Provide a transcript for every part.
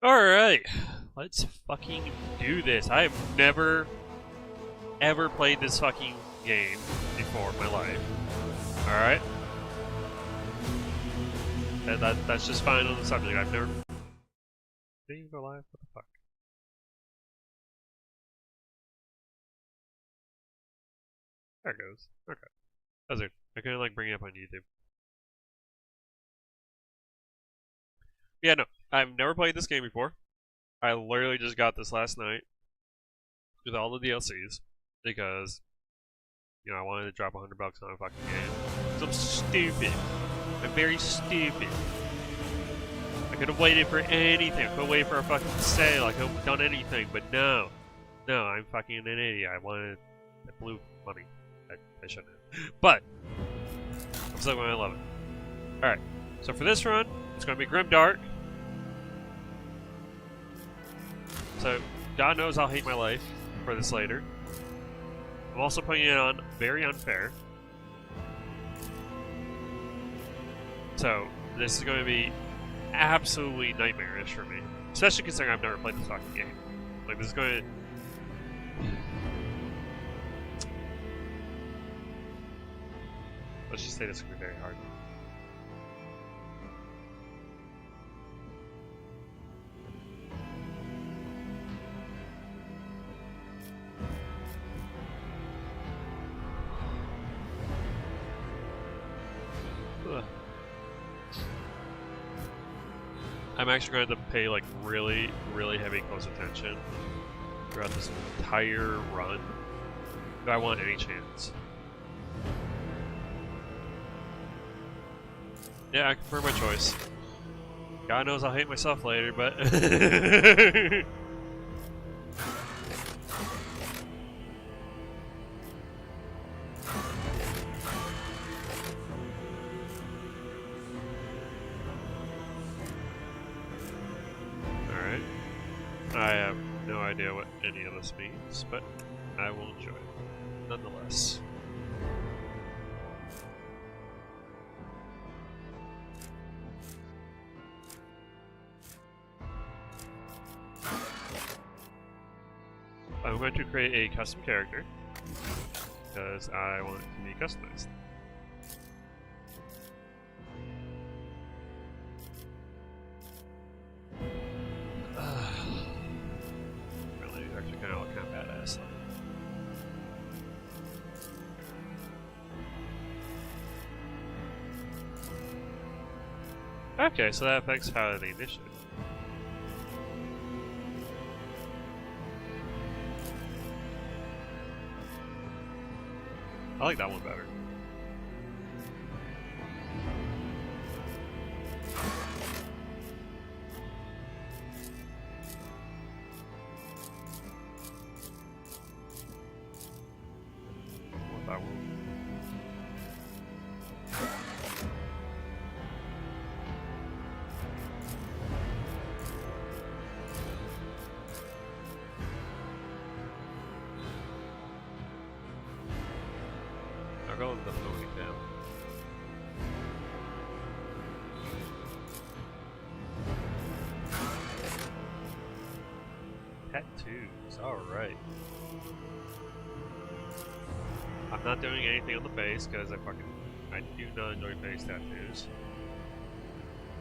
Alright, let's fucking do this. I have never, ever played this fucking game before in my life. Alright? That's just fine on the subject. I've never... Did you go live? What the fuck? There it goes. Okay. That's it. I couldn't like bring it up on YouTube. Yeah, no. I've never played this game before. I literally just got this last night with all the DLCs because, you know, I wanted to drop $100 on a fucking game. So I'm stupid. I'm very stupid. I could have waited for anything. I could have waited for a fucking sale. I could have done anything, but no. No, I'm fucking an idiot. I wanted that blue money. I shouldn't have. But, I'm still going to love it. Alright, so for this run, it's going to be Grimdark. So, God knows I'll hate my life for this later. I'm also putting it on very unfair. So, this is going to be absolutely nightmarish for me. Especially considering I've never played this fucking game. Like, this is going to... Let's just say this is going to be very hard. Ugh. I'm actually going to have to pay like really, really heavy close attention throughout this entire run if I want any chance. Yeah, I confirm my choice. God knows I'll hate myself later, but... Alright. I have no idea what any of this means, but I will enjoy it nonetheless. I'm going to create a custom character because I want it to be customized. Really, actually kind of look kind of badass. Okay, so that affects how they initiate. I like that one better. What that one? I'll go with the ponytail. Tattoos, alright. I'm not doing anything on the face because I do not enjoy face tattoos.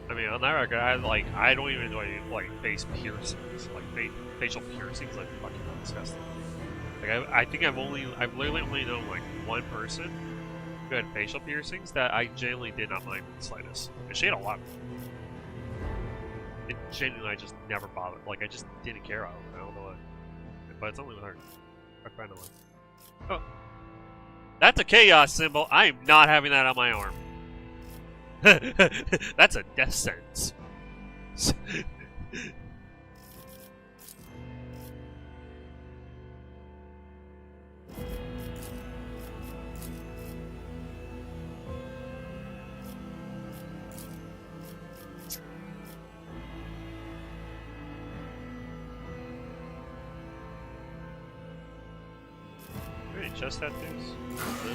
I mean, on that record, I don't even enjoy like face piercings, like facial piercings, like fucking disgusting. Like I think I've literally only known like one person who had facial piercings that I genuinely did not mind in the slightest. And she had a lot of them. It genuinely, I just never bothered. Like I just didn't care. I don't know why. But it's only with her. I find it. Oh, that's a chaos symbol. I am not having that on my arm. That's a death sentence. Any chest tattoos? No.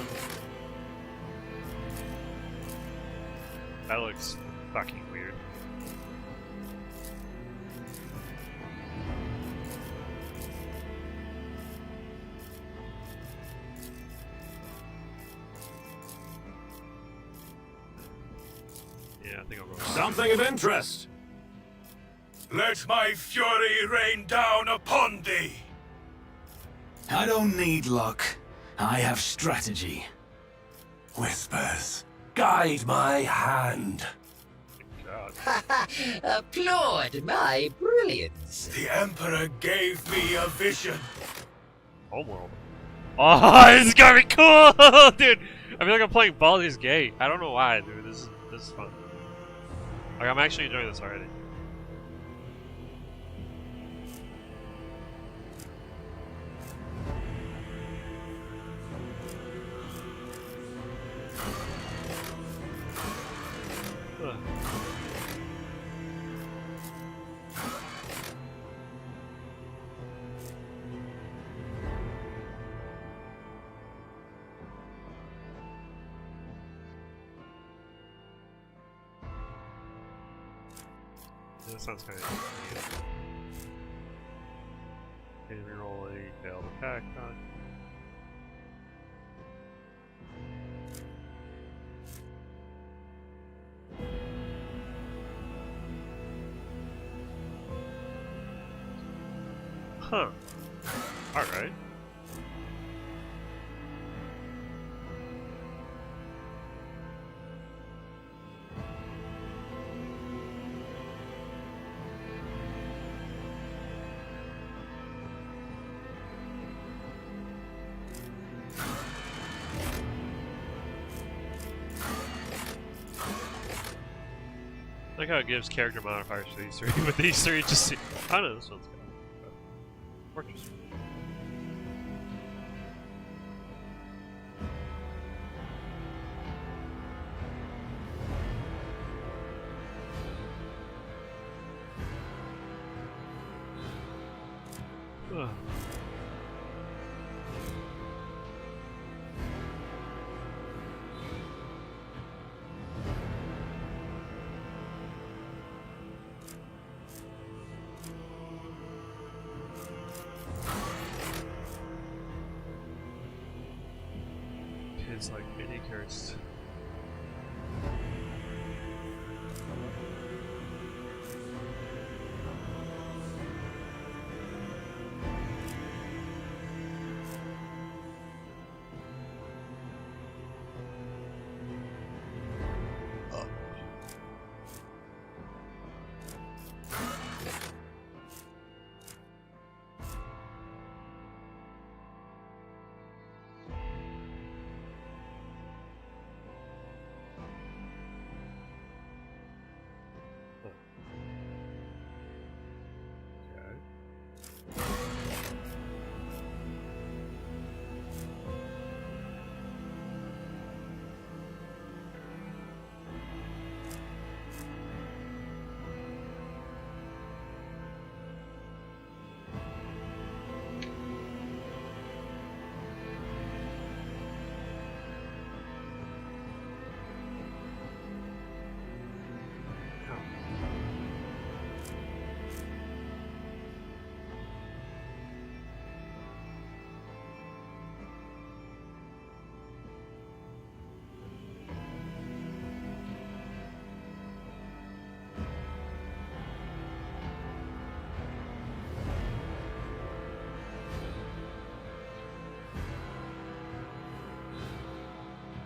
That looks fucking weird. Yeah, I think I'll go. Something of interest. Let my fury rain down upon thee. I don't need luck. I have strategy. Whispers, guide my hand. God. Applaud my brilliance. The Emperor gave me a vision. Homeworld. Oh, this is gonna be cool, dude. I feel like I'm playing Baldur's Gate. I don't know why, dude. This is fun. Like, I'm actually enjoying this already. Ugh. That sounds kind of neat. Enemy rolling, failed attack. Huh. Alright. I like how it gives character modifiers for these three. With these three, just see. I don't know, this one's good. Fortress. Ugh. It's like mini cursed.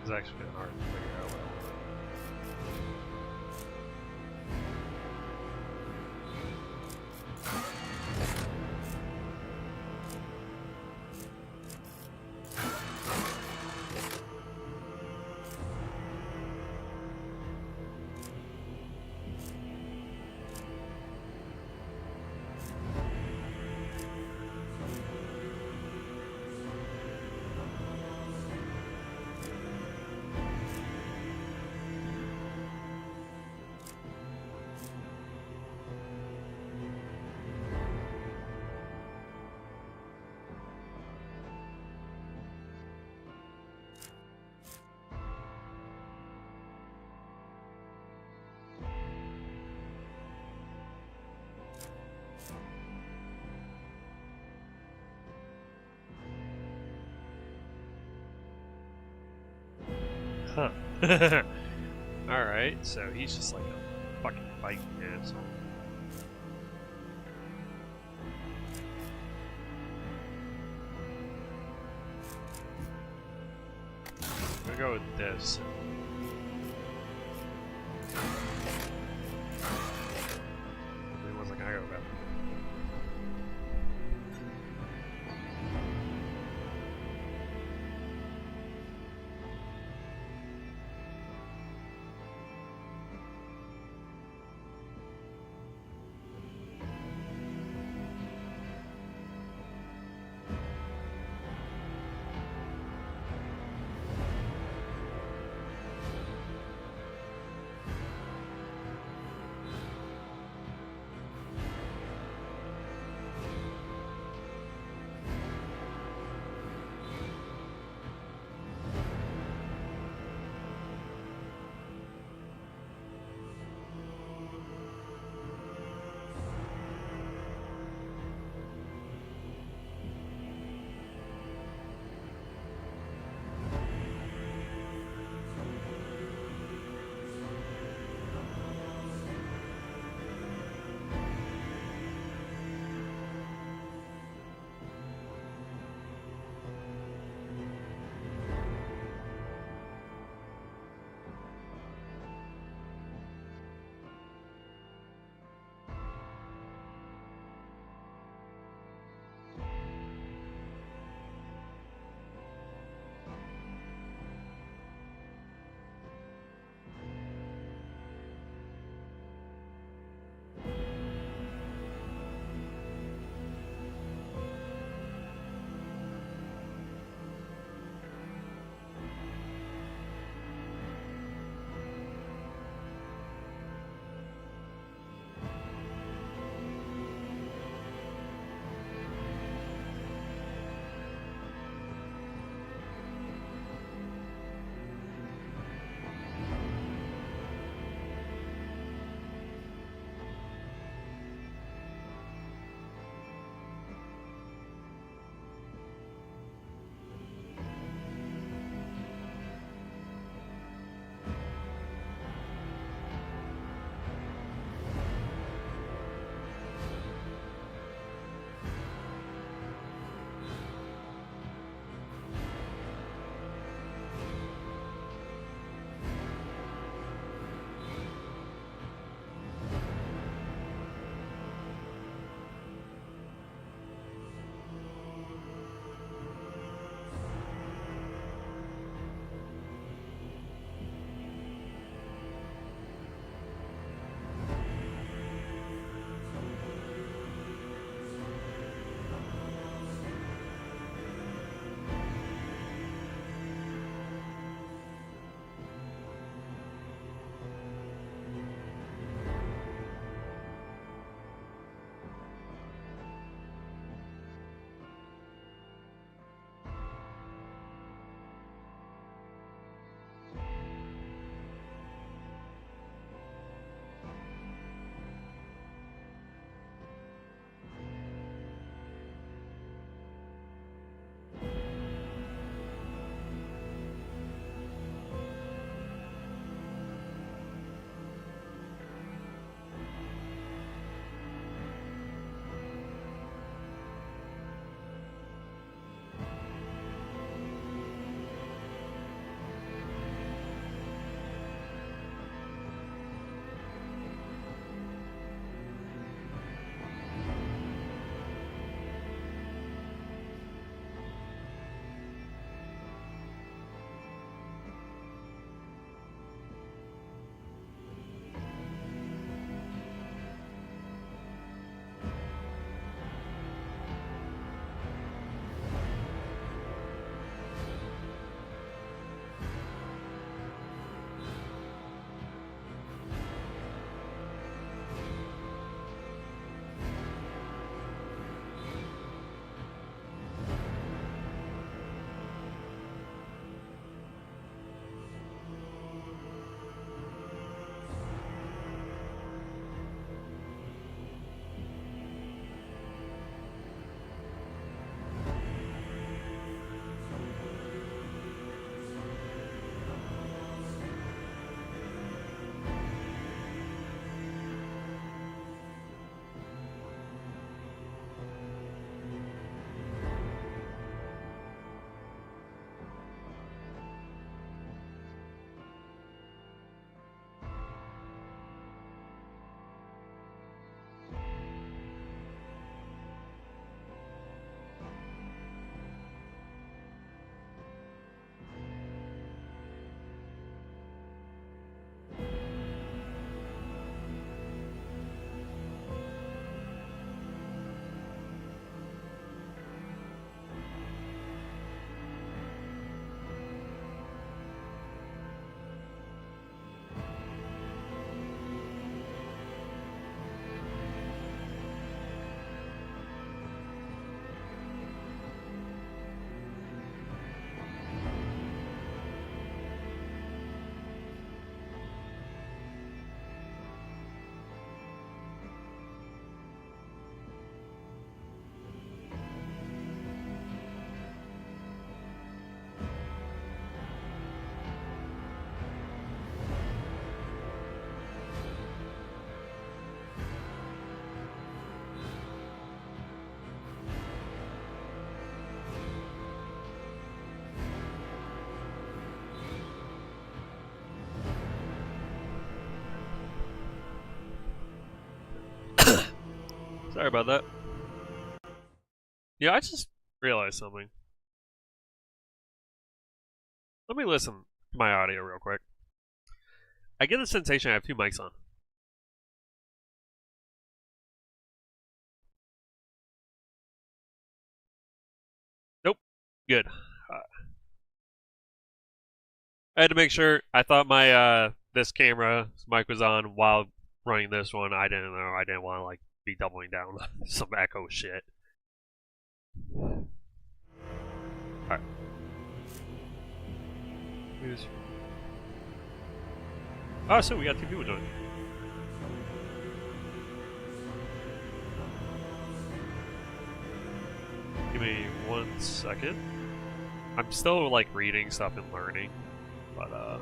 It's actually been hard to figure out well. Huh. Alright, so he's just like a fucking fighting asshole. I'm gonna go with this. It wasn't gonna go that. Sorry about that. Yeah, I just realized something. Let me listen to my audio real quick. I get the sensation I have two mics on. Nope. Good. I had to make sure. I thought my this camera mic was on while running this one. I didn't know. I didn't want to like be doubling down some echo shit. Alright. Oh, so we got two people joining. Give me 1 second. I'm still like reading stuff and learning, but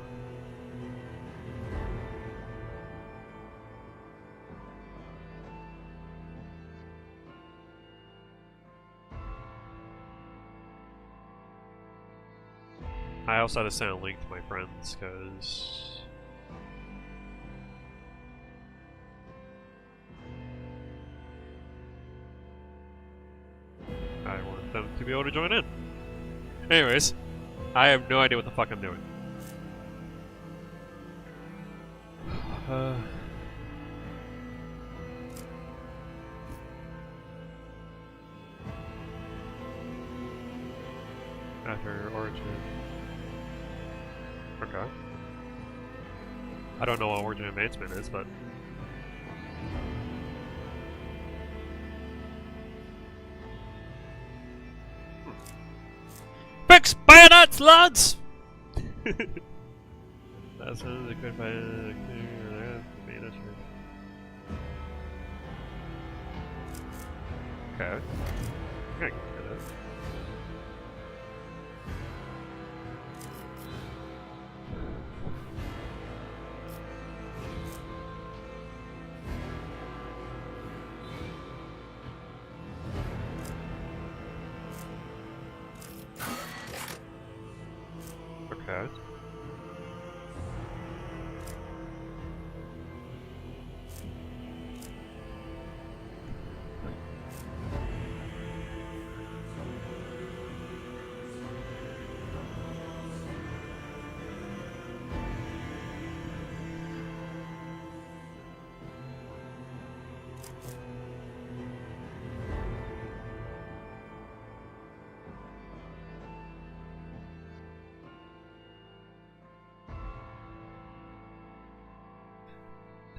I also had to send a link to my friends because I want them to be able to join in. Anyways, I have no idea what the fuck I'm doing. After origin. Okay. I don't know what origin advancement is, but fix bayonets, lads! That's a good bayonet. Okay. I can get it. Okay.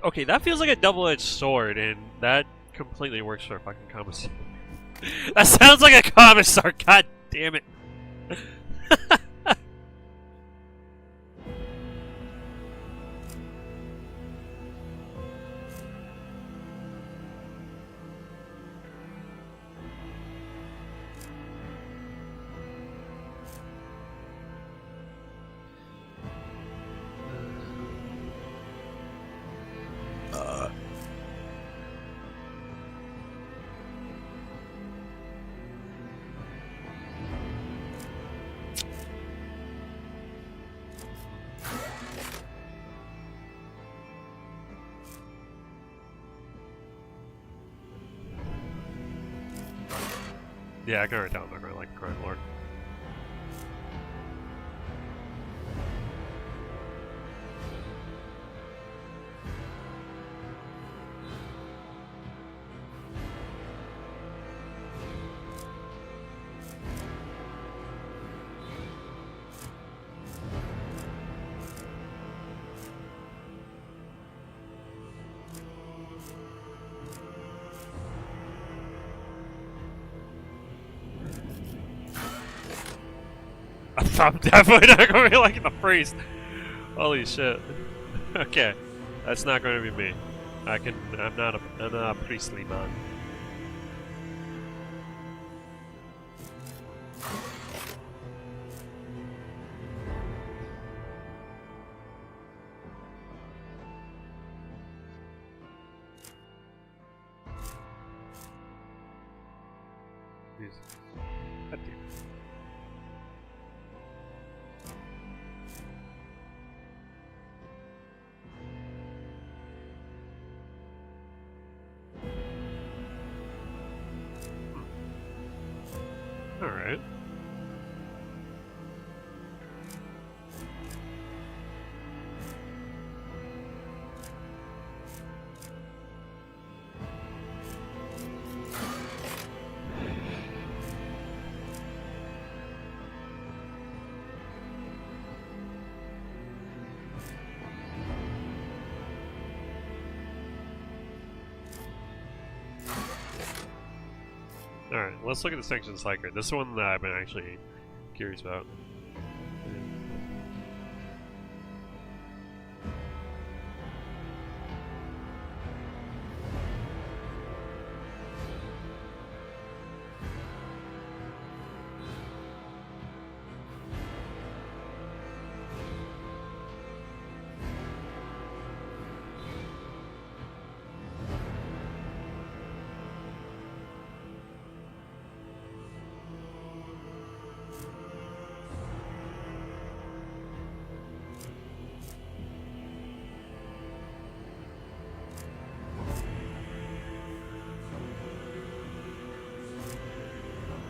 Okay, that feels like a double-edged sword, and that completely works for a fucking commissar. That sounds like a commissar, god damn it. Yeah, I can already tell I'm not going to like Crime Lord. I'm definitely not going to be like the priest. Holy shit. Okay, that's not going to be me. I'm not a priestly man. Jeez. God damn. Alright. Alright, let's look at the sanction cycle. This is one that I've been actually curious about.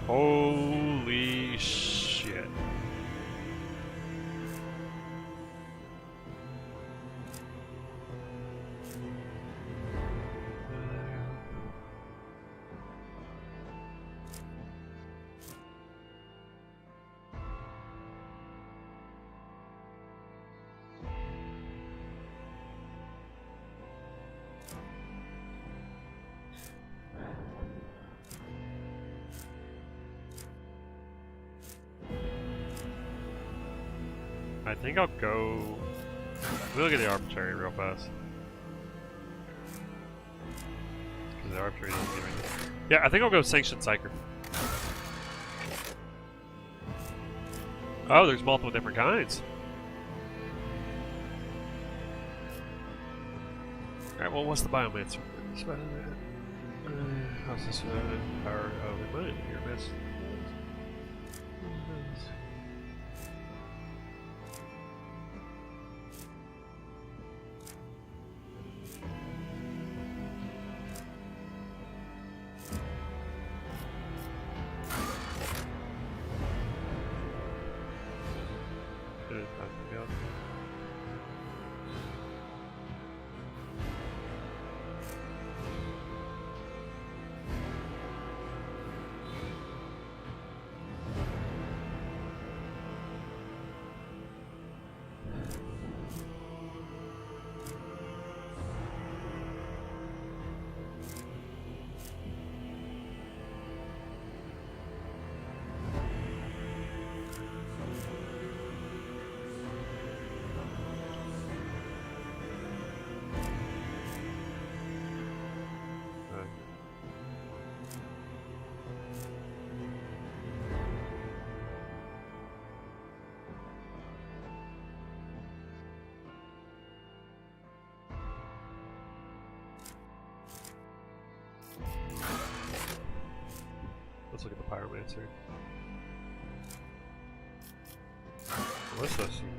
Holy shit. I think I'll go. Let me look at the arbitrary real fast. Because the arbitrary doesn't give anything. Yeah, I think I'll go sanctioned psyker. Oh, there's multiple different kinds. Alright, well, what's the biomancer? How's this power of the mind? Your best. Let's look at the pyromancer. What's that seem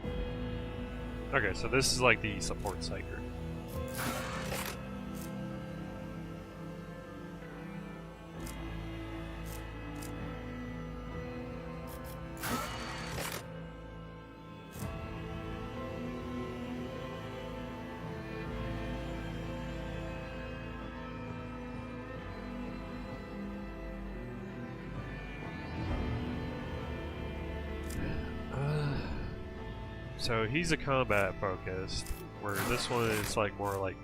to do? Okay, so this is like the support psyker. So he's a combat focused, where this one is like more like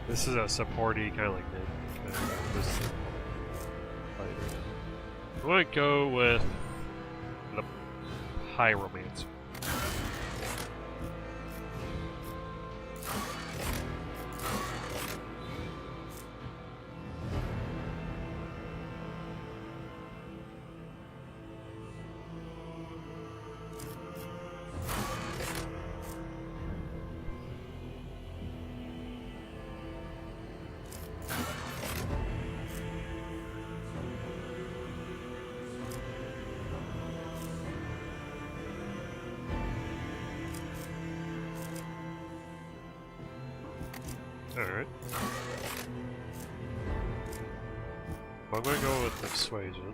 this is a supporty kind of like mid. This is fighter. I want to go with the pyromancer. Alright. I'm gonna go with persuasion.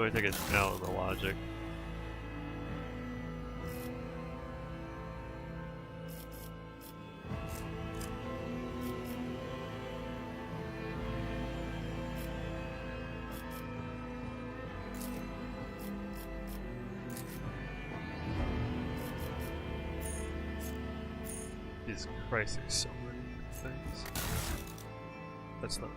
I think it's out on the logic. Jesus Christ, there's so many things. That's not.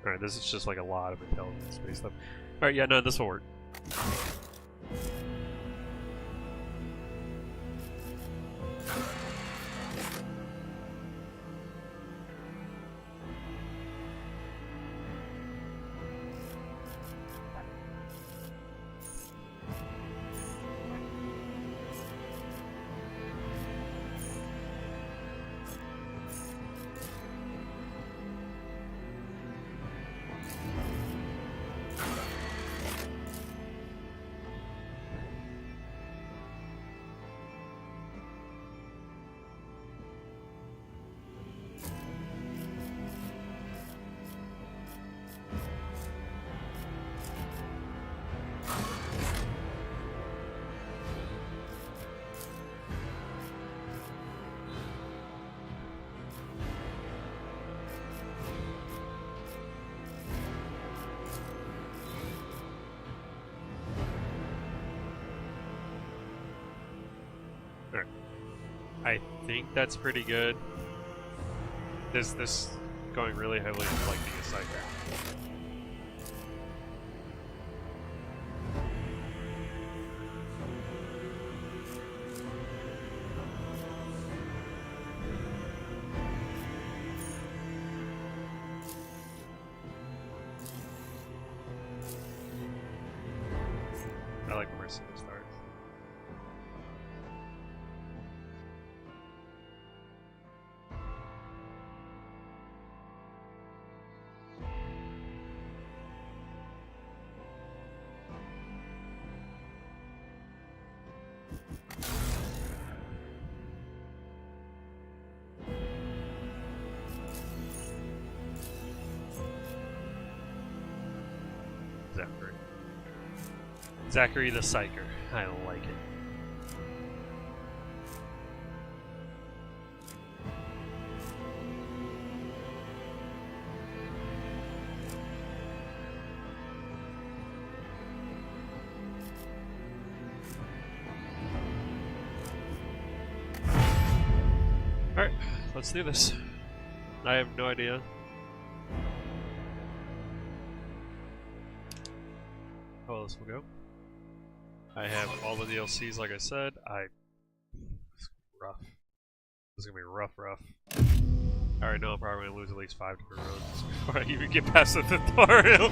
Alright, this is just like a lot of intelligence based stuff. Alright, yeah, no, this will work. I think that's pretty good. This going really heavily into like being a psyker. I like mercenary stars. Zachary the Psyker. I like it. Alright, let's do this. I have no idea. How well this will go. I have all the DLCs, like I said. It's rough. This is gonna be rough. I already know I'm probably gonna lose at least 5 different runs before I even get past the tutorial.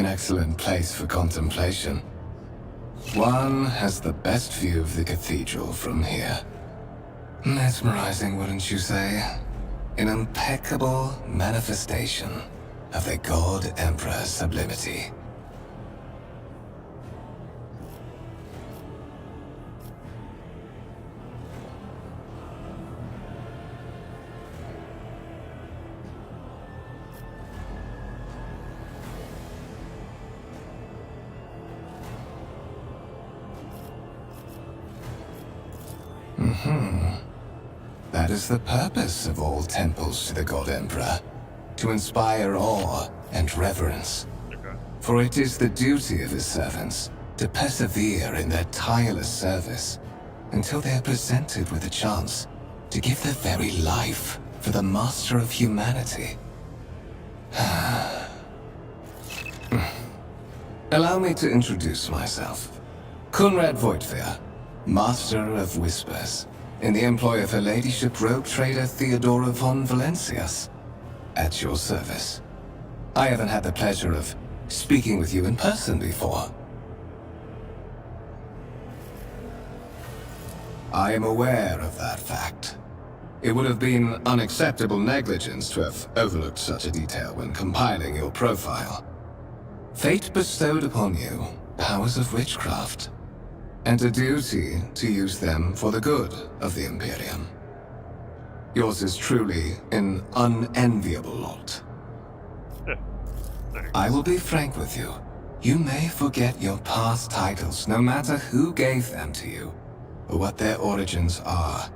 excellent place for contemplation. One has the best view of the cathedral from here. Mesmerizing, wouldn't you say? An impeccable manifestation of the God Emperor's sublimity. That is the purpose of all temples to the God Emperor, to inspire awe and reverence. Okay. For it is the duty of his servants to persevere in their tireless service until they are presented with a chance to give their very life for the master of humanity. Allow me to introduce myself. Conrad Voigtveer, Master of Whispers, in the employ of Her Ladyship Rogue Trader Theodora von Valencias. At your service. I haven't had the pleasure of speaking with you in person before. I am aware of that fact. It would have been unacceptable negligence to have overlooked such a detail when compiling your profile. Fate bestowed upon you powers of witchcraft, and a duty to use them for the good of the Imperium. Yours is truly an unenviable lot. Thanks. I will be frank with you. You may forget your past titles, no matter who gave them to you, or what their origins are.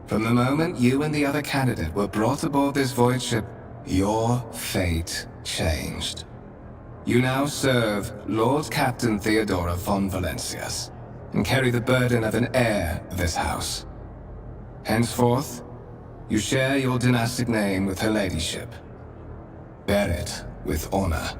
From the moment you and the other candidate were brought aboard this void ship, your fate changed. You now serve Lord Captain Theodora von Valencias, and carry the burden of an heir of this house. Henceforth, you share your dynastic name with Her Ladyship. Bear it with honor.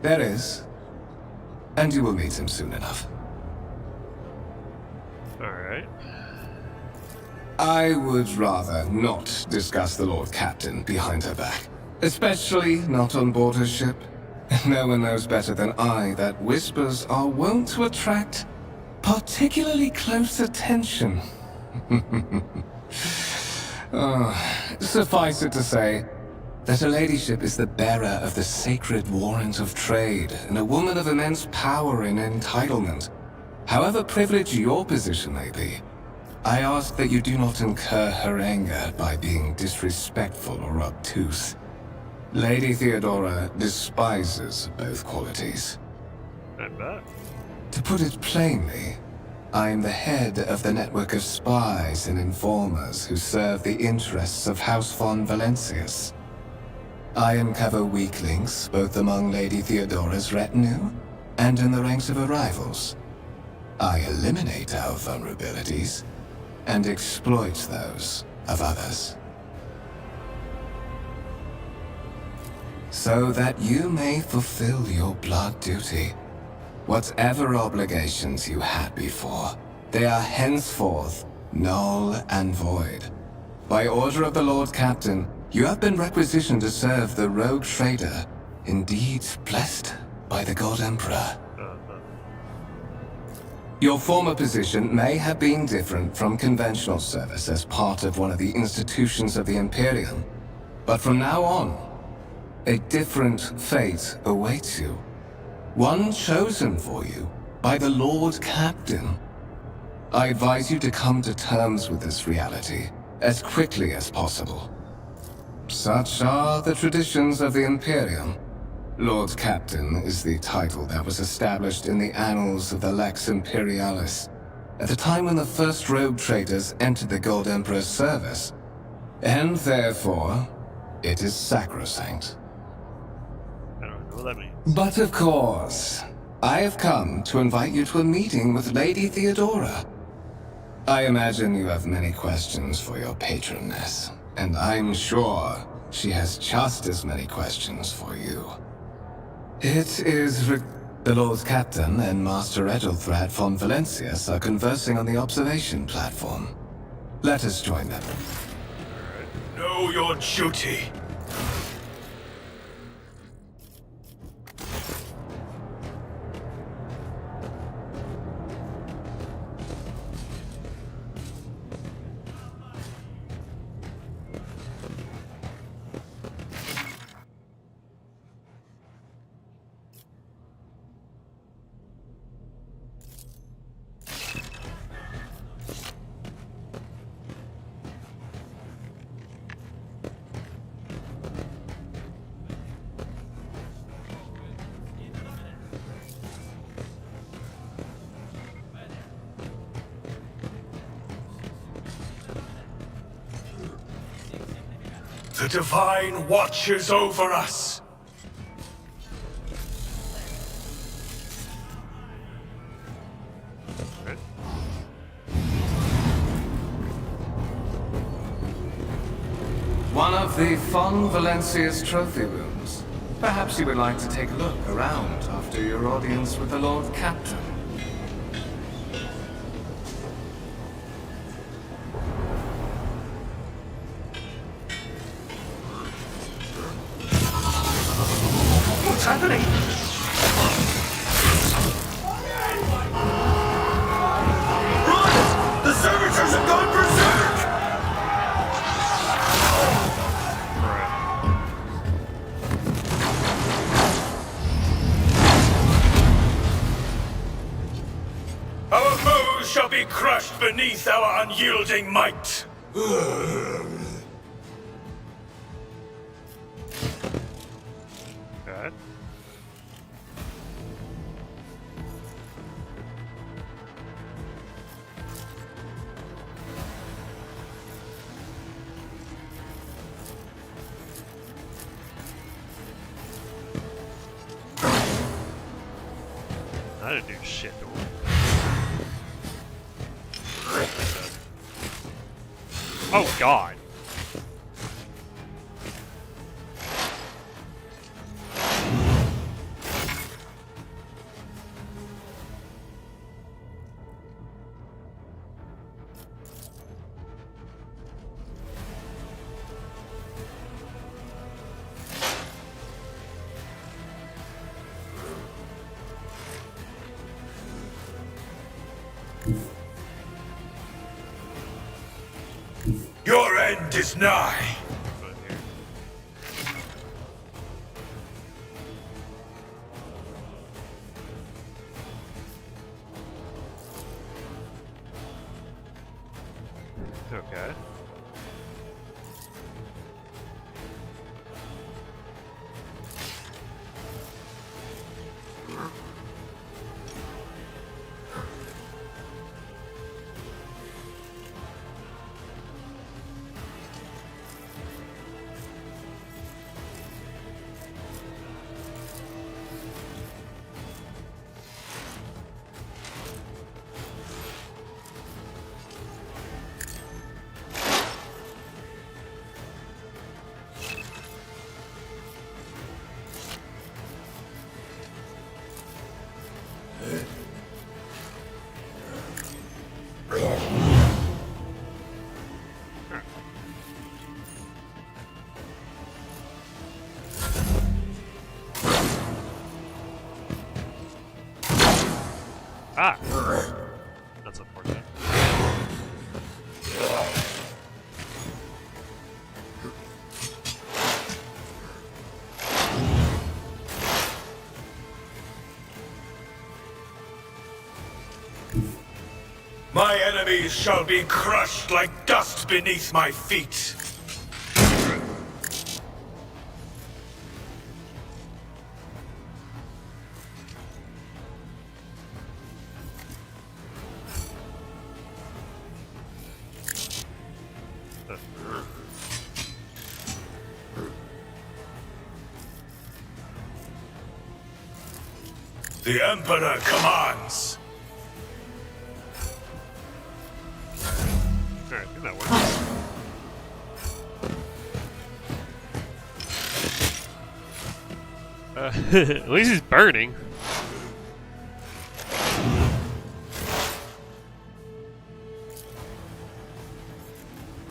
There is. And you will meet him soon enough. Alright. I would rather not discuss the Lord Captain behind her back. Especially not on board her ship. No one knows better than I that whispers are wont to attract particularly close attention. Suffice it to say that Her Ladyship is the bearer of the sacred warrant of trade and a woman of immense power and entitlement. However privileged your position may be, I ask that you do not incur her anger by being disrespectful or obtuse. Lady Theodora despises both qualities. I bet. To put it plainly, I am the head of the network of spies and informers who serve the interests of House von Valencias. I uncover weak links both among Lady Theodora's retinue and in the ranks of her rivals. I eliminate our vulnerabilities and exploit those of others. So that you may fulfill your blood duty. Whatever obligations you had before, they are henceforth null and void. By order of the Lord Captain, you have been requisitioned to serve the rogue trader, indeed blessed by the God Emperor. Your former position may have been different from conventional service as part of one of the institutions of the Imperium, but from now on, a different fate awaits you. One chosen for you by the Lord Captain. I advise you to come to terms with this reality as quickly as possible. Such are the traditions of the Imperium. Lord Captain is the title that was established in the annals of the Lex Imperialis at the time when the first rogue traders entered the God Emperor's service, and therefore, it is sacrosanct. I don't know what that means. But of course, I have come to invite you to a meeting with Lady Theodora. I imagine you have many questions for your patroness, and I'm sure she has just as many questions for you. It is the Lord Captain and Master Ethelthrad von Valencius are conversing on the observation platform. Let us join them. Know your duty. The Divine watches over us. One of the von Valencius trophy rooms. Perhaps you would like to take a look around after your audience with the Lord Captain. What's happening? Run! The servitors have gone berserk! Our foes shall be crushed beneath our unyielding might. Okay. I didn't do shit to him. Oh god. Your end is nigh. But here. Okay. Ah! That's unfortunate. My enemies shall be crushed like dust beneath my feet. The Emperor commands. that works. At least he's burning.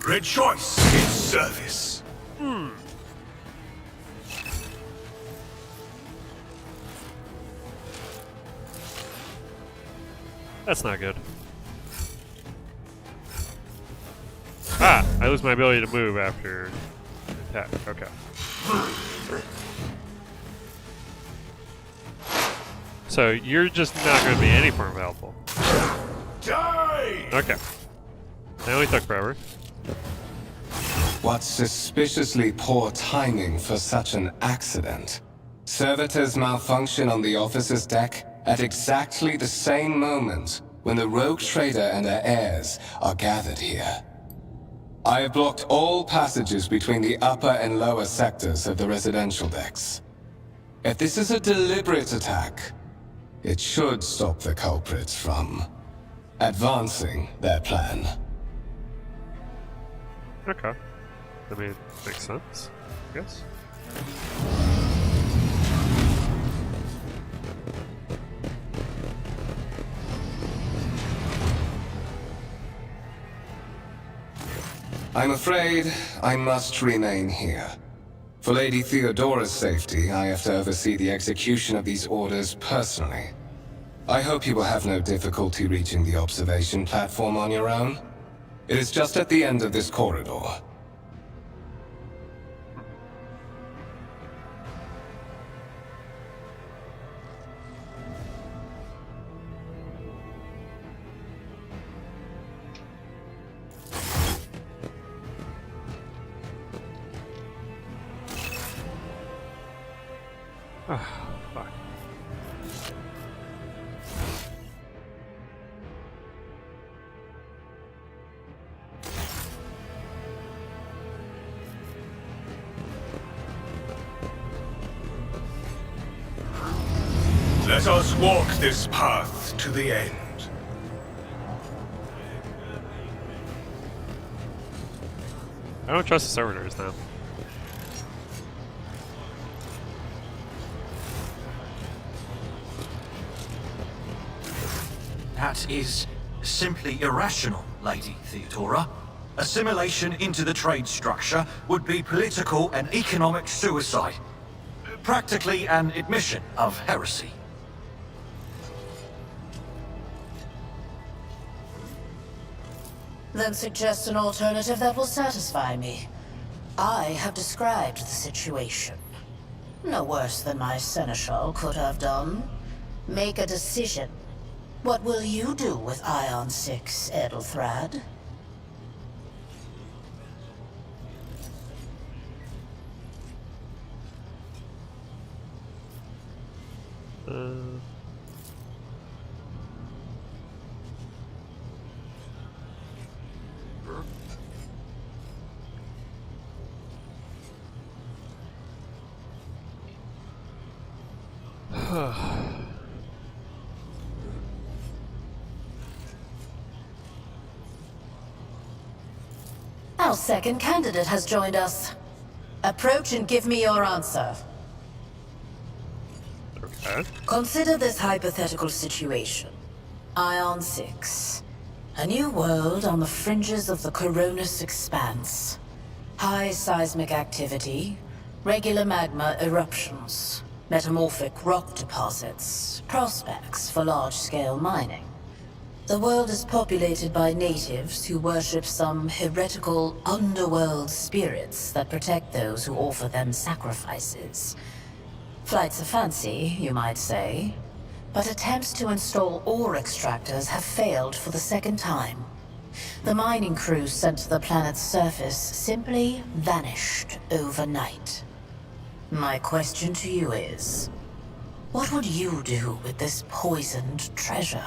Rejoice in service. That's not good. Ah, I lose my ability to move after attack. Okay. So you're just not going to be any form of helpful. Die! Okay. That only took forever. What suspiciously poor timing for such an accident. Servitors malfunction on the officer's deck at exactly the same moment when the rogue trader and her heirs are gathered here. I have blocked all passages between the upper and lower sectors of the residential decks. If this is a deliberate attack, it should stop the culprits from advancing their plan. Okay. I mean, makes sense, I guess. I'm afraid I must remain here. For Lady Theodora's safety, I have to oversee the execution of these orders personally. I hope you will have no difficulty reaching the observation platform on your own. It is just at the end of this corridor. Fuck. Let us walk this path to the end. I don't trust the servitors now. That is simply irrational, Lady Theodora. Assimilation into the trade structure would be political and economic suicide. Practically an admission of heresy. Then suggest an alternative that will satisfy me. I have described the situation. No worse than my seneschal could have done. Make a decision. What will you do with Ion 6, Edelthrad? Our second candidate has joined us. Approach and give me your answer. Okay. Consider this hypothetical situation. Ion 6. A new world on the fringes of the Coronis expanse. High seismic activity, regular magma eruptions, metamorphic rock deposits, prospects for large-scale mining. The world is populated by natives who worship some heretical underworld spirits that protect those who offer them sacrifices. Flights of fancy, you might say, but attempts to install ore extractors have failed for the second time. The mining crews sent to the planet's surface simply vanished overnight. My question to you is, what would you do with this poisoned treasure?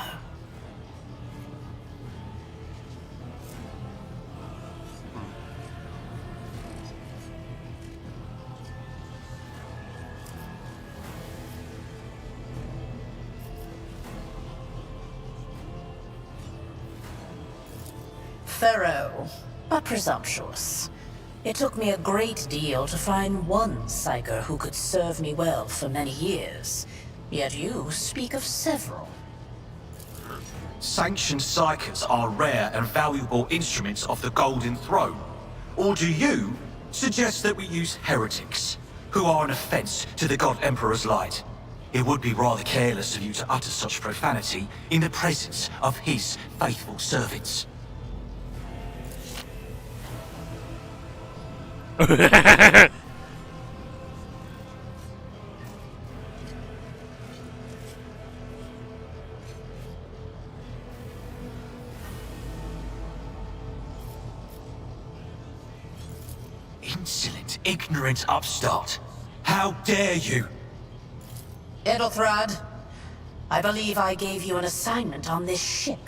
Pharaoh, but presumptuous. It took me a great deal to find one psyker who could serve me well for many years. Yet you speak of several. Sanctioned psychers are rare and valuable instruments of the Golden Throne. Or do you suggest that we use heretics, who are an offense to the God Emperor's light? It would be rather careless of you to utter such profanity in the presence of his faithful servants. Insolent, ignorant upstart. How dare you? Edelthrad, I believe I gave you an assignment on this ship.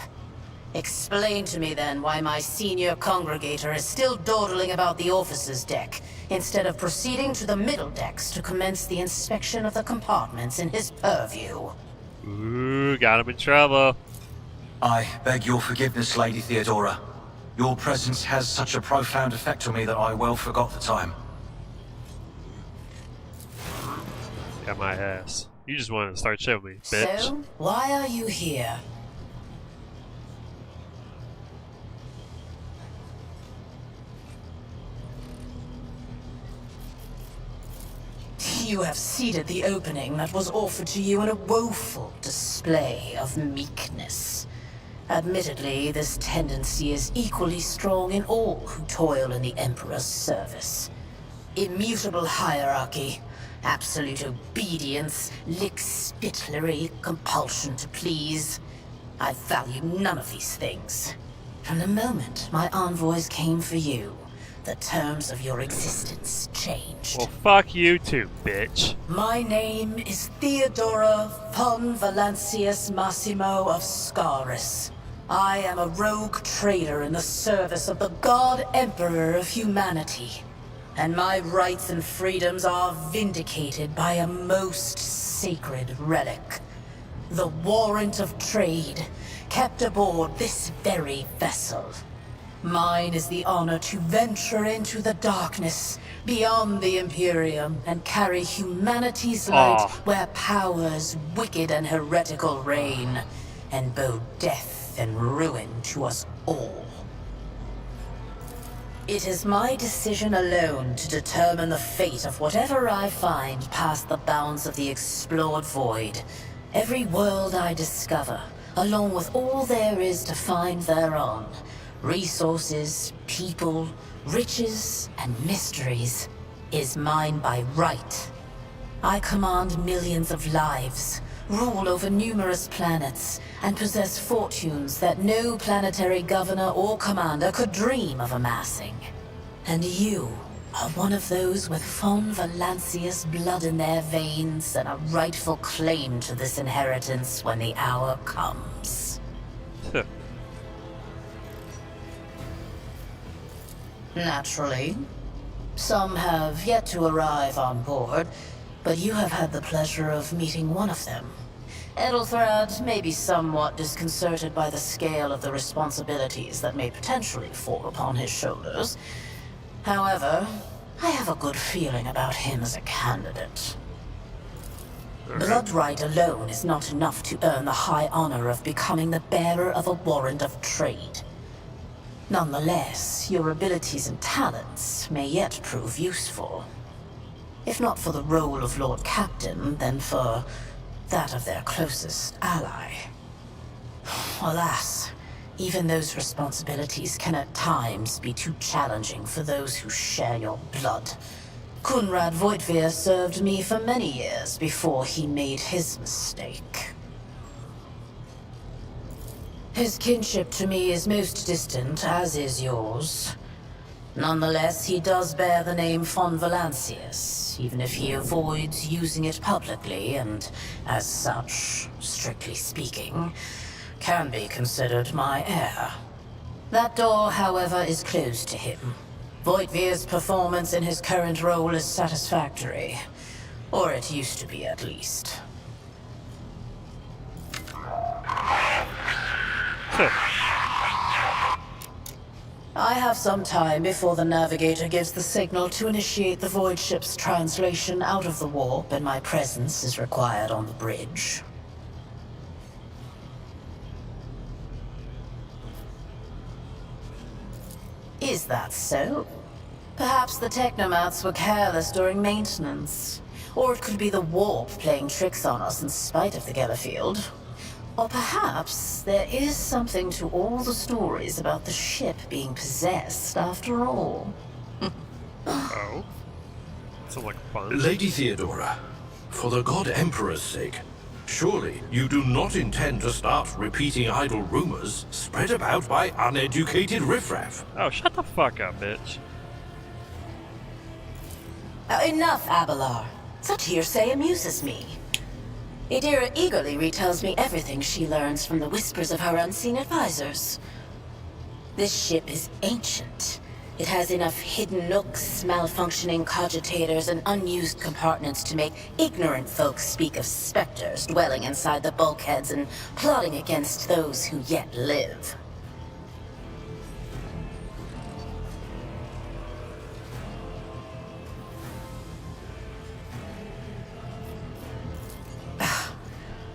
Explain to me then why my senior congregator is still dawdling about the officers' deck, instead of proceeding to the middle decks to commence the inspection of the compartments in his purview. Ooh, got him in trouble. I beg your forgiveness, Lady Theodora. Your presence has such a profound effect on me that I well forgot the time. Got my ass. You just wanted to start showing me, bitch. So, why are you here? You have seeded the opening that was offered to you in a woeful display of meekness. Admittedly, this tendency is equally strong in all who toil in the Emperor's service. Immutable hierarchy, absolute obedience, lickspittlery, compulsion to please. I value none of these things. From the moment my envoys came for you, the terms of your existence changed. Well, fuck you too, bitch. My name is Theodora von Valancius Massimo of Scaris. I am a rogue trader in the service of the God Emperor of humanity. And my rights and freedoms are vindicated by a most sacred relic. The warrant of trade, kept aboard this very vessel. Mine is the honor to venture into the darkness, beyond the Imperium, and carry humanity's light where powers wicked and heretical reign, and bow death and ruin to us all. It is my decision alone to determine the fate of whatever I find past the bounds of the explored void. Every world I discover, along with all there is to find thereon, resources, people, riches, and mysteries, is mine by right. I command millions of lives, rule over numerous planets, and possess fortunes that no planetary governor or commander could dream of amassing. And you are one of those with von Valancius blood in their veins and a rightful claim to this inheritance when the hour comes. Naturally. Some have yet to arrive on board, but you have had the pleasure of meeting one of them. Edelthrad may be somewhat disconcerted by the scale of the responsibilities that may potentially fall upon his shoulders. However, I have a good feeling about him as a candidate. Bloodright alone is not enough to earn the high honor of becoming the bearer of a warrant of trade. Nonetheless, your abilities and talents may yet prove useful. If not for the role of Lord Captain, then for that of their closest ally. Alas, even those responsibilities can at times be too challenging for those who share your blood. Kunrad Voitvir served me for many years before he made his mistake. His kinship to me is most distant, as is yours. Nonetheless, he does bear the name von Valancius, even if he avoids using it publicly, and as such, strictly speaking, can be considered my heir. That door, however, is closed to him. Voitvir's performance in his current role is satisfactory. Or it used to be, at least. I have some time before the navigator gives the signal to initiate the void ship's translation out of the warp, and my presence is required on the bridge. Is that so? Perhaps the technomats were careless during maintenance. Or it could be the warp playing tricks on us in spite of the Gellerfield. Or perhaps there is something to all the stories about the ship being possessed after all. Oh. Sounds like fun. Lady Theodora, for the God Emperor's sake, surely you do not intend to start repeating idle rumors spread about by uneducated riffraff. Oh, shut the fuck up, bitch. Enough, Abelard. Such hearsay amuses me. Idira eagerly retells me everything she learns from the whispers of her unseen advisors. This ship is ancient. It has enough hidden nooks, malfunctioning cogitators, and unused compartments to make ignorant folks speak of specters dwelling inside the bulkheads and plotting against those who yet live.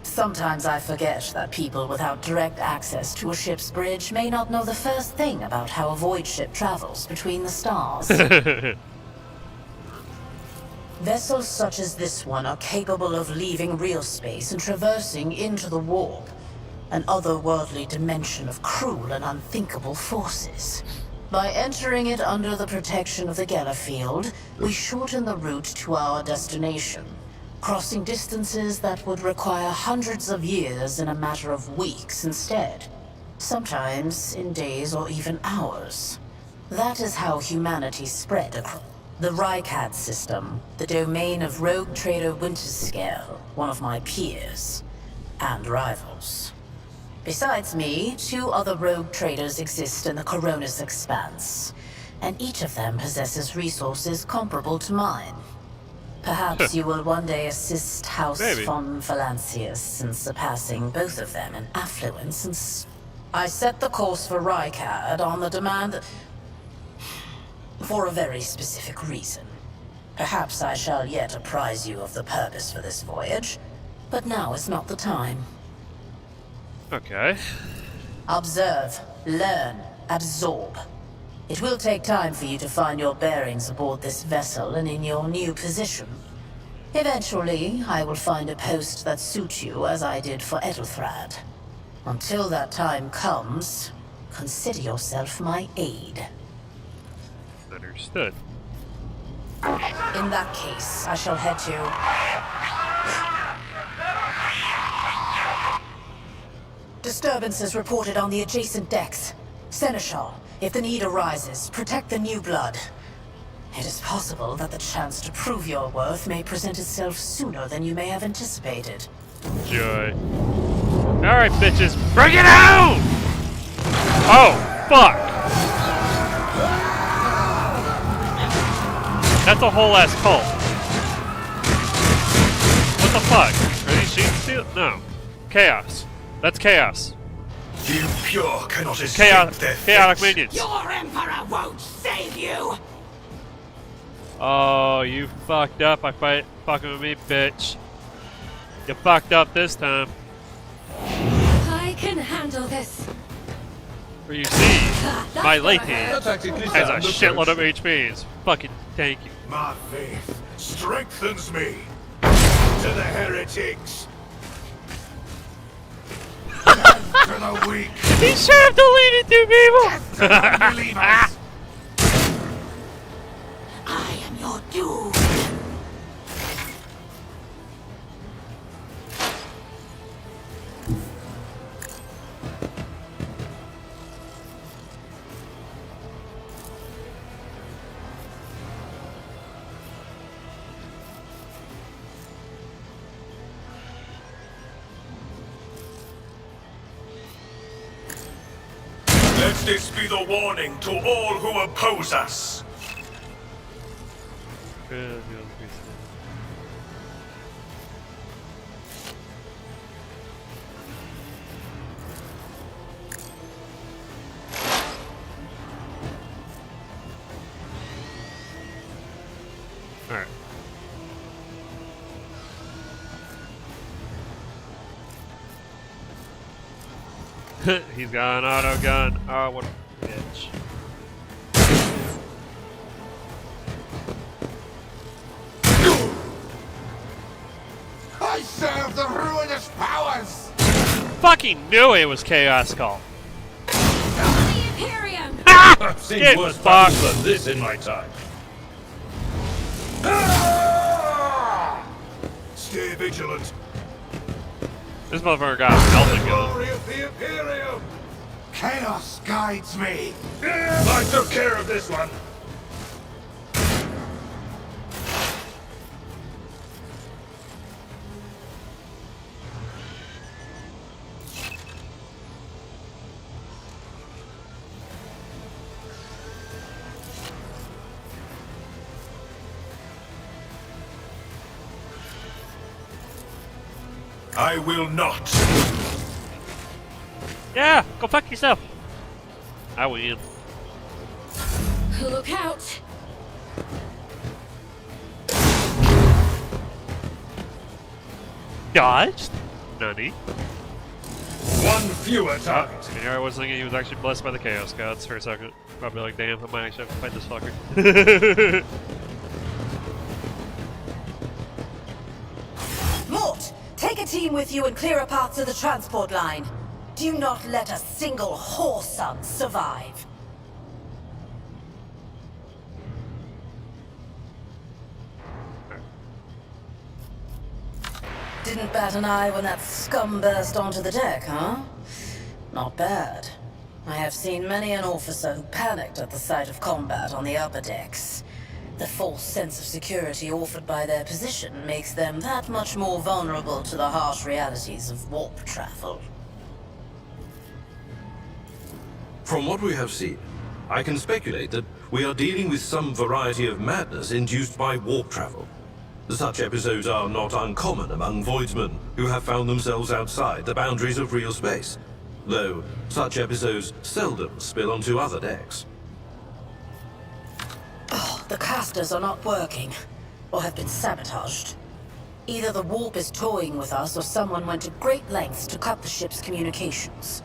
Sometimes I forget that people without direct access to a ship's bridge may not know the first thing about how a void ship travels between the stars. Vessels such as this one are capable of leaving real space and traversing into the warp, an otherworldly dimension of cruel and unthinkable forces. By entering it under the protection of the Gellerfield, we shorten the route to our destination, crossing distances that would require hundreds of years in a matter of weeks instead. Sometimes in days or even hours. That is how humanity spread across the Rykad system, the domain of rogue trader Winterscale, one of my peers, and rivals. Besides me, 2 other rogue traders exist in the Coronis Expanse, and each of them possesses resources comparable to mine. Perhaps you will one day assist House von Valancius in surpassing both of them in affluence and I set the course for Rykad on the demand for a very specific reason. Perhaps I shall yet apprise you of the purpose for this voyage, but now is not the time. Okay. Observe, learn, absorb. It will take time for you to find your bearings aboard this vessel and in your new position. Eventually, I will find a post that suits you as I did for Ethelthrad. Until that time comes, consider yourself my aide. Understood. In that case, I shall head to... Disturbances reported on the adjacent decks. Seneschal, if the need arises, protect the new blood. It is possible that the chance to prove your worth may present itself sooner than you may have anticipated. Joy. Alright, bitches, bring it out! Oh, fuck! That's a whole ass cult. What the fuck? Are these sheep still? No. Chaos. That's chaos. The impure cannot escape their Chaotic fate. minions. Your Emperor won't save you! Oh, you fucked up by fucking with me, bitch. You fucked up this time. I can handle this. For you see, my lady That's has a shitload of HPs. Fucking thank you. My faith strengthens me. To the heretics. To the weak. He should have deleted 2 people! To the unbelievers. I am your doom! Let this be the warning to all who oppose us. Alright. He's got an auto gun. Oh, what a bitch. I serve the ruinous powers! Fucking knew it was Chaos Call. The Imperium! I've seen Get worse fucked. battles than this in my time. Stay vigilant. This motherfucker got a melting gun. Glory of the Imperium! Chaos guides me! I took care of this one. I will not. Yeah, go fuck yourself. I win. Look out! Dodged? Nutty. One fewer target. I was thinking he was actually blessed by the Chaos Gods for a second. Probably like, damn, I might actually have to fight this fucker. Mort, take a team with you and clear a path to the transport line. Do not let a single whoreson survive. Didn't bat an eye when that scum burst onto the deck, huh? Not bad. I have seen many an officer who panicked at the sight of combat on the upper decks. The false sense of security offered by their position makes them that much more vulnerable to the harsh realities of warp travel. From what we have seen, I can speculate that we are dealing with some variety of madness induced by warp travel. Such episodes are not uncommon among voidsmen who have found themselves outside the boundaries of real space, though such episodes seldom spill onto other decks. Oh, the casters are not working, or have been sabotaged. Either the warp is toying with us, or someone went to great lengths to cut the ship's communications.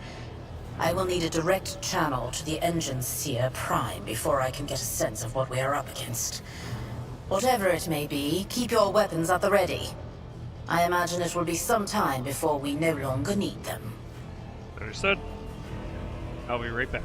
I will need a direct channel to the engine seer prime before I can get a sense of what we are up against. Whatever it may be, keep your weapons at the ready. I imagine it will be some time before we no longer need them. Understood. I'll be right back.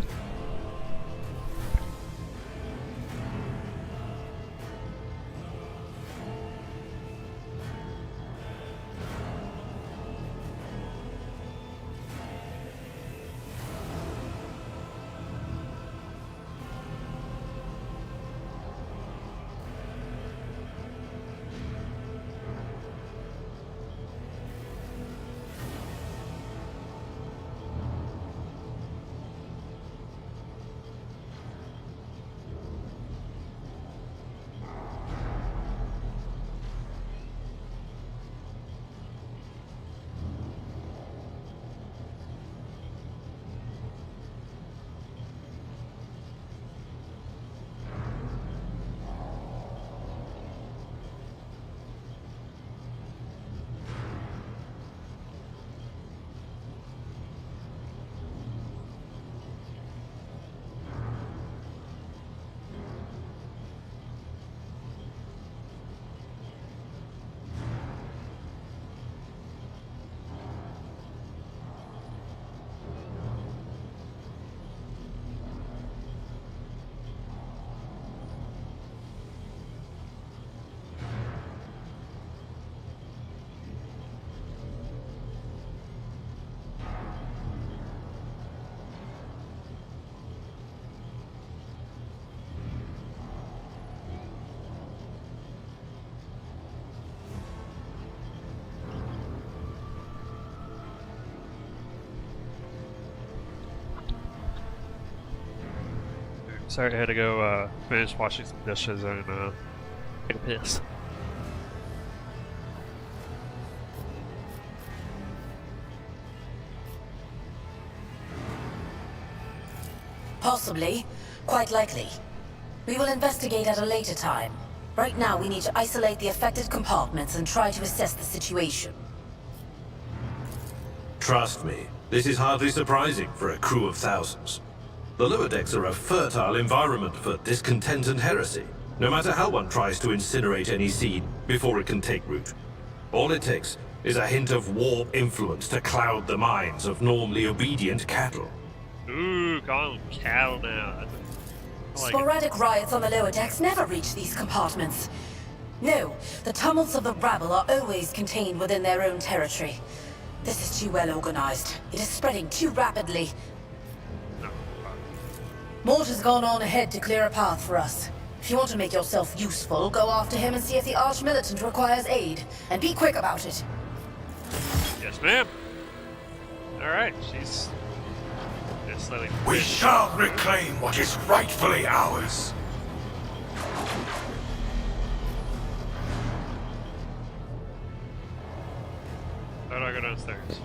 Sorry, I had to go finish washing some dishes and take a piss. Possibly. Quite likely. We will investigate at a later time. Right now, we need to isolate the affected compartments and try to assess the situation. Trust me, this is hardly surprising for a crew of thousands. The lower decks are a fertile environment for discontent and heresy, no matter how one tries to incinerate any seed before it can take root. All it takes is a hint of warp influence to cloud the minds of normally obedient cattle. Ooh, call them cattle now. I like it. Sporadic riots on the lower decks never reach these compartments. No, the tumults of the rabble are always contained within their own territory. This is too well organized. It is spreading too rapidly. Mort has gone on ahead to clear a path for us. If you want to make yourself useful, go after him and see if the Arch-Militant requires aid. And be quick about it. Yes, ma'am. Alright, she's just letting. We shall reclaim what is rightfully ours. How do I go downstairs?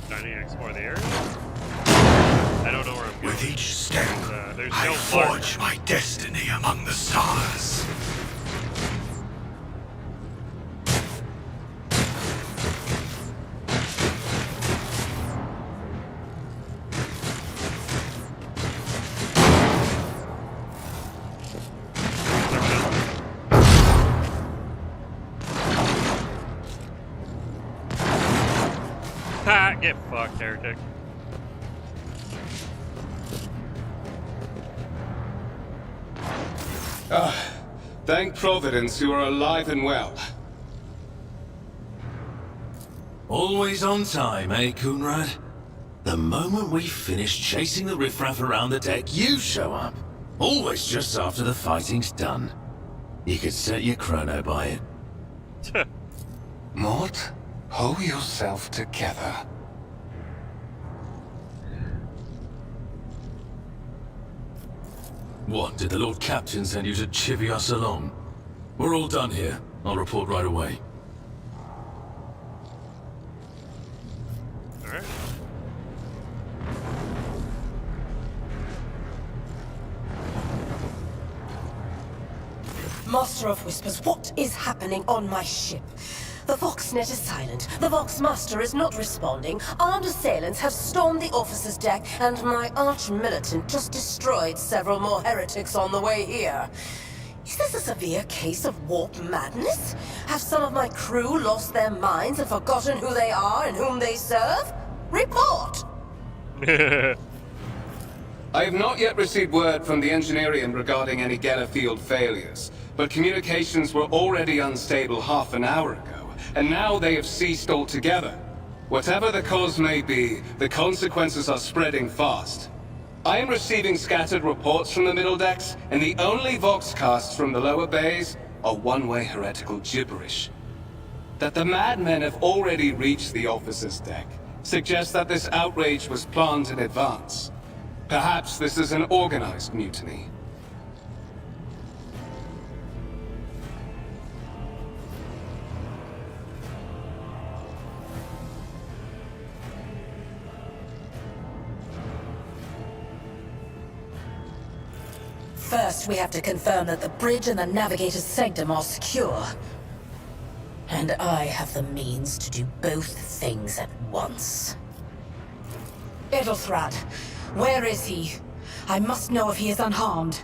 Do I need to explore the area? I don't know where I'm going. With each step, There's I no forge my destiny among the stars. Ha! Get fucked, heretic. Thank Providence you are alive and well. Always on time, eh, Coonrad? The moment we finish chasing the riffraff around the deck, you show up. Always just after the fighting's done. You could set your chrono by it. Mort, pull yourself together. What, did the Lord Captain send you to chivvy us along? We're all done here. I'll report right away. Alright. Master of Whispers, what is happening on my ship? The Voxnet is silent. The Voxmaster is not responding. Armed assailants have stormed the officer's deck, and my arch-militant just destroyed several more heretics on the way here. Is this a severe case of warp madness? Have some of my crew lost their minds and forgotten who they are and whom they serve? Report! I have not yet received word from the Engineering regarding any Geller field failures, but communications were already unstable half an hour ago, and now they have ceased altogether. Whatever the cause may be, the consequences are spreading fast. I am receiving scattered reports from the middle decks, and the only voxcasts from the lower bays are one-way heretical gibberish. That the madmen have already reached the officer's deck suggests that this outrage was planned in advance. Perhaps this is an organized mutiny. First, we have to confirm that the bridge and the navigator's sanctum are secure. And I have the means to do both things at once. Edelthrad, where is he? I must know if he is unharmed.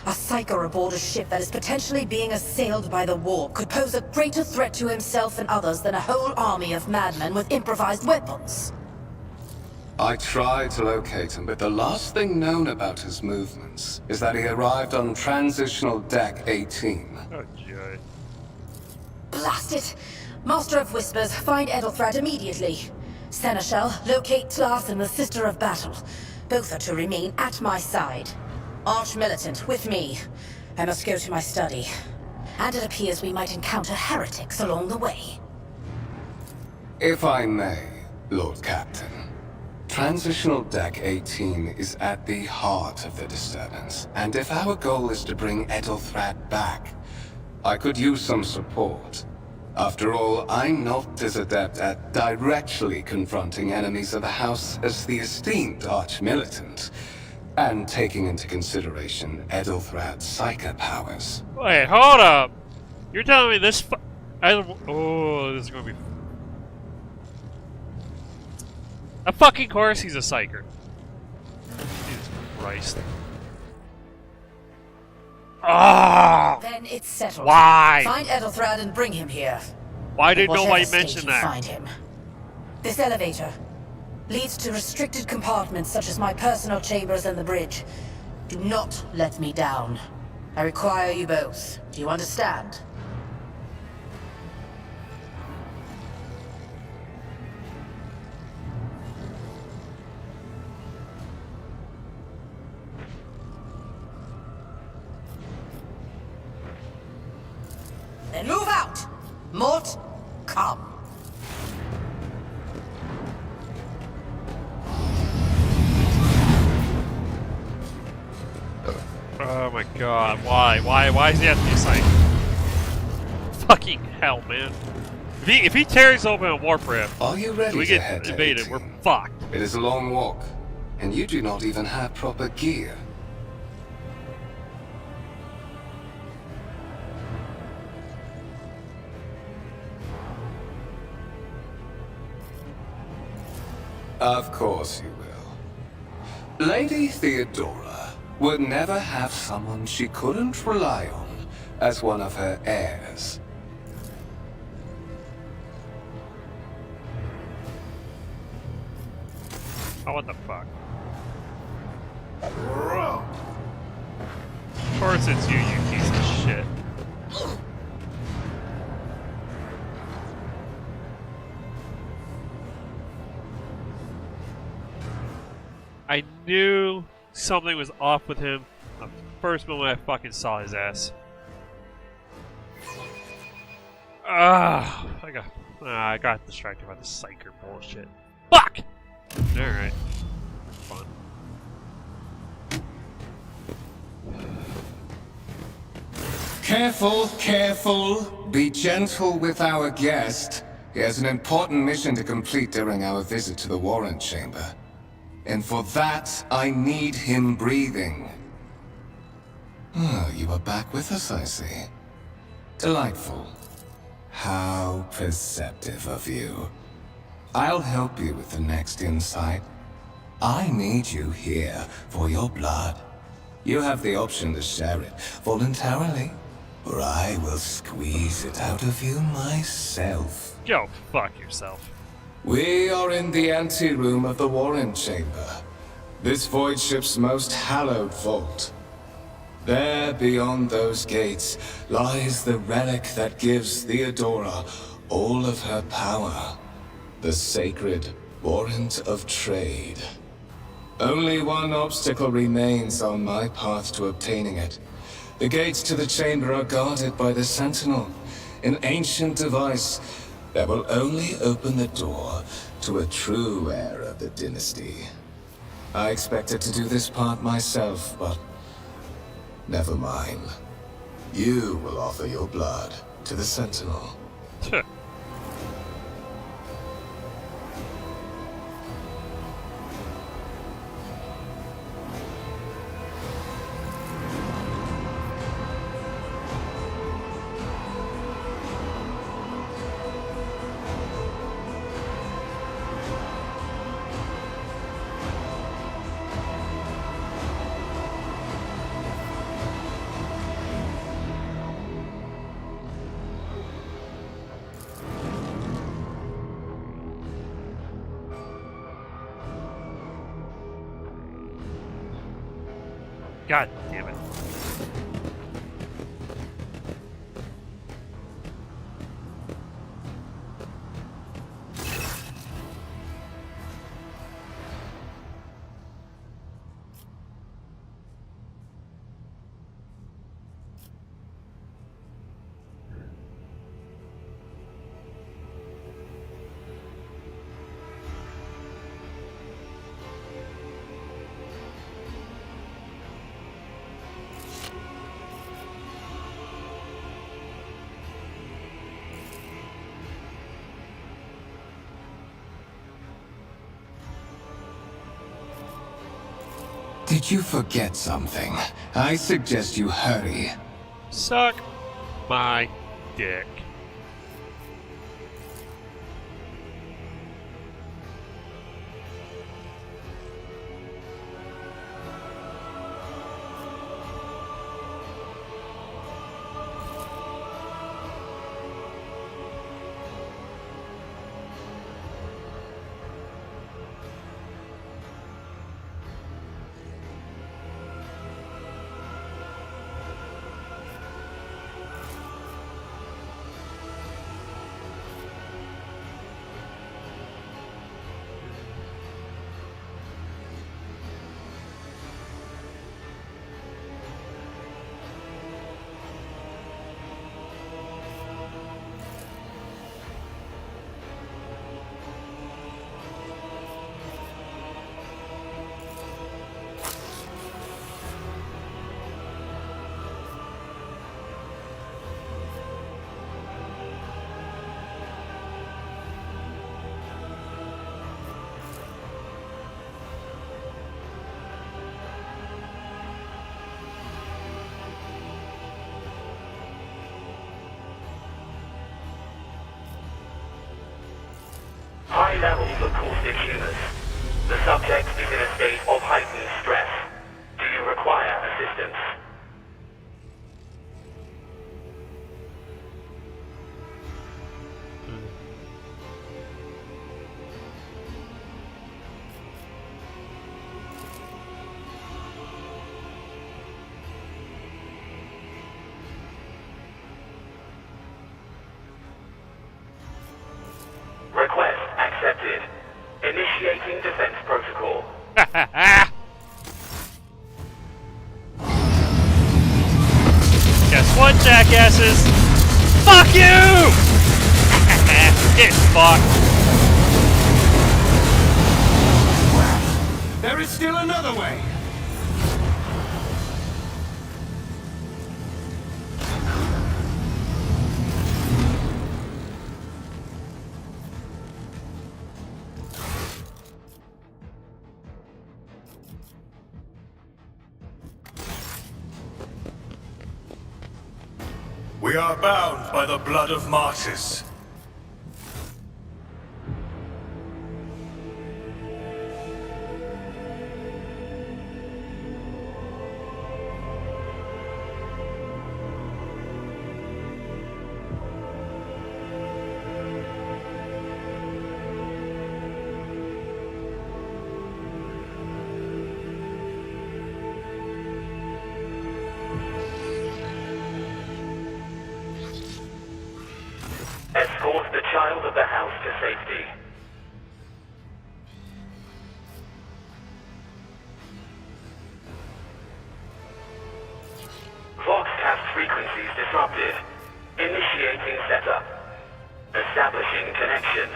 A psyker aboard a ship that is potentially being assailed by the warp could pose a greater threat to himself and others than a whole army of madmen with improvised weapons. I tried to locate him, but the last thing known about his movements is that he arrived on Transitional Deck 18. Oh, joy. Blast it! Master of Whispers, find Edelthrad immediately. Seneschal, locate Tlas and the Sister of Battle. Both are to remain at my side. Arch-Militant, with me. I must go to my study. And it appears we might encounter heretics along the way. If I may, Lord Captain. Transitional Deck 18 is at the heart of the disturbance, and if our goal is to bring Ethelthrat back, I could use some support. After all, I'm not as adept at directly confronting enemies of the House as the esteemed Arch-Militant, and taking into consideration Ethelthrat's psychic powers. Wait, hold up! You're telling me this oh, this is gonna be... Of fucking course he's a psyker. Jesus Christ. Ah! Then it's settled. Why? Find Ethelthrat and bring him here. Why did Whatever nobody state mention you that? Find him. This elevator leads to restricted compartments such as my personal chambers and the bridge. Do not let me down. I require you both. Do you understand? Then move out! Mort, come. Oh my god, why? Why does he have to be a psych? Fucking hell, man. If he tears open a warp rift, Are you ready we to get head to invaded, 18? we're fucked. It is a long walk, and you do not even have proper gear. Of course you will. Lady Theodora would never have someone she couldn't rely on as one of her heirs. Oh, what the fuck? Of course it's you, you piece of shit. I knew something was off with him the first moment I fucking saw his ass. I got distracted by the psyker bullshit. Fuck! Alright. Fun. Careful, careful. Be gentle with our guest. He has an important mission to complete during our visit to the Warrant Chamber. And for that, I need him breathing. Oh, you are back with us, I see. Delightful. How perceptive of you. I'll help you with the next insight. I need you here for your blood. You have the option to share it voluntarily, or I will squeeze it out of you myself. Go fuck yourself. We are in the anteroom of the Warrant Chamber, this void ship's most hallowed vault. There, beyond those gates, lies the relic that gives Theodora all of her power. The sacred Warrant of Trade. Only one obstacle remains on my path to obtaining it. The gates to the chamber are guarded by the Sentinel, an ancient device that will only open the door to a true heir of the dynasty. I expected to do this part myself, but never mind. You will offer your blood to the Sentinel. God damn it. Did you forget something? I suggest you hurry. Suck my dick. High levels of caustic humus. The subject is in a state of heightened stress. Do you require assistance? Request accepted. Initiating defense protocol. Guess what, jackasses? Fuck you! Get fucked. There is still another way. We are bound by the blood of martyrs. Escort the child of the house to safety. Voxcast frequencies disrupted. Initiating setup. Establishing connection.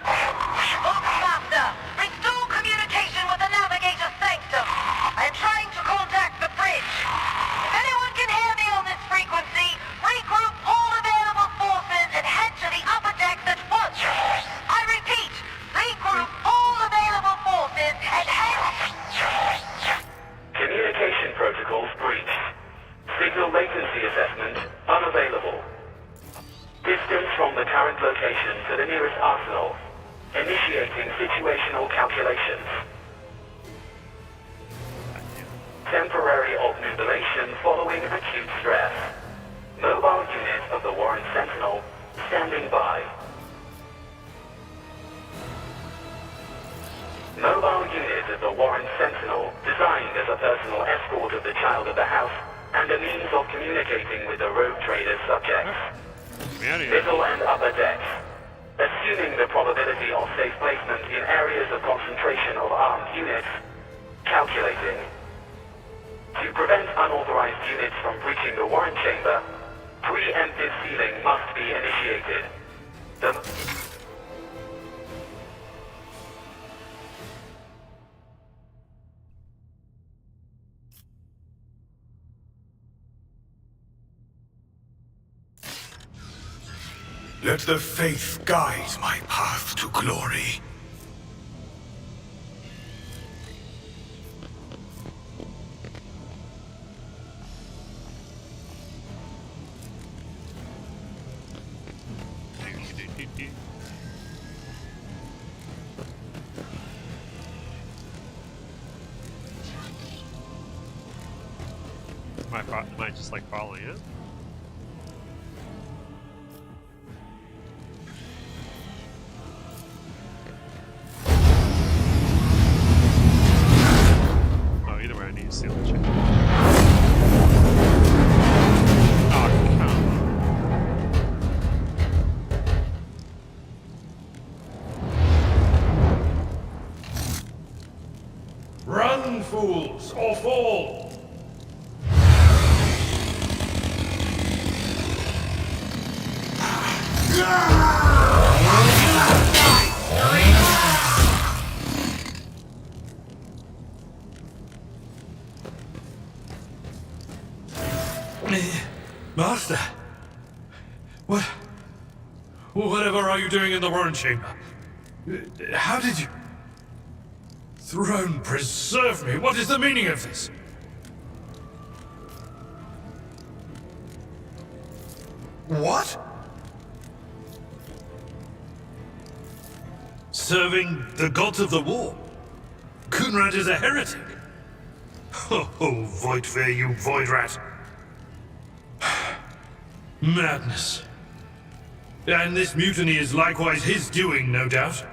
Master, restore communication with the navigator sanctum. I am trying to contact the bridge. If anyone can hear me on this frequency, regroup all available forces and head to the upper decks at once. I repeat, regroup all available forces and head... Communication protocols breached. Signal latency assessment unavailable. Distance from the current location to the nearest arsenal. Initiating situational calculations. Temporary obnubilation following acute stress. Mobile unit of the Warren Sentinel standing by. Mobile unit of the Warren Sentinel designed as a personal escort of the child of the house and a means of communicating with the rogue trader's subjects. Middle and upper decks. Assuming the probability of safe placement in areas of concentration of armed units. Calculating. To prevent unauthorized units from breaching the Warren chamber, preemptive sealing must be initiated. Let the faith guide my path to glory. Am I just like following it? Oh, either way, I need to steal the chicken. Oh, come on. Run, fools, or fall! Master! Whatever are you doing in the Warren Chamber? How did you... Throne preserve me! What is the meaning of this? What? Serving the gods of the war? Kunrad is a heretic! Oh, Voidfare, you void rat! Madness. And this mutiny is likewise his doing, no doubt.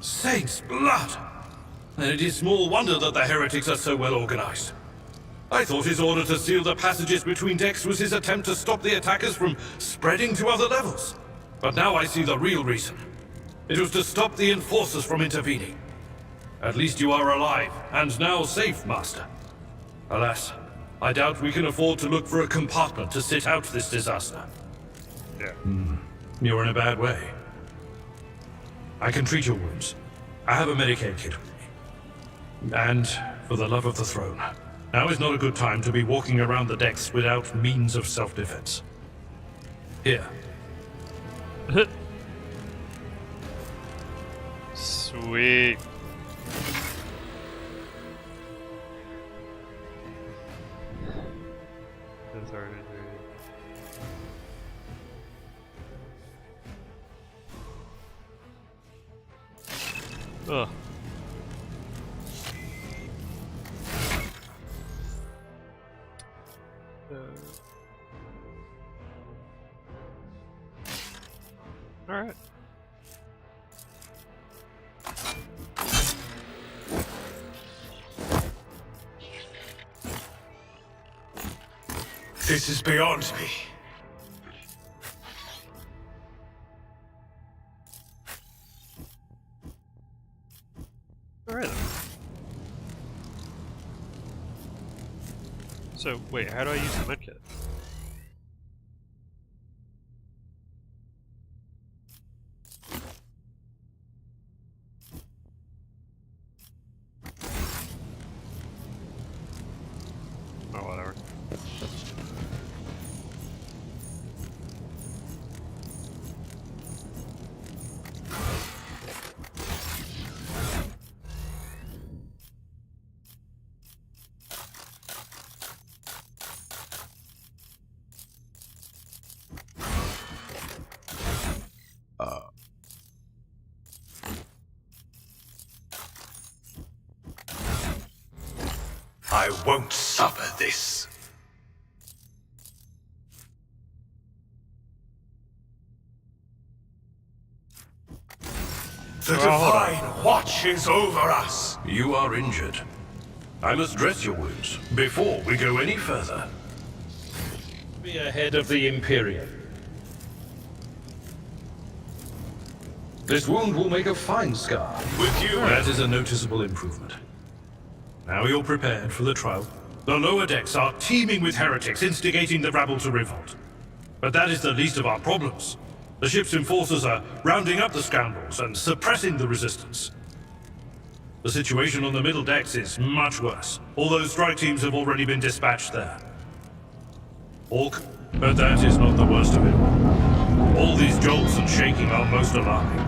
Saints' blood! And it is small wonder that the heretics are so well organized. I thought his order to seal the passages between decks was his attempt to stop the attackers from spreading to other levels. But now I see the real reason. It was to stop the enforcers from intervening. At least you are alive, and now safe, Master. Alas, I doubt we can afford to look for a compartment to sit out this disaster. Yeah. You're in a bad way. I can treat your wounds. I have a Medicaid kit with me. And, for the love of the throne, now is not a good time to be walking around the decks without means of self-defense. Here. Sweet. That's already there. Ugh. All right. This is beyond me. All right. So wait, how do I use the medkit? Oh, whatever. I won't suffer this. The Divine watches over us. You are injured. I must dress your wounds before we go any further. Be ahead of the Imperium. This wound will make a fine scar. With you. That is a noticeable improvement. Now you're prepared for the trial. The lower decks are teeming with heretics instigating the rabble to revolt. But that is the least of our problems. The ship's enforcers are rounding up the scoundrels and suppressing the resistance. The situation on the middle decks is much worse, although strike teams have already been dispatched there. But that is not the worst of it. All these jolts and shaking are most alarming.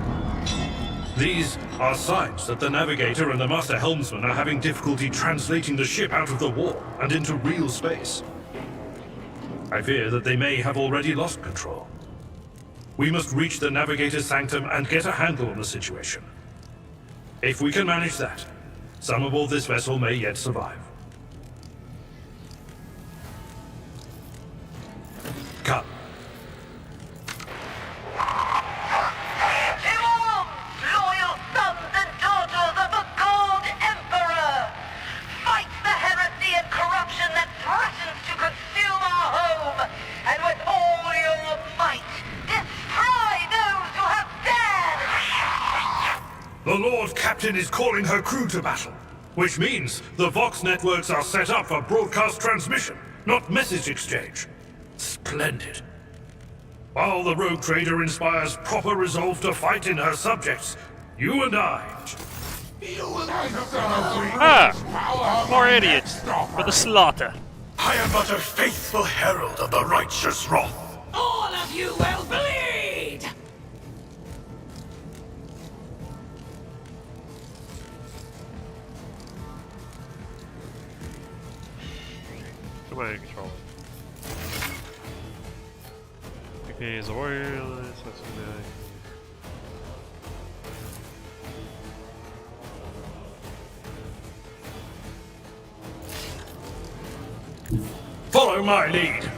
These are signs that the Navigator and the Master Helmsman are having difficulty translating the ship out of the war and into real space. I fear that they may have already lost control. We must reach the Navigator's sanctum and get a handle on the situation. If we can manage that, Some aboard this vessel may yet survive. Come. Loyal sons and daughters of the Gold Emperor! Fight the heresy and corruption that threatens to consume our home! And with all your might, destroy those who have dared! The Lord Captain is calling her crew to battle, which means the Vox networks are set up for broadcast transmission, not message exchange. Splendid. While the rogue trader inspires proper resolve to fight in her subjects, you and I... More idiots for the slaughter. I am but a faithful herald of the righteous wrath. All of you will bleed! Command and control. Okay, as a warrior, let's do that. Follow my lead.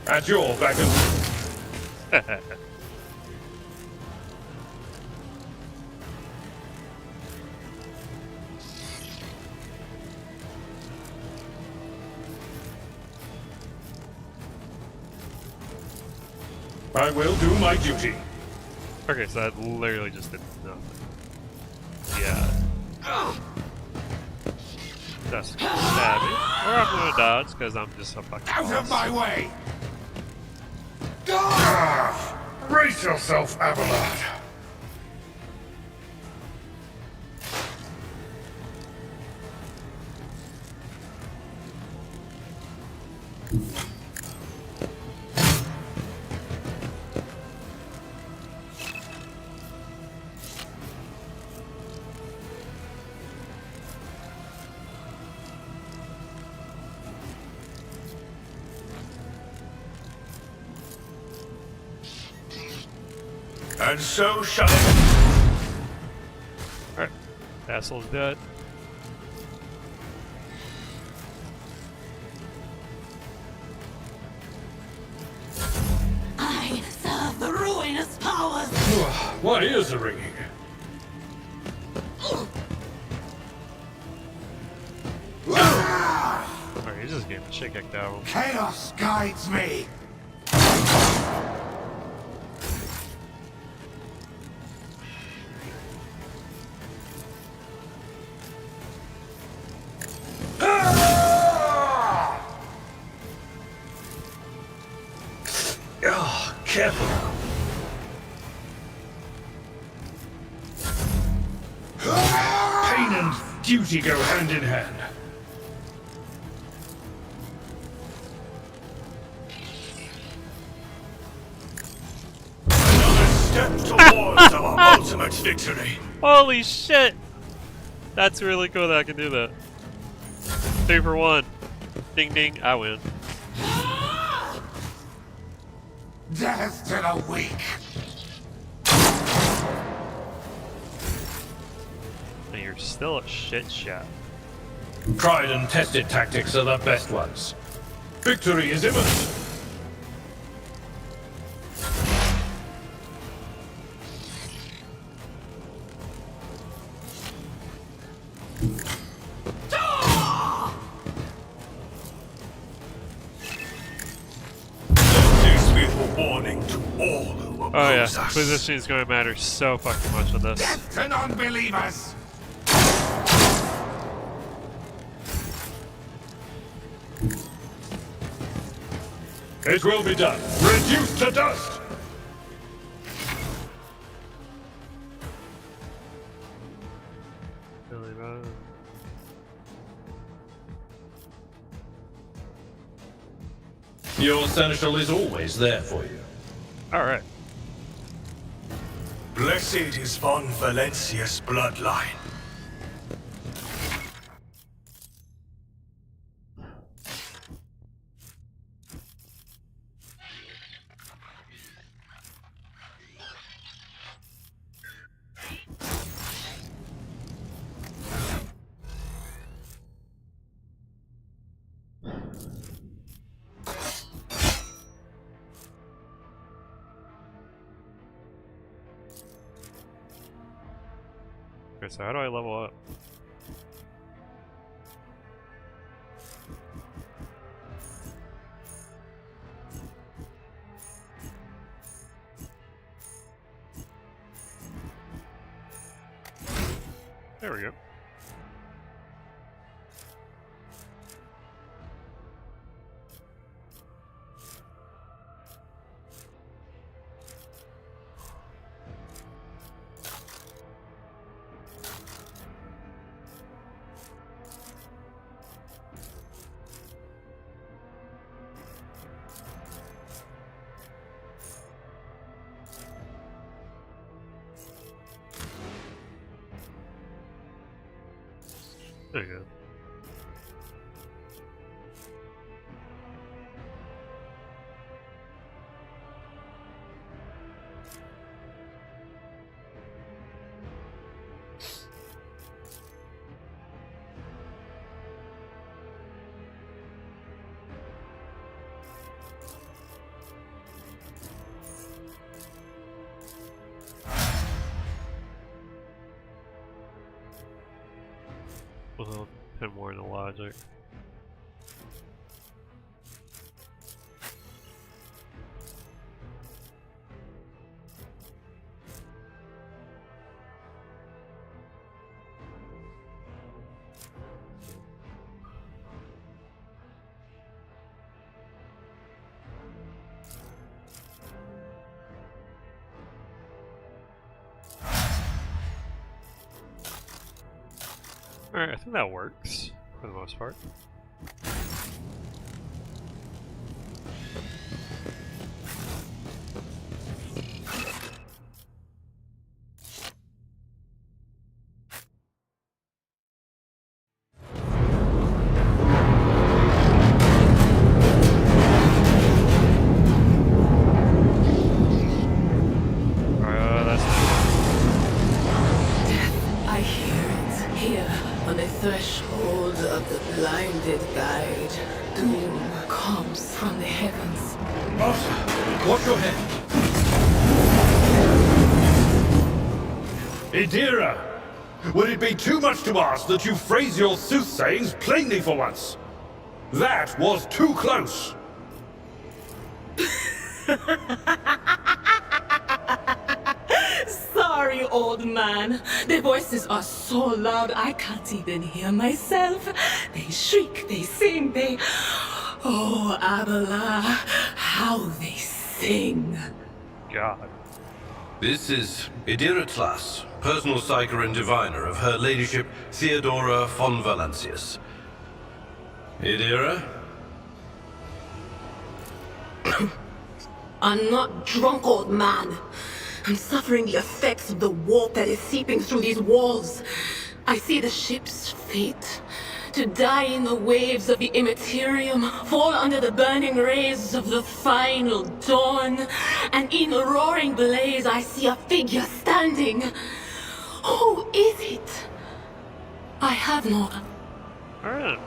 At your beckon. I will do my duty. Okay, so that literally just did nothing. Yeah. That's stabbing. Or I'm gonna dodge, because I'm just a fucking Out of my way! Brace yourself, Abelard. And so shall it. Alright. Castle's dead. I serve the ruinous powers! What is the ringing? Alright, he's just getting the shit kicked out of him. Chaos guides me! Careful. Pain and duty go hand in hand. Another step towards our ultimate victory. Holy shit! That's really cool that I can do that. 2 for 1. Ding ding, I win. Death to the weak! And you're still a shit shot. Tried and tested tactics are the best ones. Victory is imminent. Oh yeah, position is going to matter so fucking much on this. Death to non-believers! It will be done. Reduced to dust. Really bad. Your seneschal is always there for you. Alright. Blessed is von Valencia's bloodline. Okay, so how do I level up? There we go. There you go. Well, put more into logic. Alright, I think that works for the most part. I hear it here on the threshold of the blinded guide. Doom comes from the heavens. Master, watch your head. Idira, would it be too much to ask that you phrase your soothsayings plainly for once? That was too close. Sorry, old man. The voices are so loud I can't even hear myself. They shriek, they sing, they... Oh, Abala, how they sing. God. This is Idira Tlas, personal psyker and diviner of Her Ladyship Theodora von Valancius. Idira? I'm not drunk, old man. I'm suffering the effects of the warp that is seeping through these walls. I see the ship's fate. To die in the waves of the immaterium, fall under the burning rays of the final dawn. And in the roaring blaze, I see a figure standing. Who is it? I have no... Alright.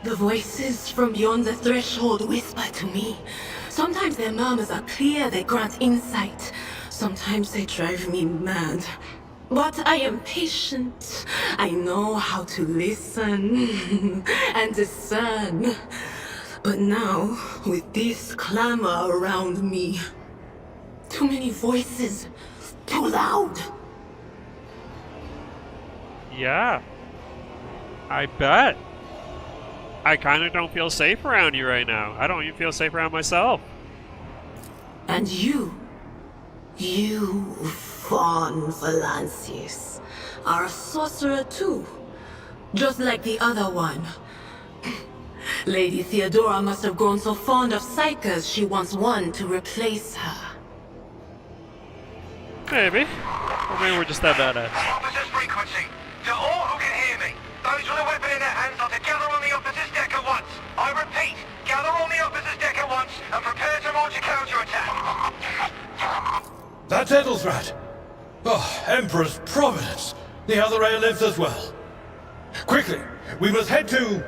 The voices from beyond the threshold whisper to me. Sometimes their murmurs are clear, they grant insight. Sometimes they drive me mad. But I am patient. I know how to listen and discern. But now, with this clamor around me, too many voices, too loud. Yeah. I bet. I kind of don't feel safe around you right now. I don't even feel safe around myself. And you von Valancius, are a sorcerer too. Just like the other one. Lady Theodora must have grown so fond of psychers she wants one to replace her. Maybe. Or maybe we're just that badass. Officers frequency. To all who can hear me, those with a weapon in their hands are to gather on the officers' deck at once. I repeat, gather on the officers' deck at once and prepare to launch a counterattack. Tettlesrat! Oh, Emperor's Providence! The other heir lives as well. Quickly, we must head to...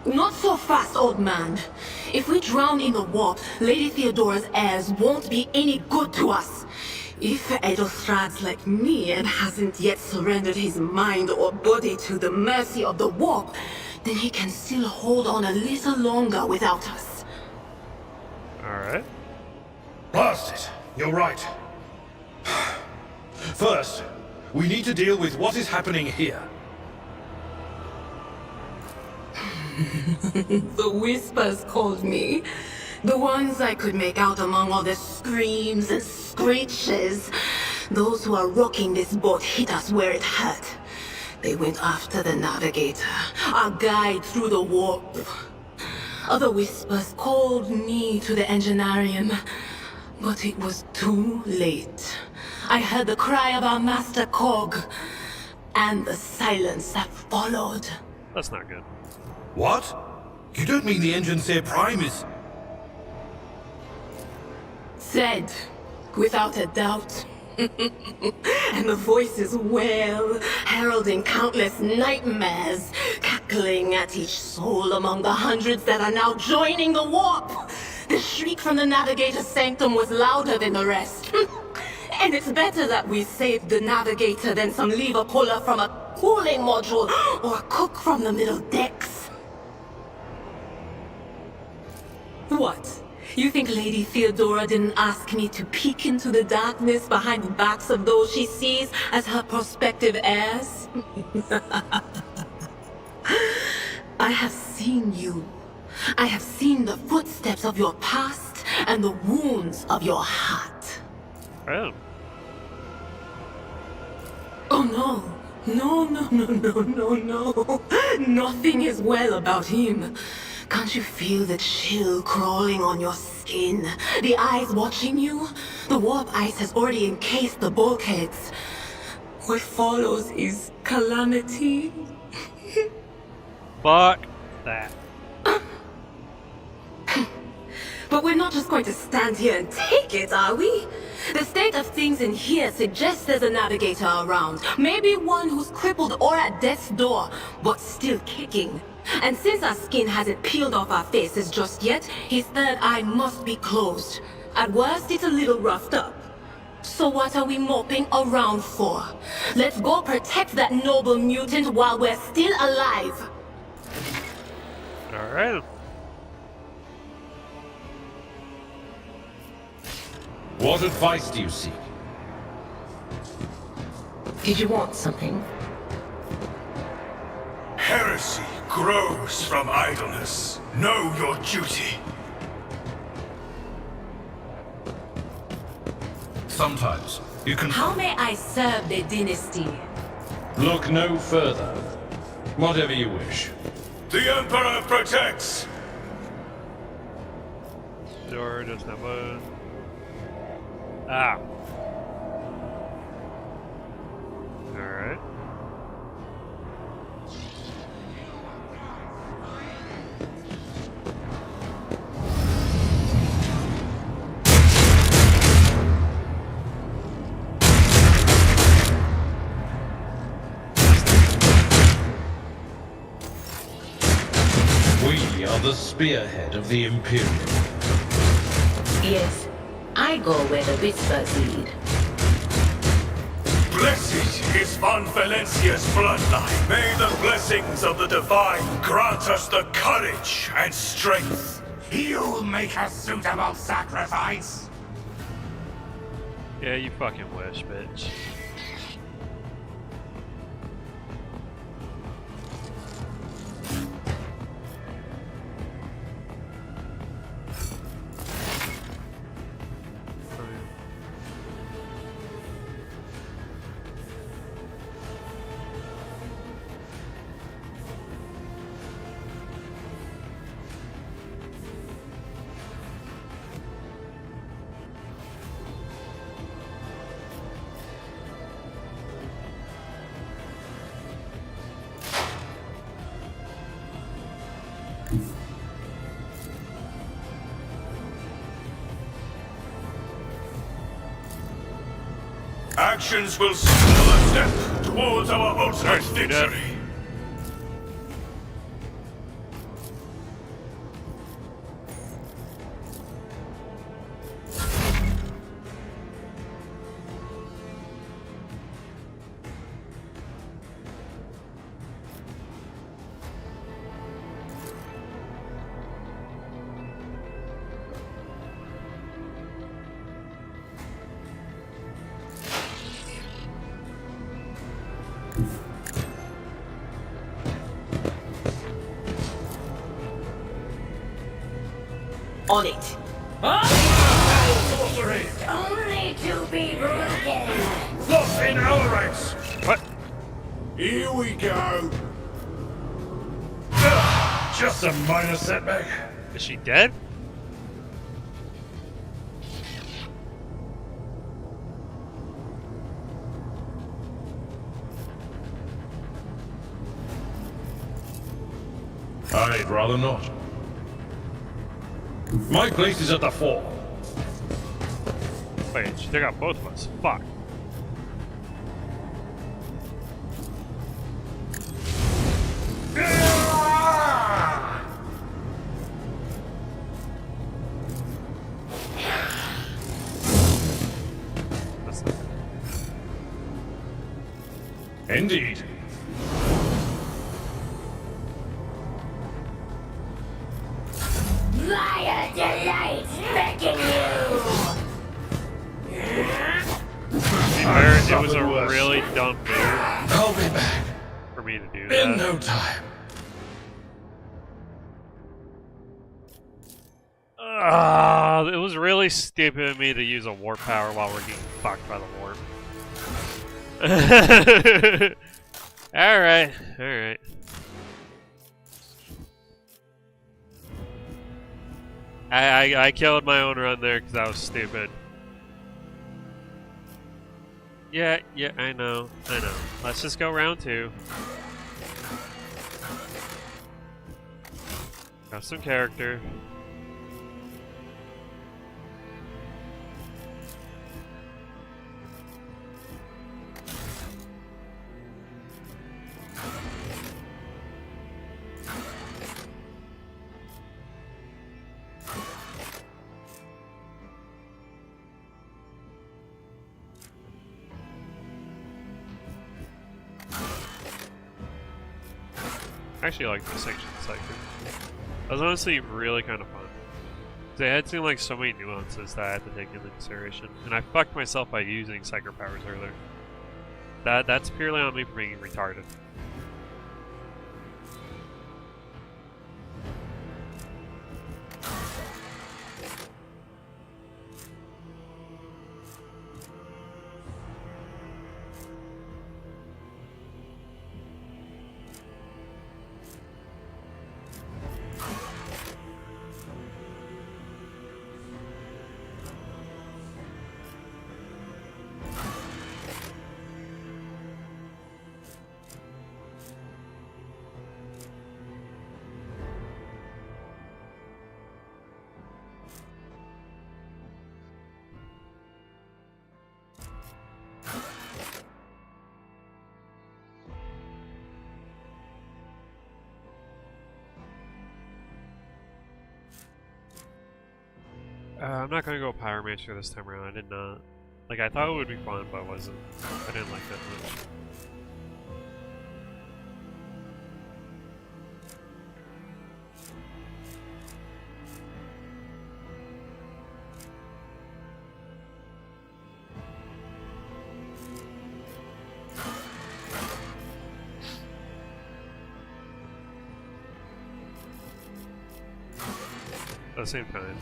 Not so fast, old man. If we drown in the warp, Lady Theodora's heirs won't be any good to us. If Edelstrad's like me and hasn't yet surrendered his mind or body to the mercy of the warp, then he can still hold on a little longer without us. Alright. Blast it! You're right. First, we need to deal with what is happening here. The whispers called me. The ones I could make out among all the screams and screeches. Those who are rocking this boat hit us where it hurt. They went after the navigator, our guide through the warp. Other whispers called me to the enginarium, but it was too late. I heard the cry of our master Cog, and the silence that followed. That's not good. What? You don't mean the Engineer Prime is... Said, without a doubt. And the voices wail, heralding countless nightmares, cackling at each soul among the hundreds that are now joining the warp. The shriek from the Navigator's sanctum was louder than the rest. And it's better that we saved the Navigator than some lever puller from a cooling module or a cook from the middle decks. What? You think Lady Theodora didn't ask me to peek into the darkness behind the backs of those she sees as her prospective heirs? I have seen you. I have seen the footsteps of your past and the wounds of your heart. Oh. Oh no. No. Nothing is well about him. Can't you feel the chill crawling on your skin? The eyes watching you? The warp ice has already encased the bulkheads. What follows is calamity. Fuck that. But we're not just going to stand here and take it, are we? The state of things in here suggests there's a navigator around. Maybe one who's crippled or at death's door, but still kicking. And since our skin hasn't peeled off our faces just yet, his third eye must be closed. At worst, it's a little roughed up. So what are we moping around for? Let's go protect that noble mutant while we're still alive. Alright. What advice do you seek? Did you want something? Heresy grows from idleness. Know your duty. Sometimes you can... How may I serve the dynasty? Look no further. Whatever you wish. The Emperor protects! Door doesn't have a... Ah. Alright. We are the spearhead of the Imperium. Yes, I go where the whispers lead. Blessed is Von Valencia's bloodline. May the blessings of the Divine grant us the courage and strength. You'll make a suitable sacrifice. Yeah, you fucking wish, bitch. actions will signal a step towards our ultimate victory. On it. Sorcery! Only to be broken. Lost in our ranks! What? Here we go! Just a minor setback. Is she dead? I'd rather not. My place is at the fore. Wait, she took out both of us. Fuck. That's not good. Indeed. Liar delights begging you. It was a really dumb move. I'll be back. For me to do that. In no time. It was really stupid of me to use a warp power while we're getting fucked by the warp. Alright, alright. I killed my own run there because that was stupid. Yeah, I know. Let's just go round 2. Have some character. I actually like this section cycle. That was honestly really kind of fun. They had seen like so many nuances that I had to take into consideration, and I fucked myself by using psycho powers earlier. That's purely on me for being retarded. I'm not gonna go Pyromancer this time around. I did not. Like, I thought it would be fun, but it wasn't. I didn't like that much. At the same time.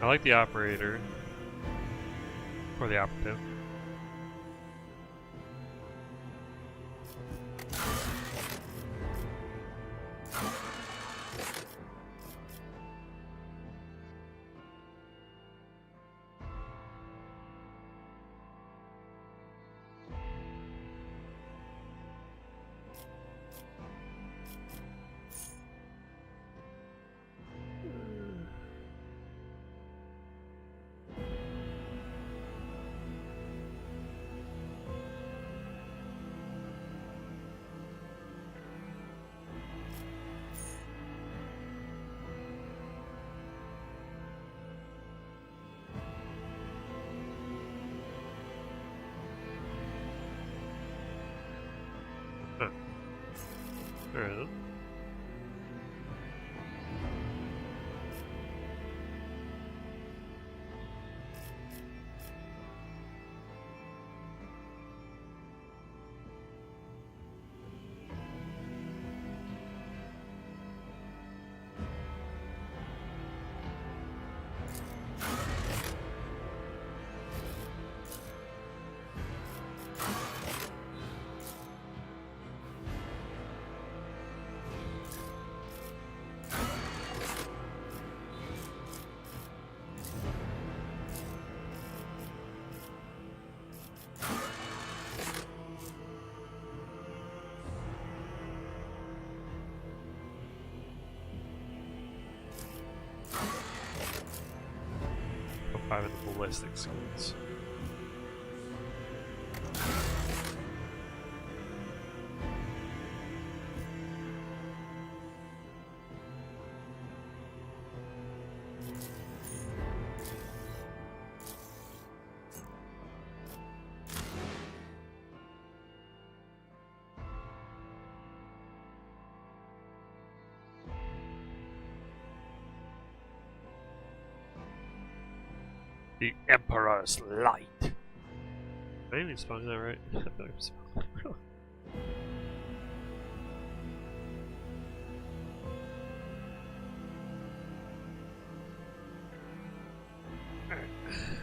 I like the operator. Or the operative. Alright. Five of the ballistic skills. The Emperor's Light. I ain't even spelling that right. I thought I was spelling that wrong.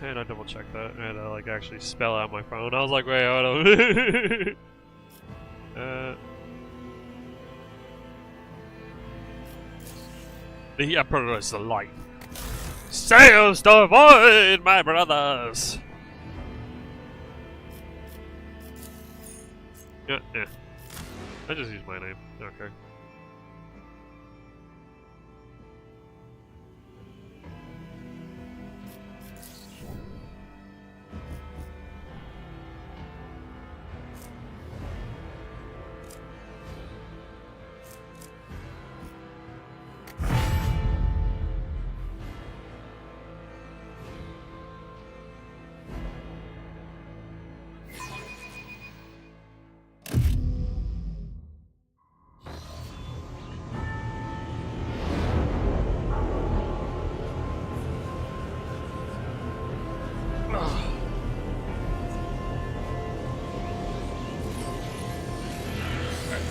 And I double checked that. I had to like actually spell out my phone. I was like, wait, hold on. The Emperor's Light. Sails to avoid, my brothers! Yeah. I just used my name. Okay.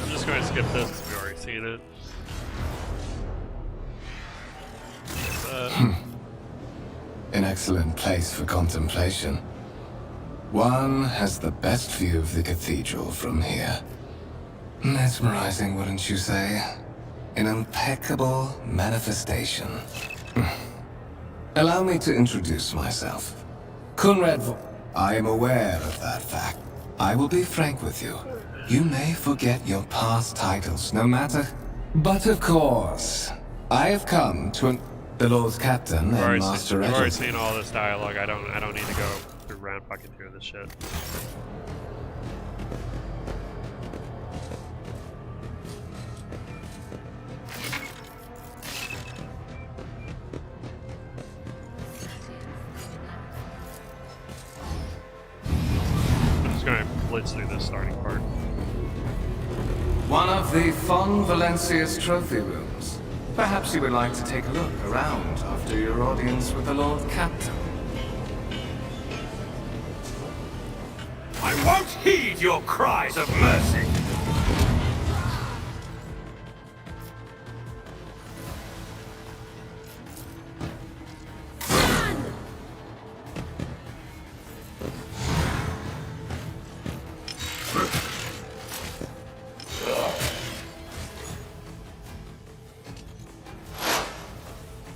I'm just going to skip this because we've already seen it. An excellent place for contemplation. One has the best view of the cathedral from here. Mesmerizing, wouldn't you say? An impeccable manifestation. Allow me to introduce myself. Conrad I am aware of that fact. I will be frank with you. You may forget your past titles, no matter... But of course, I have come to the Lord's Captain and Master I've already Regent. seen all this dialogue. I don't need to go around fucking through this shit. I'm just gonna blitz through this starting part. One of the Von Valencia's trophy rooms. Perhaps you would like to take a look around after your audience with the Lord Captain. I won't heed your cries of mercy!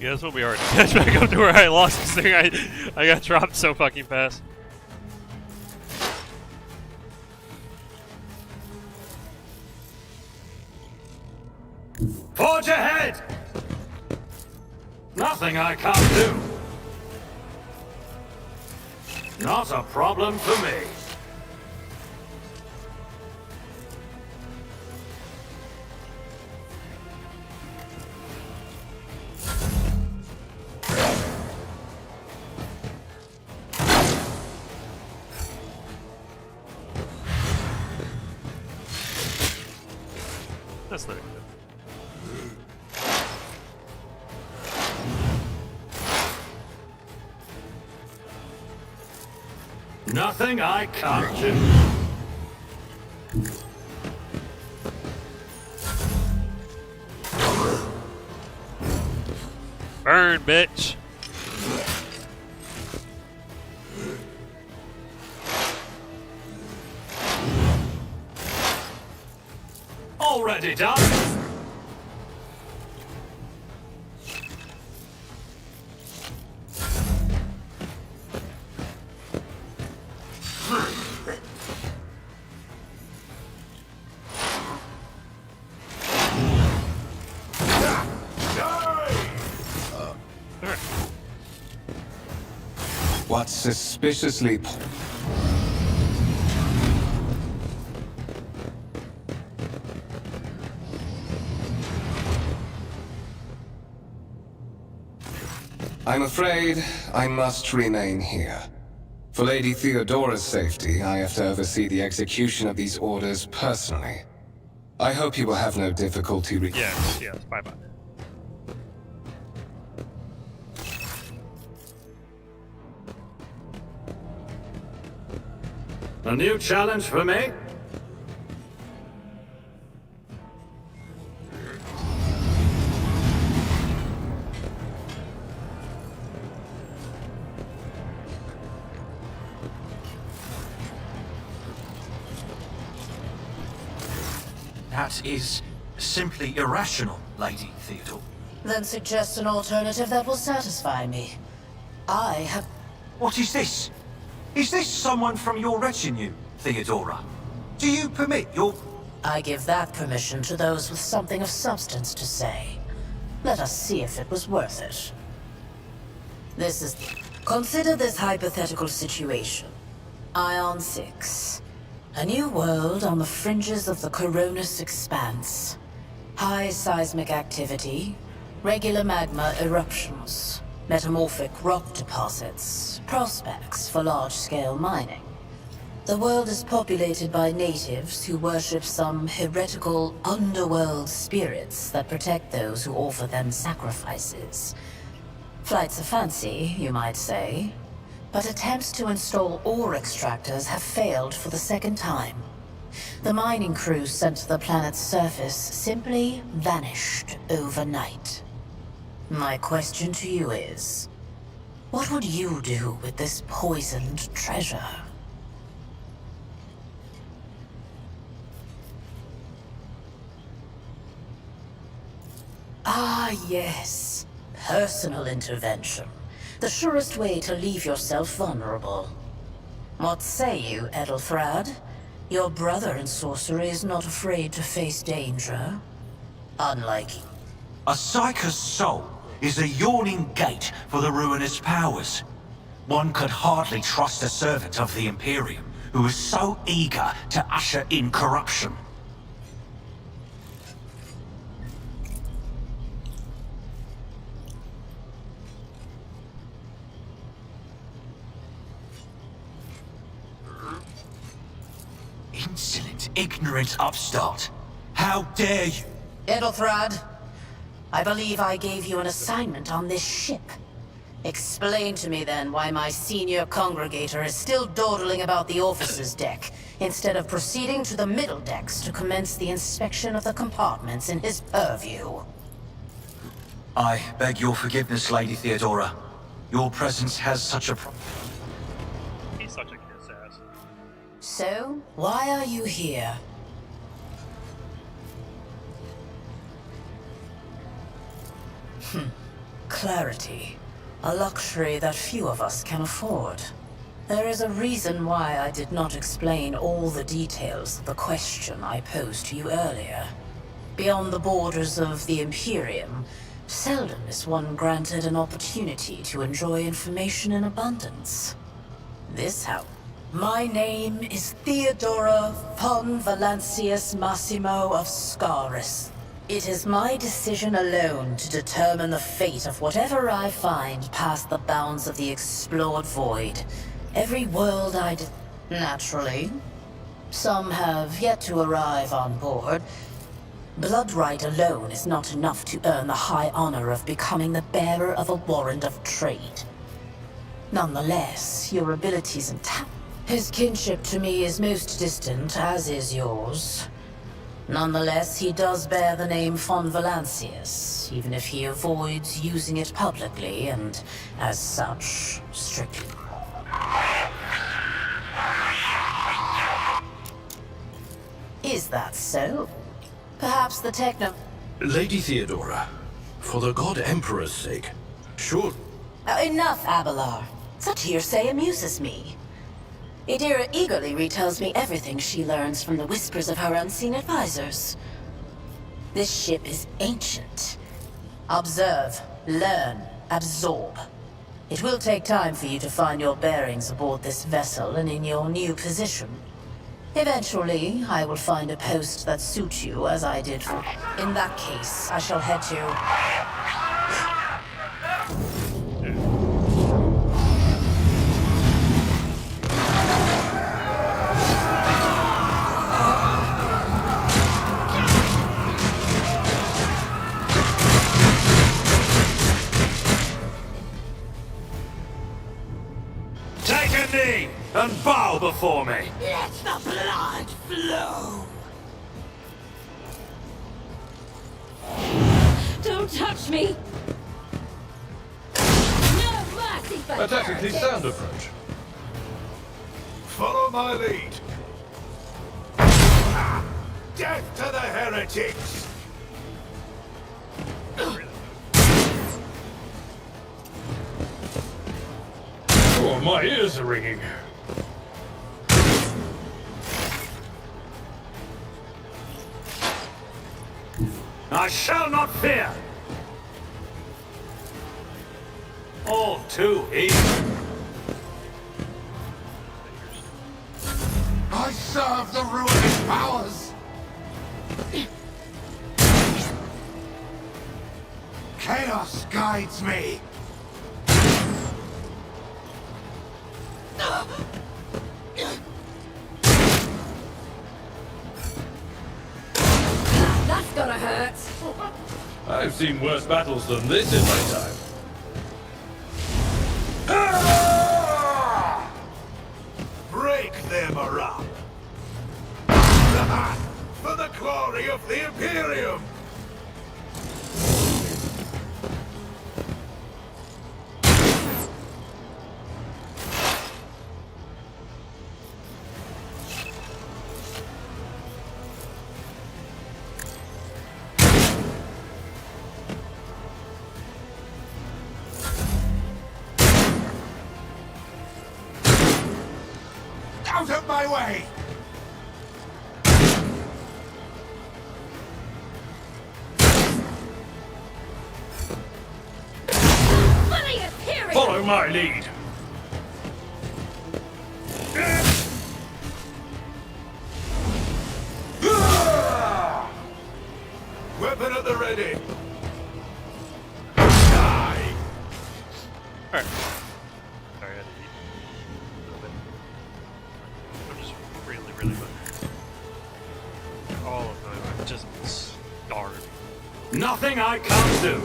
guess we'll be already catch back up to where I lost this thing. I got dropped so fucking fast. Forge ahead! Nothing I can't do. Not a problem for me. That's not good. Nothing I can't do. Burn, bitch. Already done. What's suspiciously... I'm afraid I must remain here. For Lady Theodora's safety, I have to oversee the execution of these orders personally. I hope you will have no difficulty Yes, bye-bye. A new challenge for me? That is simply irrational, Lady Theodore. Then suggest an alternative that will satisfy me. I have... What is this? Is this someone from your retinue, Theodora? Do you permit your... I give that permission to those with something of substance to say. Let us see if it was worth it. This is... Consider this hypothetical situation. Ion 6. A new world on the fringes of the Coronus Expanse. High seismic activity, regular magma eruptions, metamorphic rock deposits, prospects for large-scale mining. The world is populated by natives who worship some heretical underworld spirits that protect those who offer them sacrifices. Flights of fancy, you might say, but attempts to install ore extractors have failed for the second time. The mining crews sent to the planet's surface simply vanished overnight. My question to you is, what would you do with this poisoned treasure? Ah, yes. Personal intervention. The surest way to leave yourself vulnerable. What say you, Edelthrad? Your brother in sorcery is not afraid to face danger. Unlike you. A Psyker's soul is a yawning gate for the ruinous powers. One could hardly trust a servant of the Imperium who is so eager to usher in corruption. Insolent, ignorant upstart. How dare you? Edelthrad, I believe I gave you an assignment on this ship. Explain to me then why my senior congregator is still dawdling about the officer's deck, instead of proceeding to the middle decks to commence the inspection of the compartments in his purview. I beg your forgiveness, Lady Theodora. Your presence has such a... He's such a kiss-ass. So, why are you here? clarity, a luxury that few of us can afford. There is a reason why I did not explain all the details of the question I posed to you earlier. Beyond the borders of the Imperium, seldom is one granted an opportunity to enjoy information in abundance. This how. My name is Theodora von Valancius Massimo of Scaris. It is my decision alone to determine the fate of whatever I find past the bounds of the explored void. Every world naturally. Some have yet to arrive on board. Bloodright alone is not enough to earn the high honor of becoming the bearer of a warrant of trade. Nonetheless, your abilities and talent. His kinship to me is most distant, as is yours. Nonetheless, he does bear the name von Valancius, even if he avoids using it publicly and, as such, strictly. Is that so? Perhaps the techno... Lady Theodora, for the God Emperor's sake, sure... Enough, Abelard. Such hearsay amuses me. Idira eagerly retells me everything she learns from the whispers of her unseen advisors. This ship is ancient. Observe, learn, absorb. It will take time for you to find your bearings aboard this vessel and in your new position. Eventually, I will find a post that suits you as I did for... In that case, I shall head to... Take a knee and bow before me. Let the blood flow. Don't touch me. No mercy for A technically sound approach. Follow my lead. Death to the heretics! Oh, my ears are ringing. I shall not fear! All too easy. I serve the ruinous powers! Chaos guides me! That's gonna hurt. I've seen worse battles than this in my time. Break them up! For the glory of the Imperium! Out of my way! Follow my lead! Weapon at the ready! Die! Alright. Sorry, I had to eat a little bit. I'm just really hungry. All of them. I'm just starved. Nothing I can't do!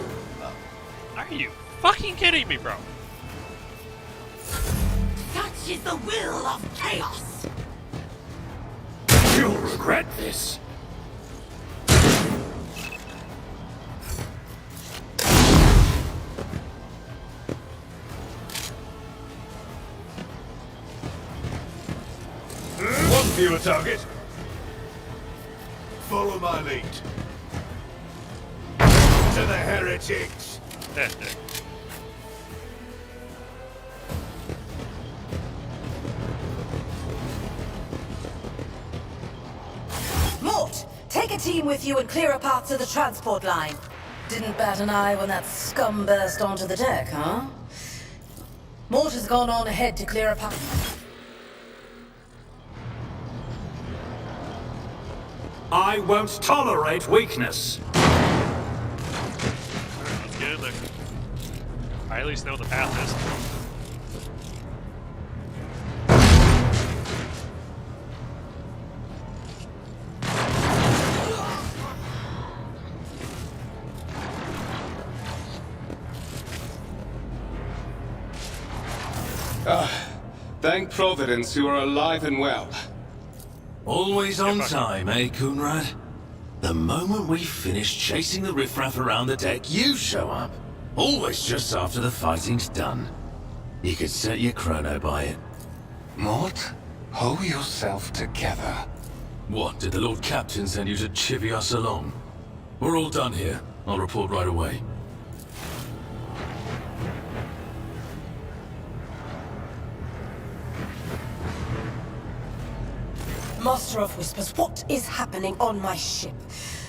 Are you fucking kidding me, bro? Such is the will of chaos. You'll regret this! One fewer target. Follow my lead. To the heretics! team with you and clear a path to the transport line. Didn't bat an eye when that scum burst onto the deck, huh? Mort has gone on ahead to clear a path. I won't tolerate weakness. Let's get in there. I at least know the path is. Thank Providence you are alive and well. Always on time, eh, Coonrad? The moment we finish chasing the riffraff around the deck, you show up. Always just after the fighting's done. You could set your chrono by it. Mort, hold yourself together. What, did the Lord Captain send you to chivvy us along? We're all done here. I'll report right away. Master of Whispers, what is happening on my ship?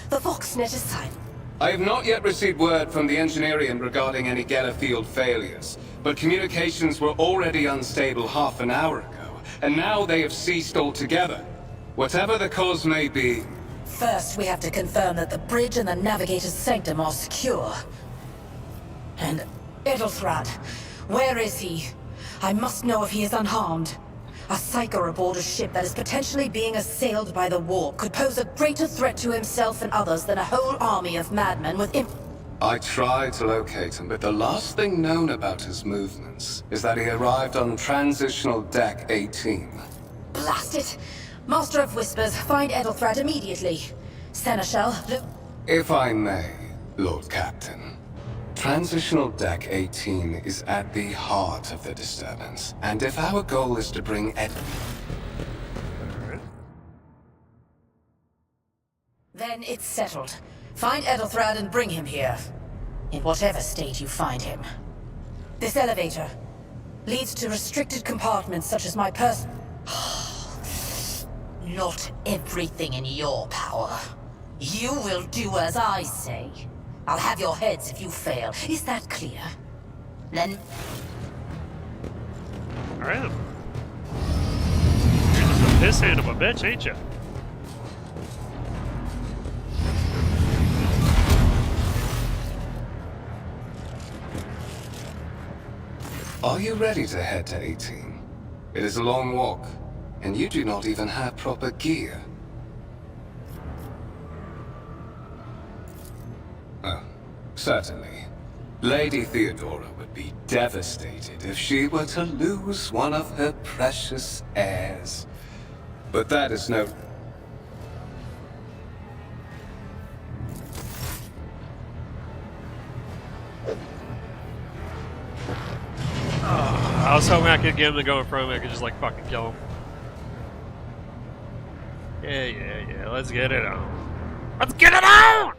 The Voxnet is silent. I have not yet received word from the Engineering regarding any Geller field failures, but communications were already unstable half an hour ago, and now they have ceased altogether. Whatever the cause may be... First, we have to confirm that the bridge and the Navigator's Sanctum are secure. And Edelthrad, where is he? I must know if he is unharmed. A psycho aboard a ship that is potentially being assailed by the warp could pose a greater threat to himself and others than a whole army of madmen with I tried to locate him, but the last thing known about his movements is that he arrived on Transitional Deck 18. Blast it! Master of Whispers, find Edelthrad immediately. Seneschal, look... If I may, Lord Captain. Transitional Deck 18 is at the heart of the disturbance, and if our goal is to bring Then it's settled. Find Edelthrad and bring him here. In whatever state you find him. This elevator leads to restricted compartments such as my person... Not everything in your power. You will do as I say. I'll have your heads if you fail. Is that clear? Then... Alright. You're just a piss hand of a bitch, ain't you? Are you ready to head to 18? It is a long walk, and you do not even have proper gear. Oh, certainly. Lady Theodora would be devastated if she were to lose one of her precious heirs. But that is no... I was hoping I could get him to go in front of me. I could just like fucking kill him. Yeah. Let's get it on. Let's get it on!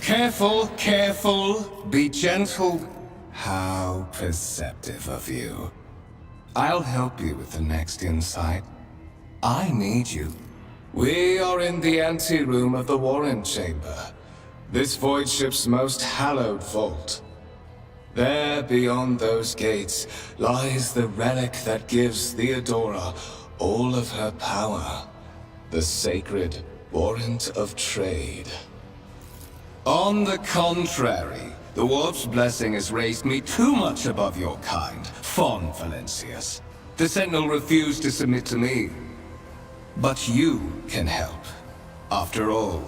Careful, careful. Be gentle. How perceptive of you. I'll help you with the next insight. I need you. We are in the anteroom of the Warren Chamber. This void ship's most hallowed vault. There, beyond those gates, lies the relic that gives Theodora all of her power. The sacred Warrant of Trade. On the contrary, the Warp's blessing has raised me too much above your kind, Fon Valencius. The Sentinel refused to submit to me. But you can help. After all,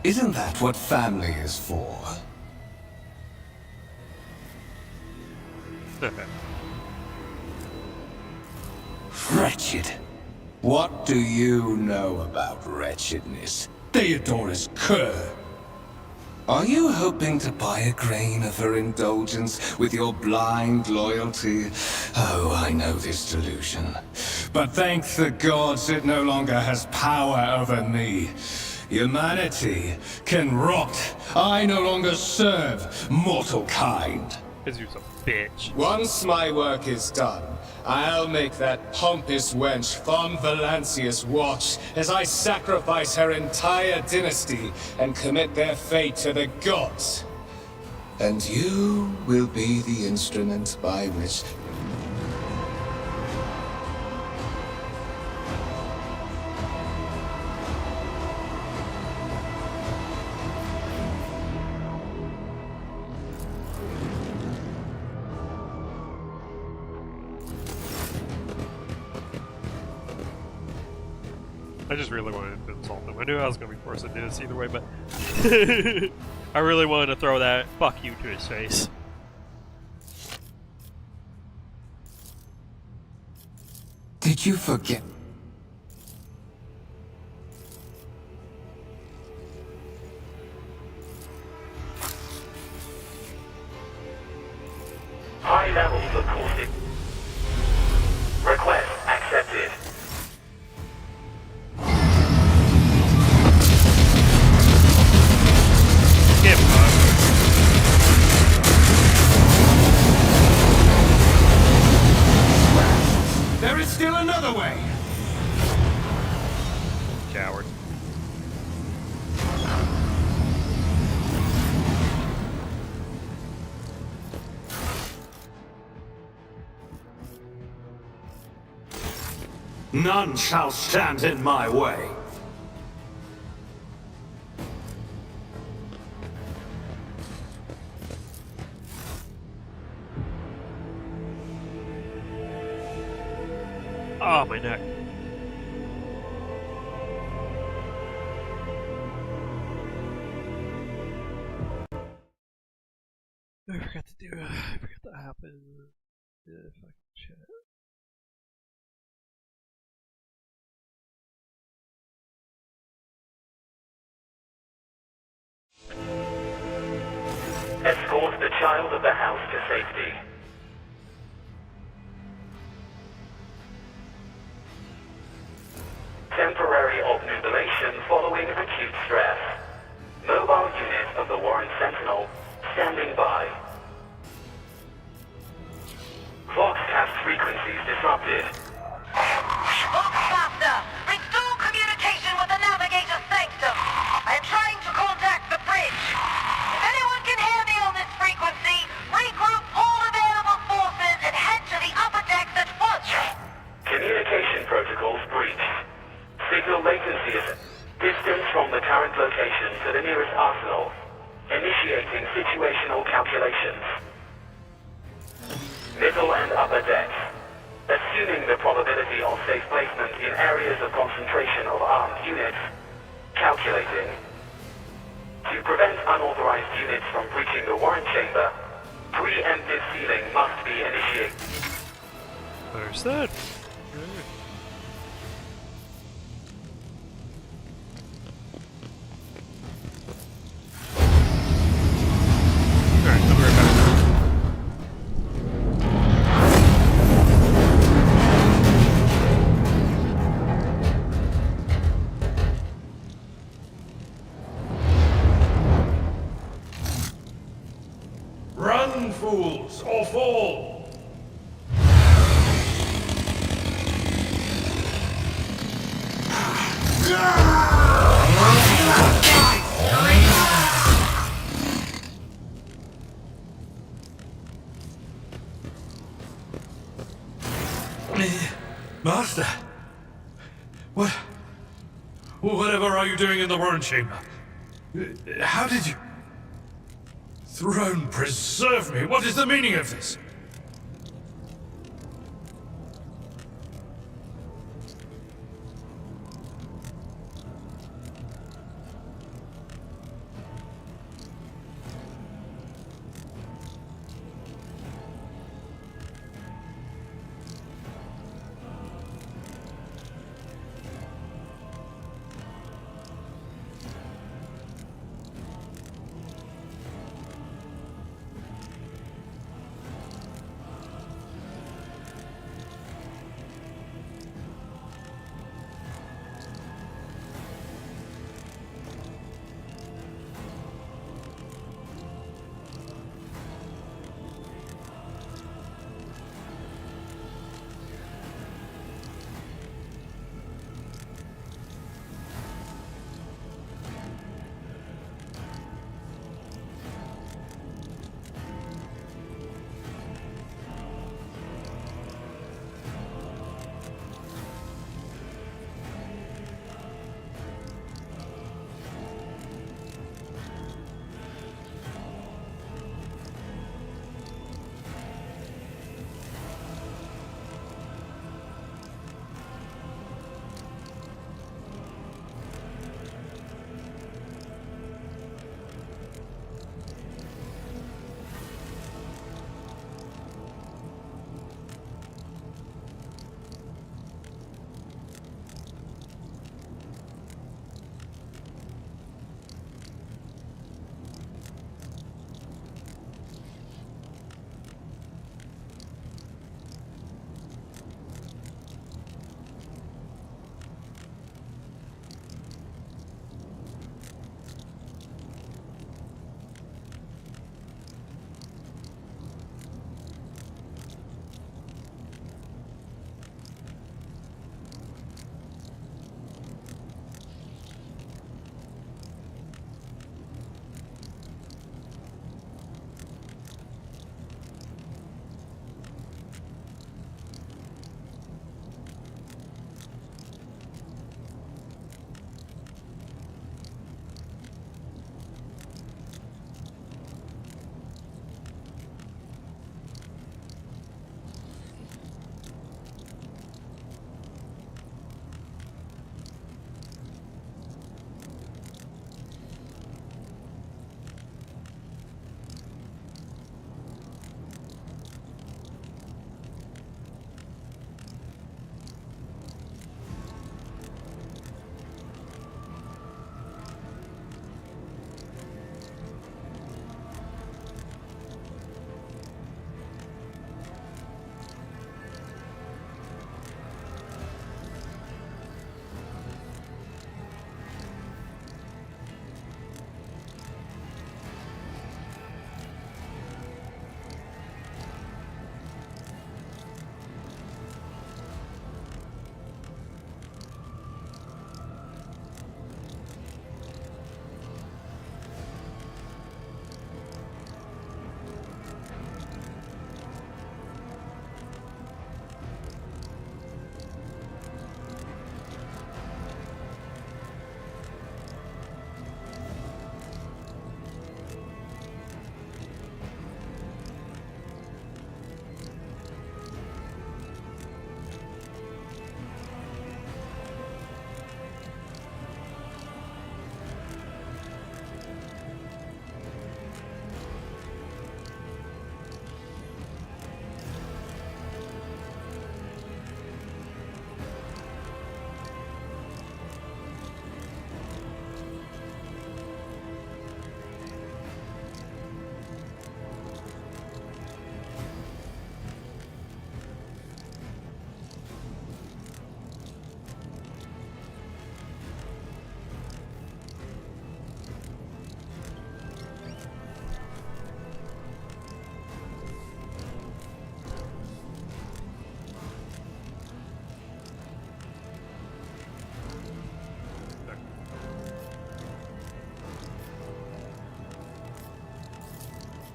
isn't that what family is for? Wretched. What do you know about wretchedness? Theodora's cur. Are you hoping to buy a grain of her indulgence with your blind loyalty? Oh, I know this delusion. But thank the gods it no longer has power over me. Humanity can rot. I no longer serve mortal kind. Cause you're a bitch. Once my work is done, I'll make that pompous wench Von Valancius watch as I sacrifice her entire dynasty and commit their fate to the gods. And you will be the instrument by which... I just really wanted to insult them. I knew I was going to be forced to do this either way, but I really wanted to throw that "fuck you" to his face. Did you forget? High levels of caustic. Request accepted. There is still another way! Coward. None shall stand in my way. Oh, my neck. I forgot to do. I forgot that happened. If I can chat. Escort the child of the house to safety. Temporary obnubilation following acute stress. Mobile unit of the Warren Sentinel standing by. Voxcast frequencies disrupted. Voxmaster, restore communication with the navigator sanctum. I am trying to contact the bridge. If anyone can hear me on this frequency, regroup all available forces and head to the upper decks at once. Communication protocols breached. Signal latency is distance from the current location to the nearest arsenal. Initiating situational calculations. Middle and upper decks. Assuming the probability of safe placement in areas of concentration of armed units. Calculating. To prevent unauthorized units from breaching the warrant chamber, preemptive sealing must be initiated. Understood. Alright, I'll be right back. Run, fools, or fall! Master! Whatever are you doing in the warrant chamber? How did you... Throne preserve me! What is the meaning of this?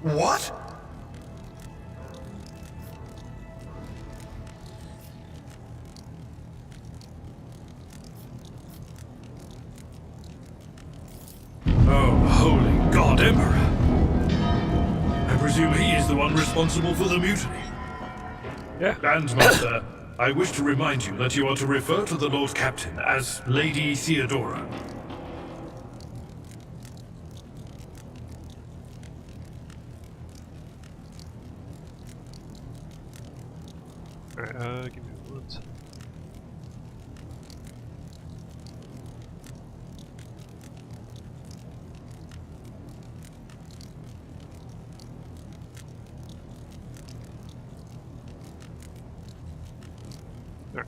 What? Oh, holy God, Emperor! I presume he is the one responsible for the mutiny. Yeah. And, Master, I wish to remind you that you are to refer to the Lord Captain as Lady Theodora. Alright, give me one second. Alright.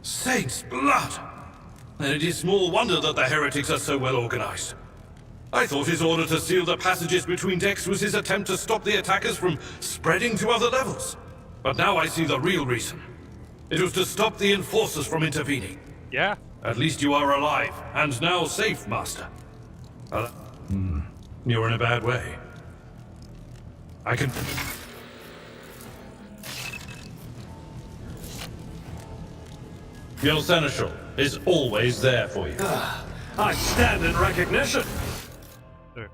Saints' blood! And it is small wonder that the heretics are so well organized. I thought his order to seal the passages between decks was his attempt to stop the attackers from spreading to other levels. But now I see the real reason. It was to stop the enforcers from intervening. Yeah. At least you are alive, and now safe, Master. You're in a bad way. I can... Your seneschal is always there for you. I stand in recognition. There.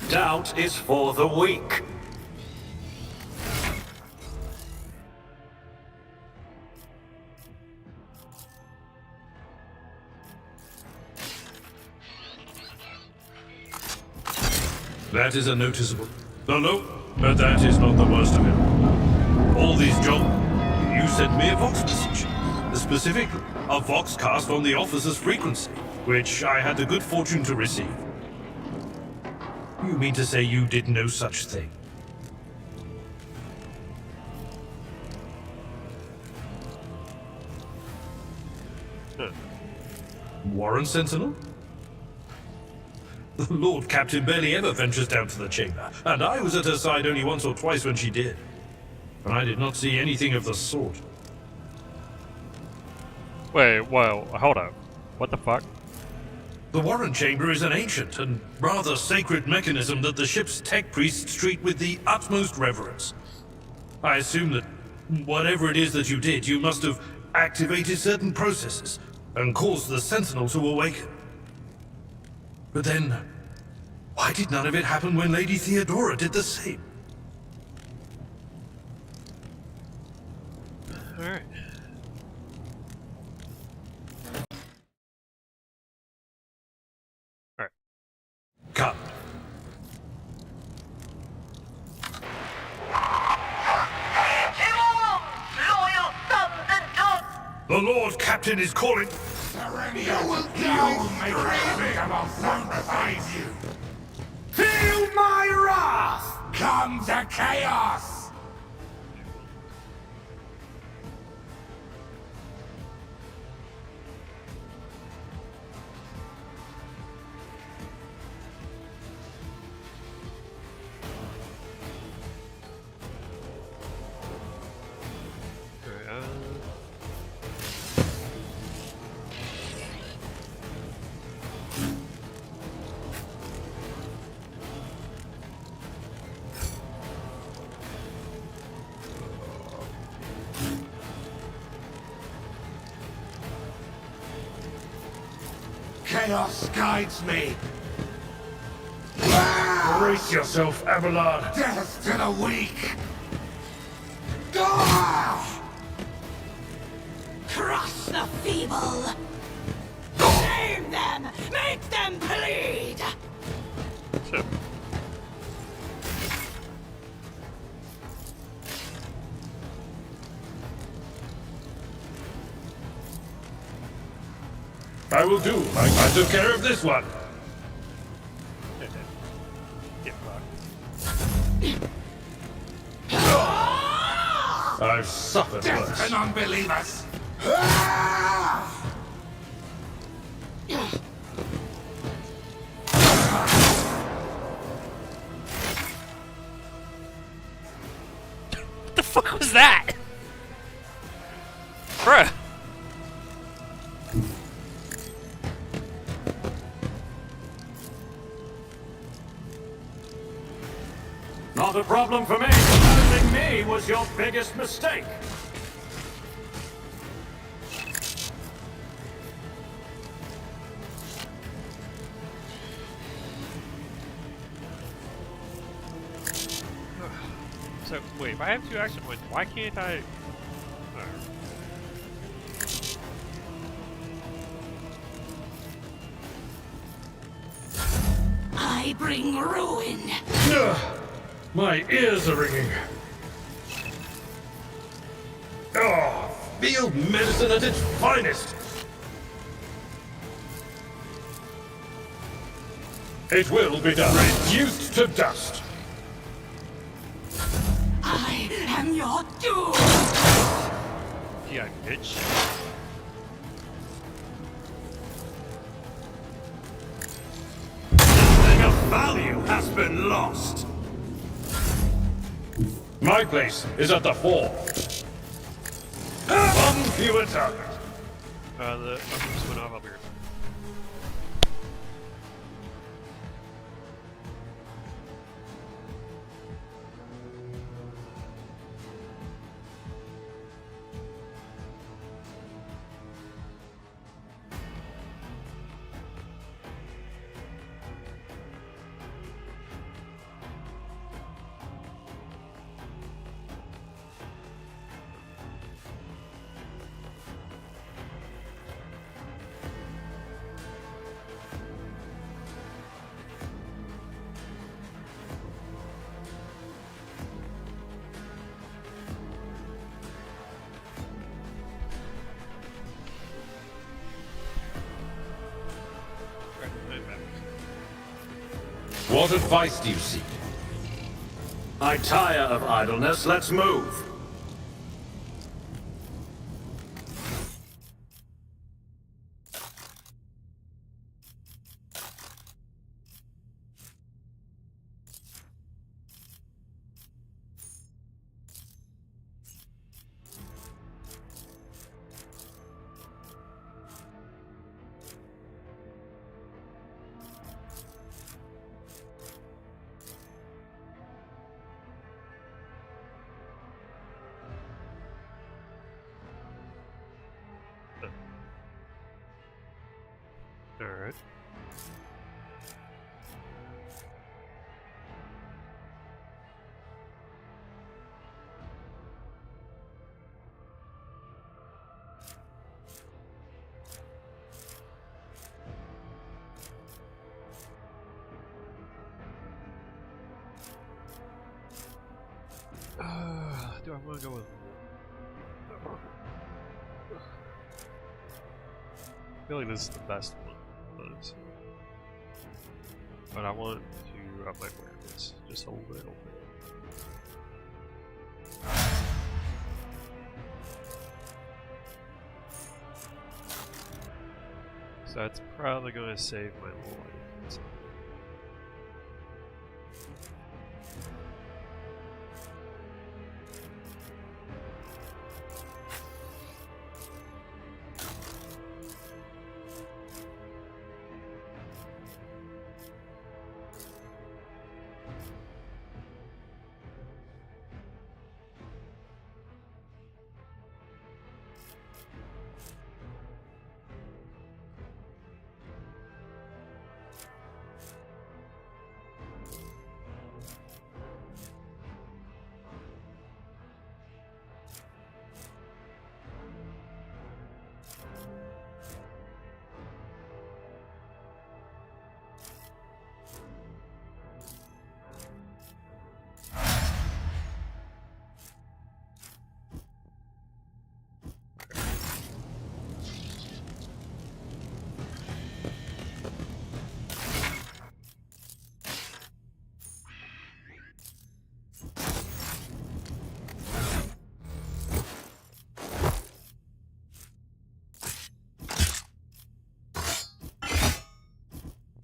Doubt is for the weak. That is a noticeable. No, but that is not the worst of it. All these jobs... You sent me a Vox message. Specifically, a Vox cast on the officer's frequency, which I had the good fortune to receive. You mean to say you did no such thing? Warren Sentinel? The Lord Captain barely ever ventures down to the chamber, and I was at her side only once or twice when she did. And I did not see anything of the sort. Wait, whoa, hold up. What the fuck? The Warren Chamber is an ancient and rather sacred mechanism that the ship's tech priests treat with the utmost reverence. I assume that whatever it is that you did, you must have activated certain processes and caused the Sentinel to awaken. But then, why did none of it happen when Lady Theodora did the same? Alright. Alright. Come. Loyal sons and daughters! The Lord Captain is calling. Serenia will make irrevocable sacrifice you. Feel my wrath! Come to chaos! Chaos guides me. Brace yourself, Abelard. Death to the weak. Crush the feeble! Shame them! Make them bleed! Shit. I will do. I took care of this one. Get fucked. I've suffered Death worse. to non-believers. fuck was that? Bruh. Not a problem for me. Losing me was your biggest mistake. So, wait, if I have 2 action points, why can't I... I bring ruin. My ears are ringing. Oh, field medicine at its finest. It will be done. Reduced to dust. I am your doom. Yeah, bitch. Nothing of value has been lost. My place is at the fore. One fewer target. The just went off up here. What advice do you seek? I tire of idleness. Let's move. Alright. Do I want to go with... I feel like this is the best one. But I want to up my awareness just a little bit. So that's probably going to save my life.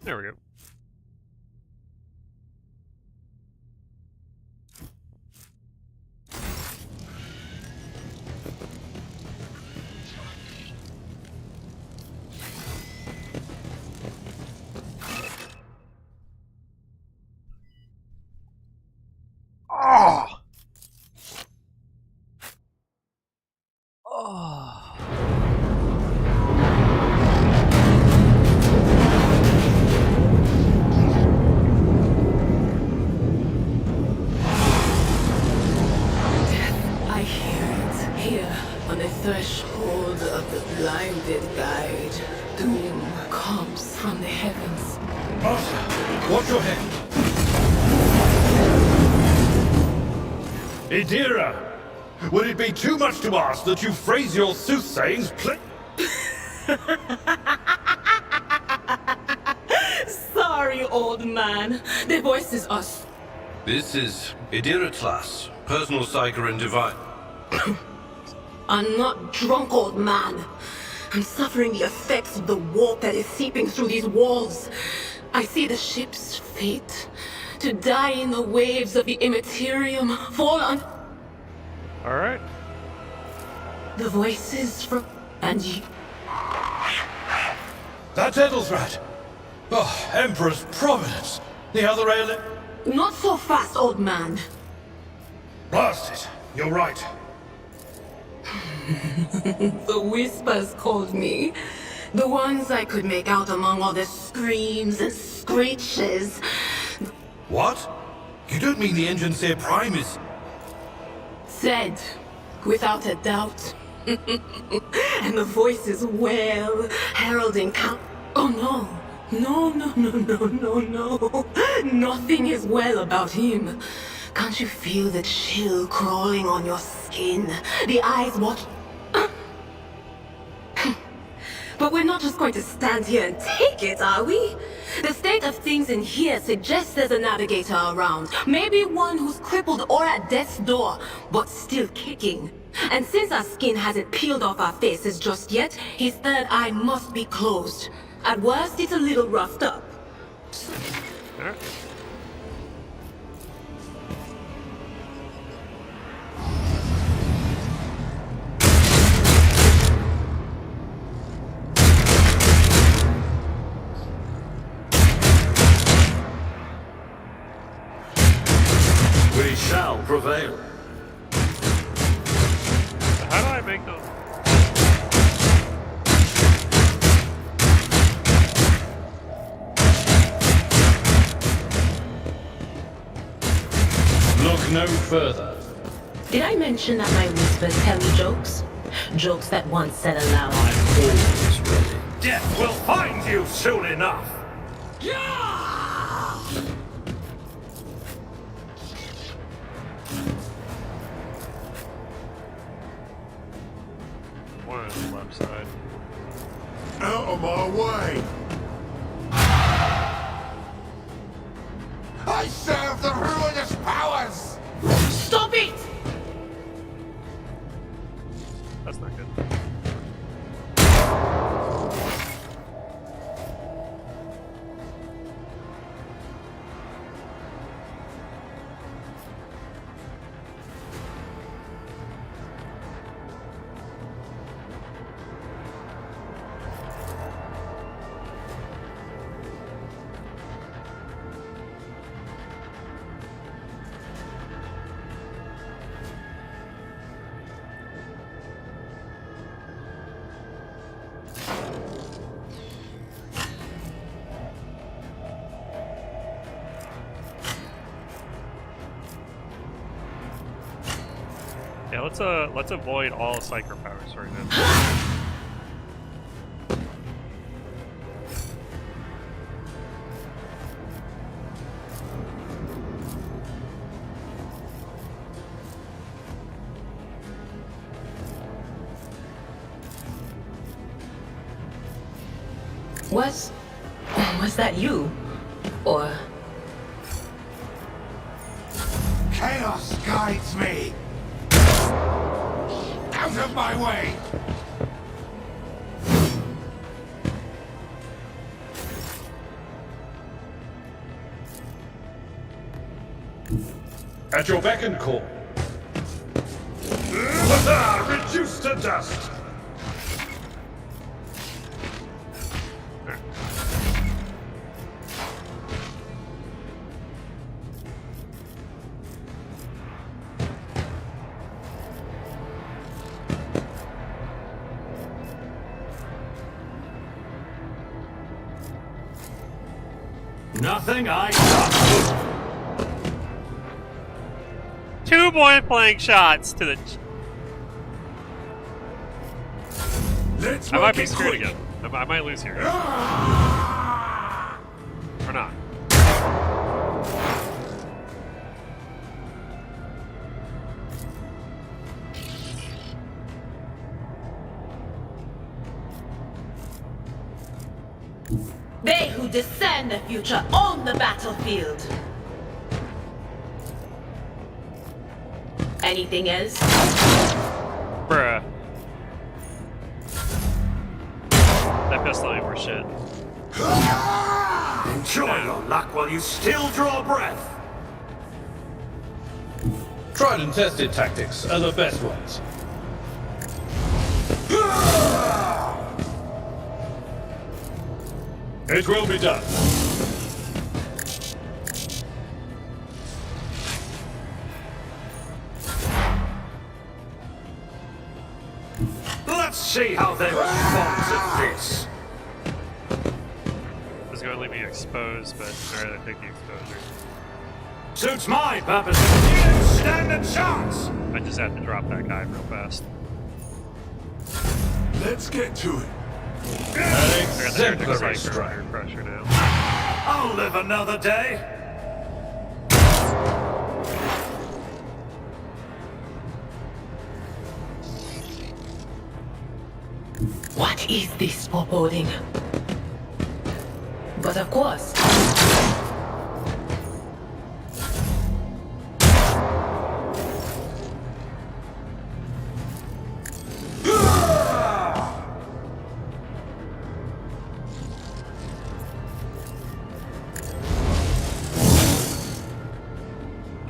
There we go. Watch your head. Idira, would it be too much to ask that you phrase your soothsayings Sorry, old man. The voice is us. This is Idira Tlas, personal psyker and divine. I'm not drunk, old man. I'm suffering the effects of the warp that is seeping through these walls. I see the ship's fate. To die in the waves of the immaterium, fall on... Alright. The voices from... and you... That's Edelsrat! Oh, Emperor's Providence! The other alien... Not so fast, old man. Blast it! You're right. The whispers called me. The ones I could make out among all the screams and screeches. What? You don't mean the Engineer Prime is... Said, without a doubt. And the voices wail, heralding count... Oh no. No. Nothing is well about him. Can't you feel the chill crawling on your skin? The eyes watch... But we're not just going to stand here and take it, are we? The state of things in here suggests there's a navigator around. Maybe one who's crippled or at death's door, but still kicking. And since our skin hasn't peeled off our faces just yet, his third eye must be closed. At worst, it's a little roughed up. We shall prevail. How do I make those? Look no further. Did I mention that my whispers tell me jokes? Jokes that once said aloud. I'm always ready. Death will find you soon enough. One on the left side. Out of my way! I serve the ruinous powers! Stop it! That's not good. Yeah, let's avoid all psyker powers right now. Was that you? Or... Chaos guides me! Out of my way! At your beck and call. Reduced to dust! Nothing I... 2 point-blank shots to the... I might be screwed again. I might lose here. Or not. They who discern the future own the battlefield. Anything else? Bruh. That pistol ain't worth shit. Enjoy your luck while you still draw breath. Tried and tested tactics are the best ones. It will be done. Let's see how they respond to this. It's going to leave me exposed, but I'd rather take the exposure. Suits my purpose. You don't stand a chance. I just have to drop that guy real fast. Let's get to it. Exemplary strike. Pressure now. I'll live another day. What is this foreboding? But of course.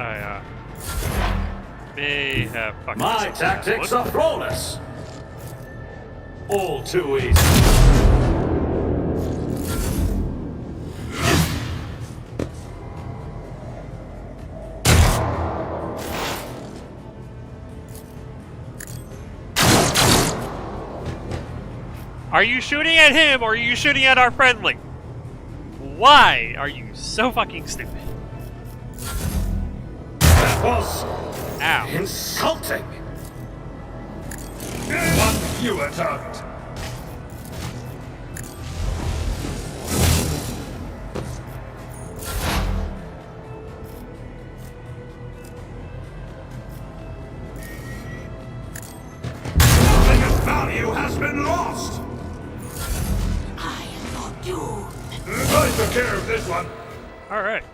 I may have fucked My myself on that tactics one. are flawless. All too easy. Are you shooting at him or are you shooting at our friendly? Why are you so fucking stupid? That was Ow. insulting. One fewer target. Nothing of value has been lost. I am not doomed. I took care of this one. Alright.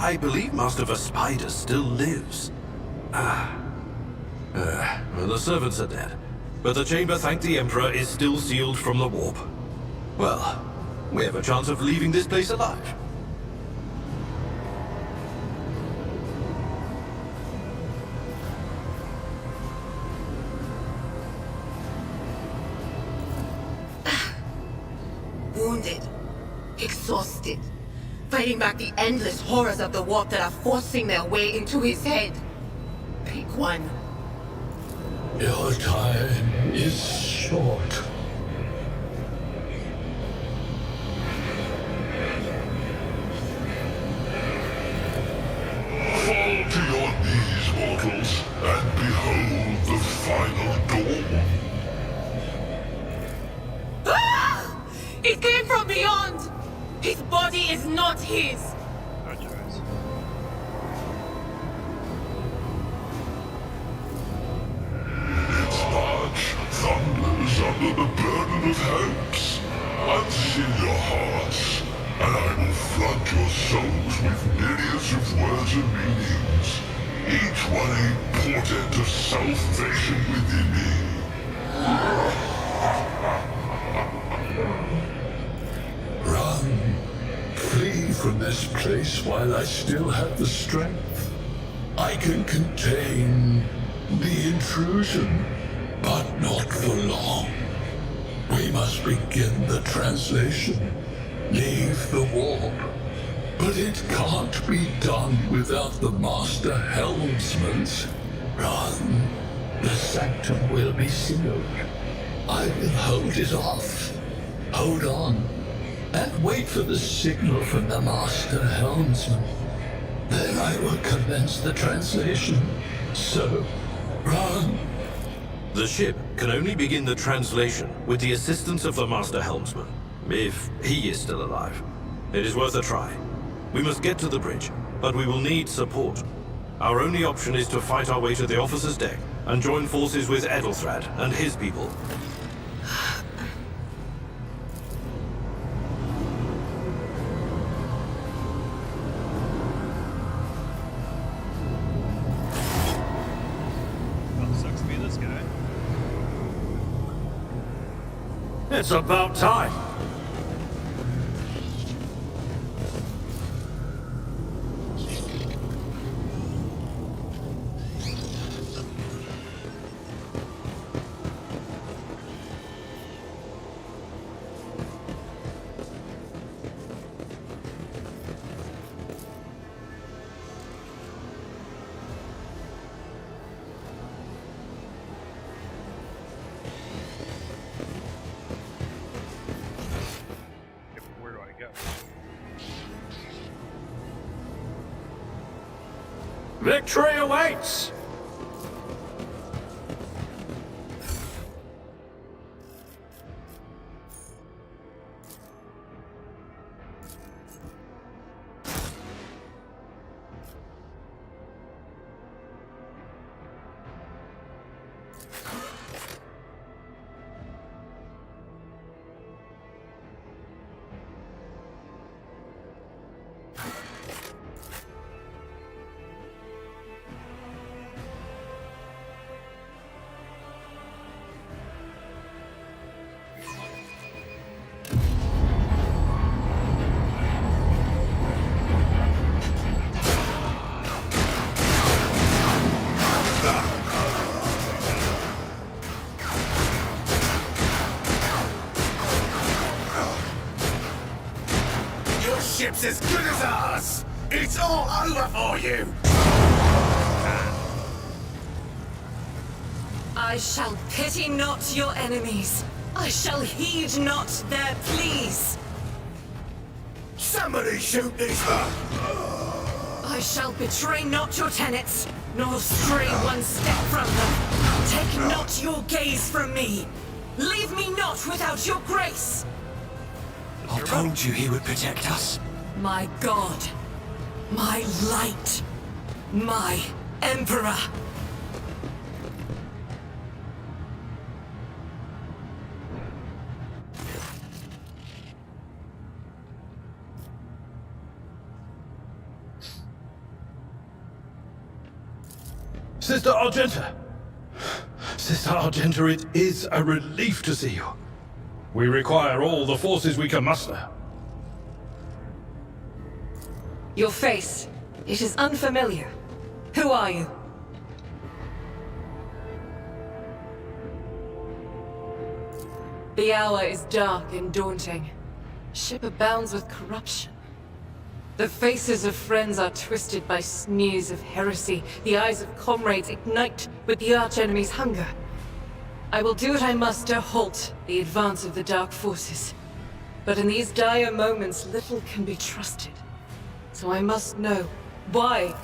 I believe Master Spider still lives. Well, the servants are dead, but the chamber, thank the Emperor, is still sealed from the warp. Well, we have a chance of leaving this place alive. Wounded. Exhausted. Fighting back the endless horrors of the warp that are forcing their way into his head. Pick one. Your time is short. Fall to your knees, mortals, and behold the final dawn. Ah! It came from beyond! His body is not his! No choice. Its march thunders under the burden of hopes. Unseal your hearts, and I will flood your souls with myriads of words and meanings, each one a portent of salvation within me. Run. Flee from this place while I still have the strength. I can contain the intrusion, but not for long. We must begin the translation. Leave the warp. But it can't be done without the Master Helmsman's. Run. The sanctum will be sealed. I will hold it off. Hold on. and wait for the signal from the Master Helmsman. Then I will commence the translation. So, run. The ship can only begin the translation with the assistance of the Master Helmsman, if he is still alive. It is worth a try. We must get to the bridge, but we will need support. Our only option is to fight our way to the officer's deck and join forces with Edelthrad and his people. Sucks to be this guy. It's about time. Where do I go? Victory awaits! Ship's as good as ours! It's all over for you! I shall pity not your enemies. I shall heed not their pleas. Somebody shoot these... I shall betray not your tenets, nor stray one step from them. Take not your gaze from me. Leave me not without your grace. I told you he would protect us. My God, my light, my Emperor. Sister Argenta! Sister Argenta, it is a relief to see you. We require all the forces we can muster. Your face, it is unfamiliar. Who are you? The hour is dark and daunting. Ship abounds with corruption. The faces of friends are twisted by sneers of heresy. The eyes of comrades ignite with the archenemy's hunger. I will do what I must to halt the advance of the dark forces. But in these dire moments, little can be trusted. So I must know why.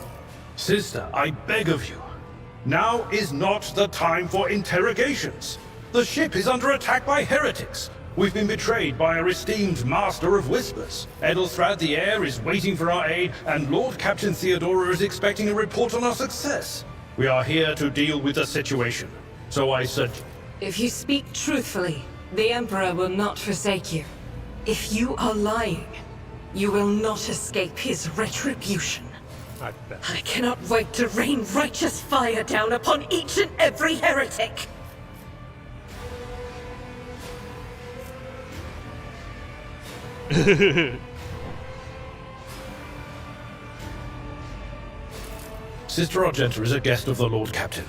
Sister, I beg of you. Now is not the time for interrogations. The ship is under attack by heretics. We've been betrayed by our esteemed Master of Whispers. Edelthrad the Heir is waiting for our aid, and Lord Captain Theodora is expecting a report on our success. We are here to deal with the situation. So I said... If you speak truthfully, the Emperor will not forsake you. If you are lying, you will not escape his retribution. I cannot wait to rain righteous fire down upon each and every heretic! Sister Argenta is a guest of the Lord Captain.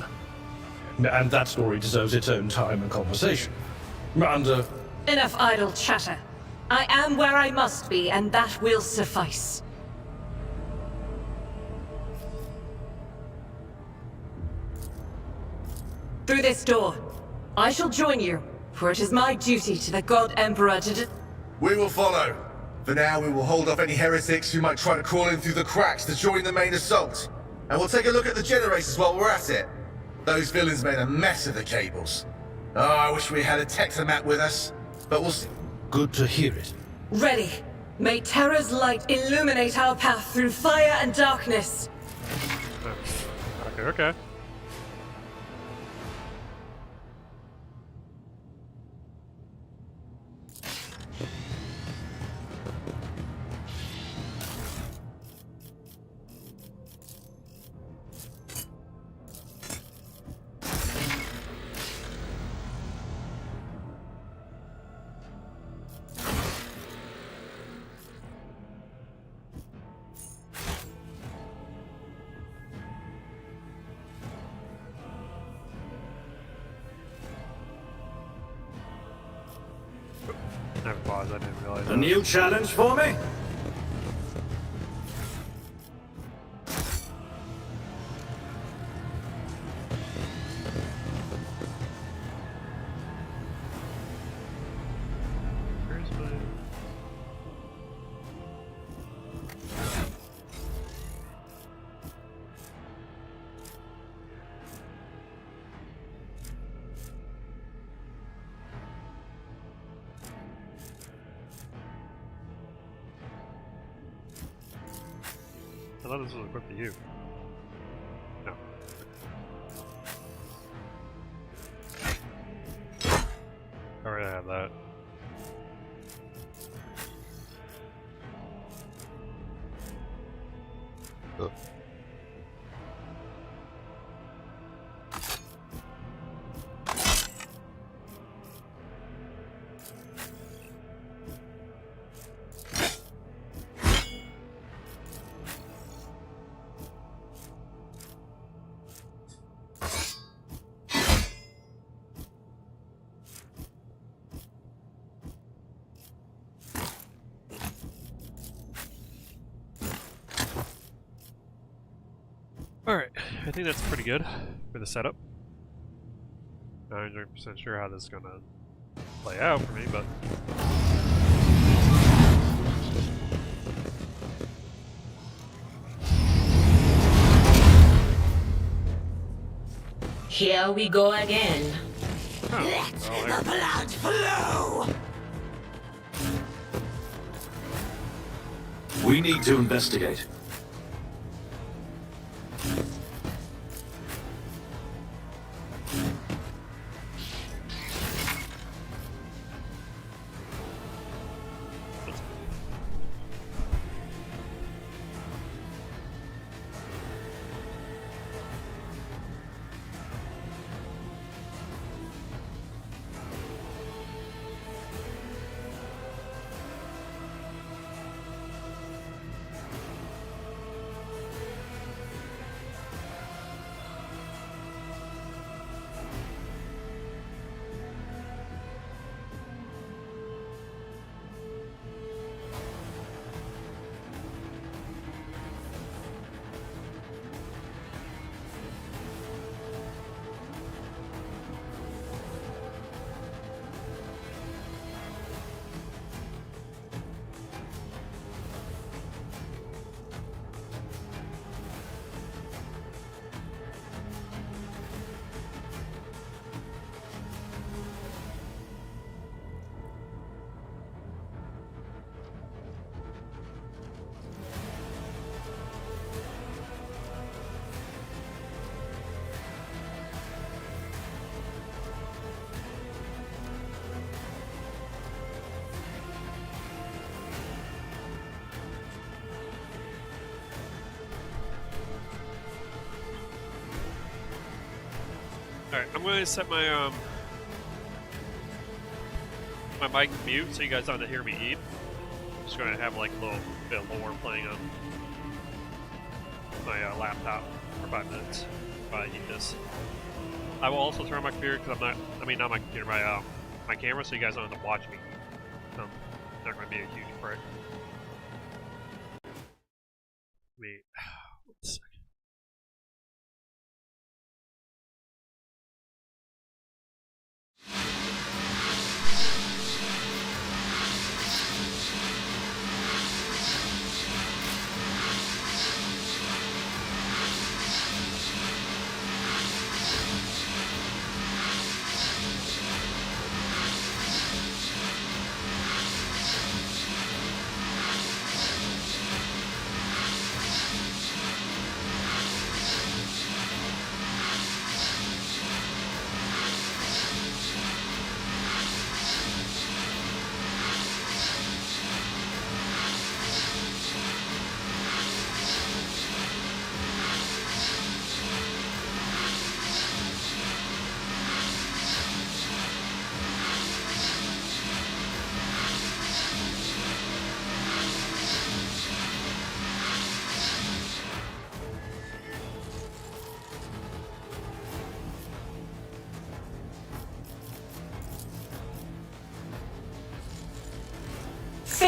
And that story deserves its own time and conversation. And, Enough idle chatter. I am where I must be, and that will suffice. Through this door. I shall join you, for it is my duty to the God Emperor to We will follow. For now, we will hold off any heretics who might try to crawl in through the cracks to join the main assault. And we'll take a look at the generators while we're at it. Those villains made a mess of the cables. Oh, I wish we had a Tectomat with us, but we'll see. Good to hear it. Ready. May Terra's light illuminate our path through fire and darkness. Okay. Never paused, I didn't realize. A new challenge for me? Where's my... I thought this was equipped to you. No. I already have that. Oh. Alright, I think that's pretty good for the setup. Not 100% sure how this is gonna play out for me, but... Here we go again. Let the blood flow! We need to investigate. Alright, I'm going to set my my mic mute so you guys don't hear me eat. I'm just going to have like a little bit of lore playing on my laptop for 5 minutes while I eat this. I will also turn on my computer because not my computer, my camera, so you guys don't have to watch me. So I'm not going to be a huge prick. Wait, one second.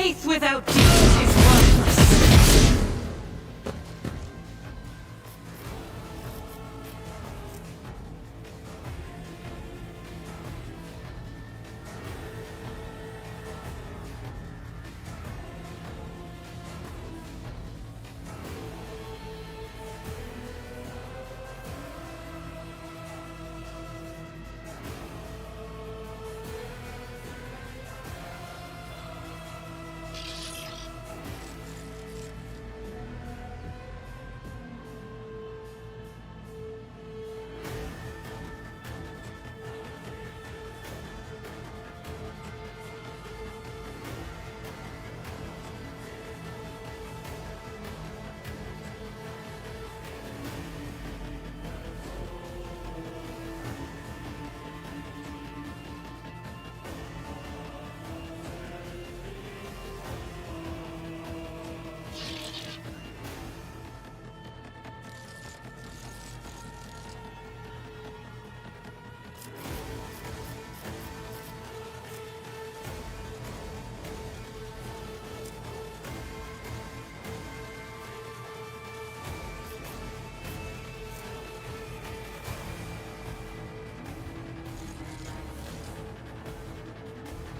Faith without deeds is worthless.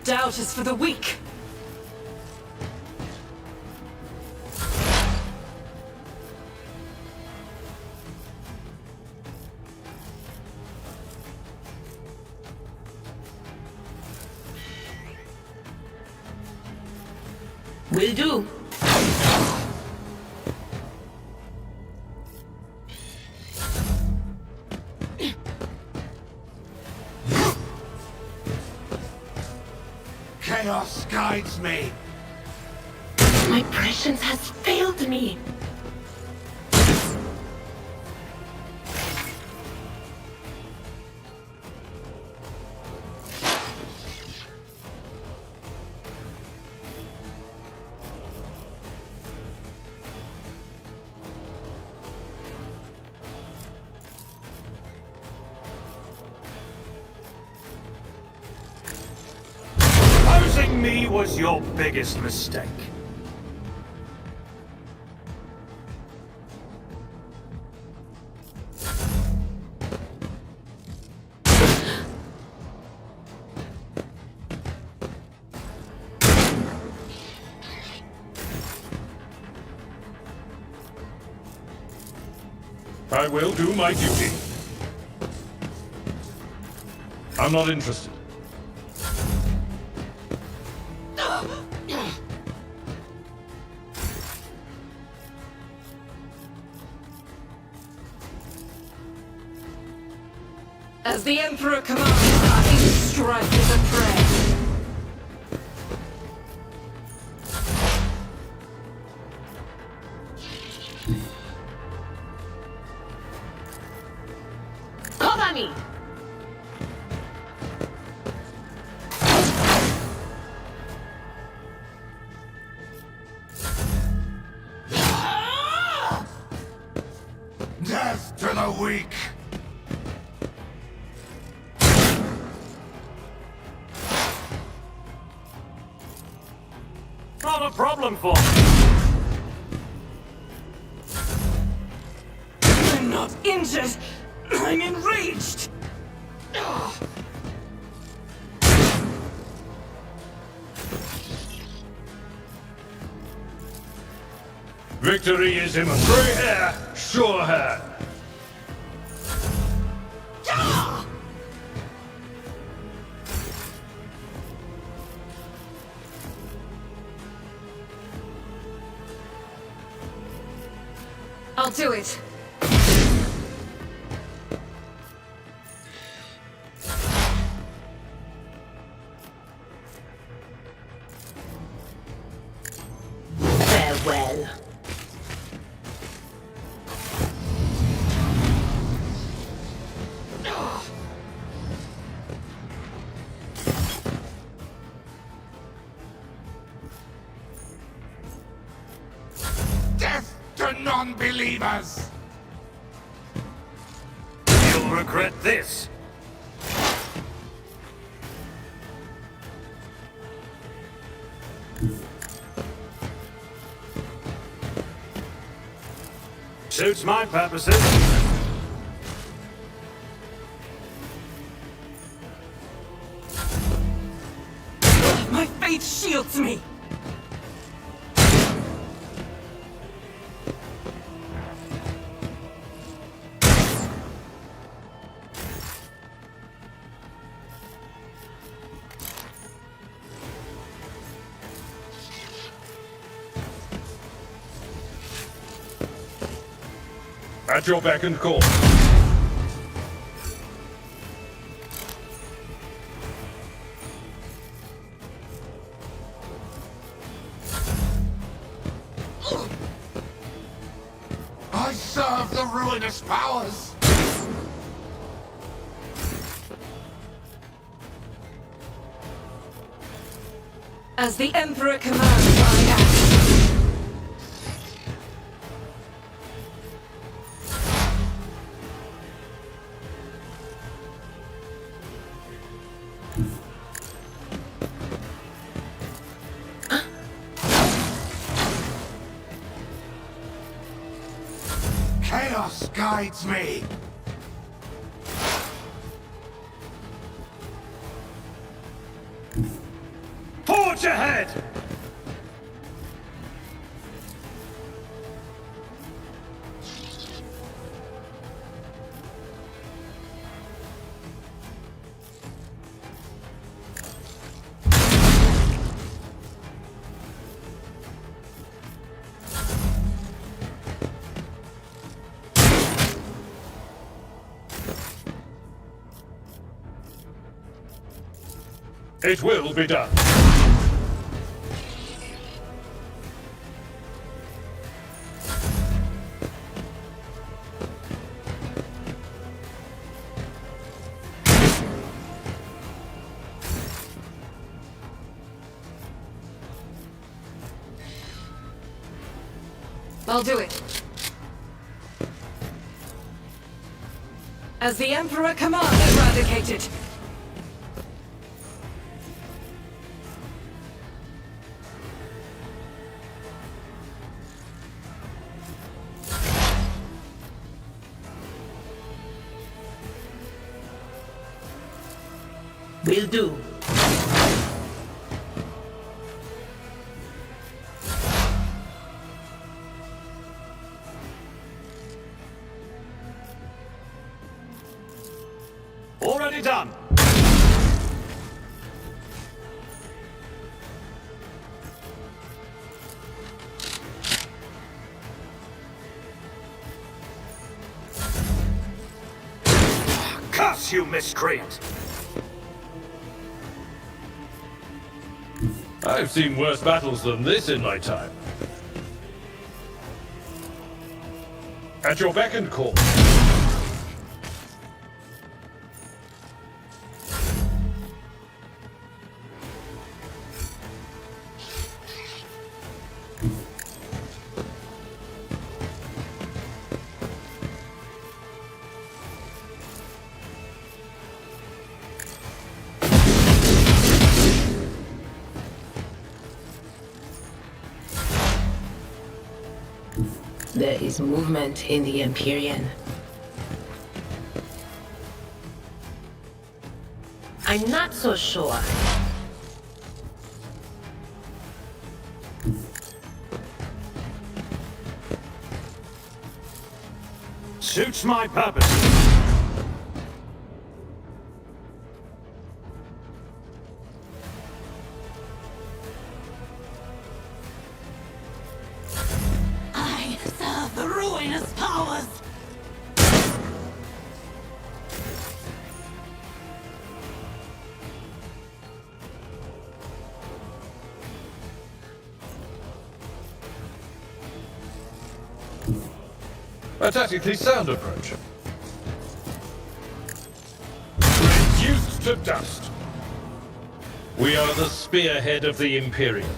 Doubt is for the weak. Will do. Chaos guides me. My prescience has failed me. Opposing me was your biggest mistake. I will do my duty. I'm not interested. As the Emperor commands, each strike is a prayer. Cover me! Death to the weak! Not a problem for me. I'm not injured. I'm enraged. Victory is imminent. Grey hair, sure hair. I'll do it. Farewell. Death to non-believers! You'll regret this. Suits my purposes. My faith shields me! At your beck and call. I serve the ruinous powers! As the Emperor commands, I act. Chaos guides me! Forge ahead! It will be done. I'll do it. As the Emperor commands, eradicate it. Will do. Already done. Curse you, miscreant! I've seen worse battles than this in my time. At your beck and call. There is movement in the Empyrean. I'm not so sure. Suits my purpose. I serve the ruinous powers! A tactically sound approach. Reduced to dust. We are the spearhead of the Imperium.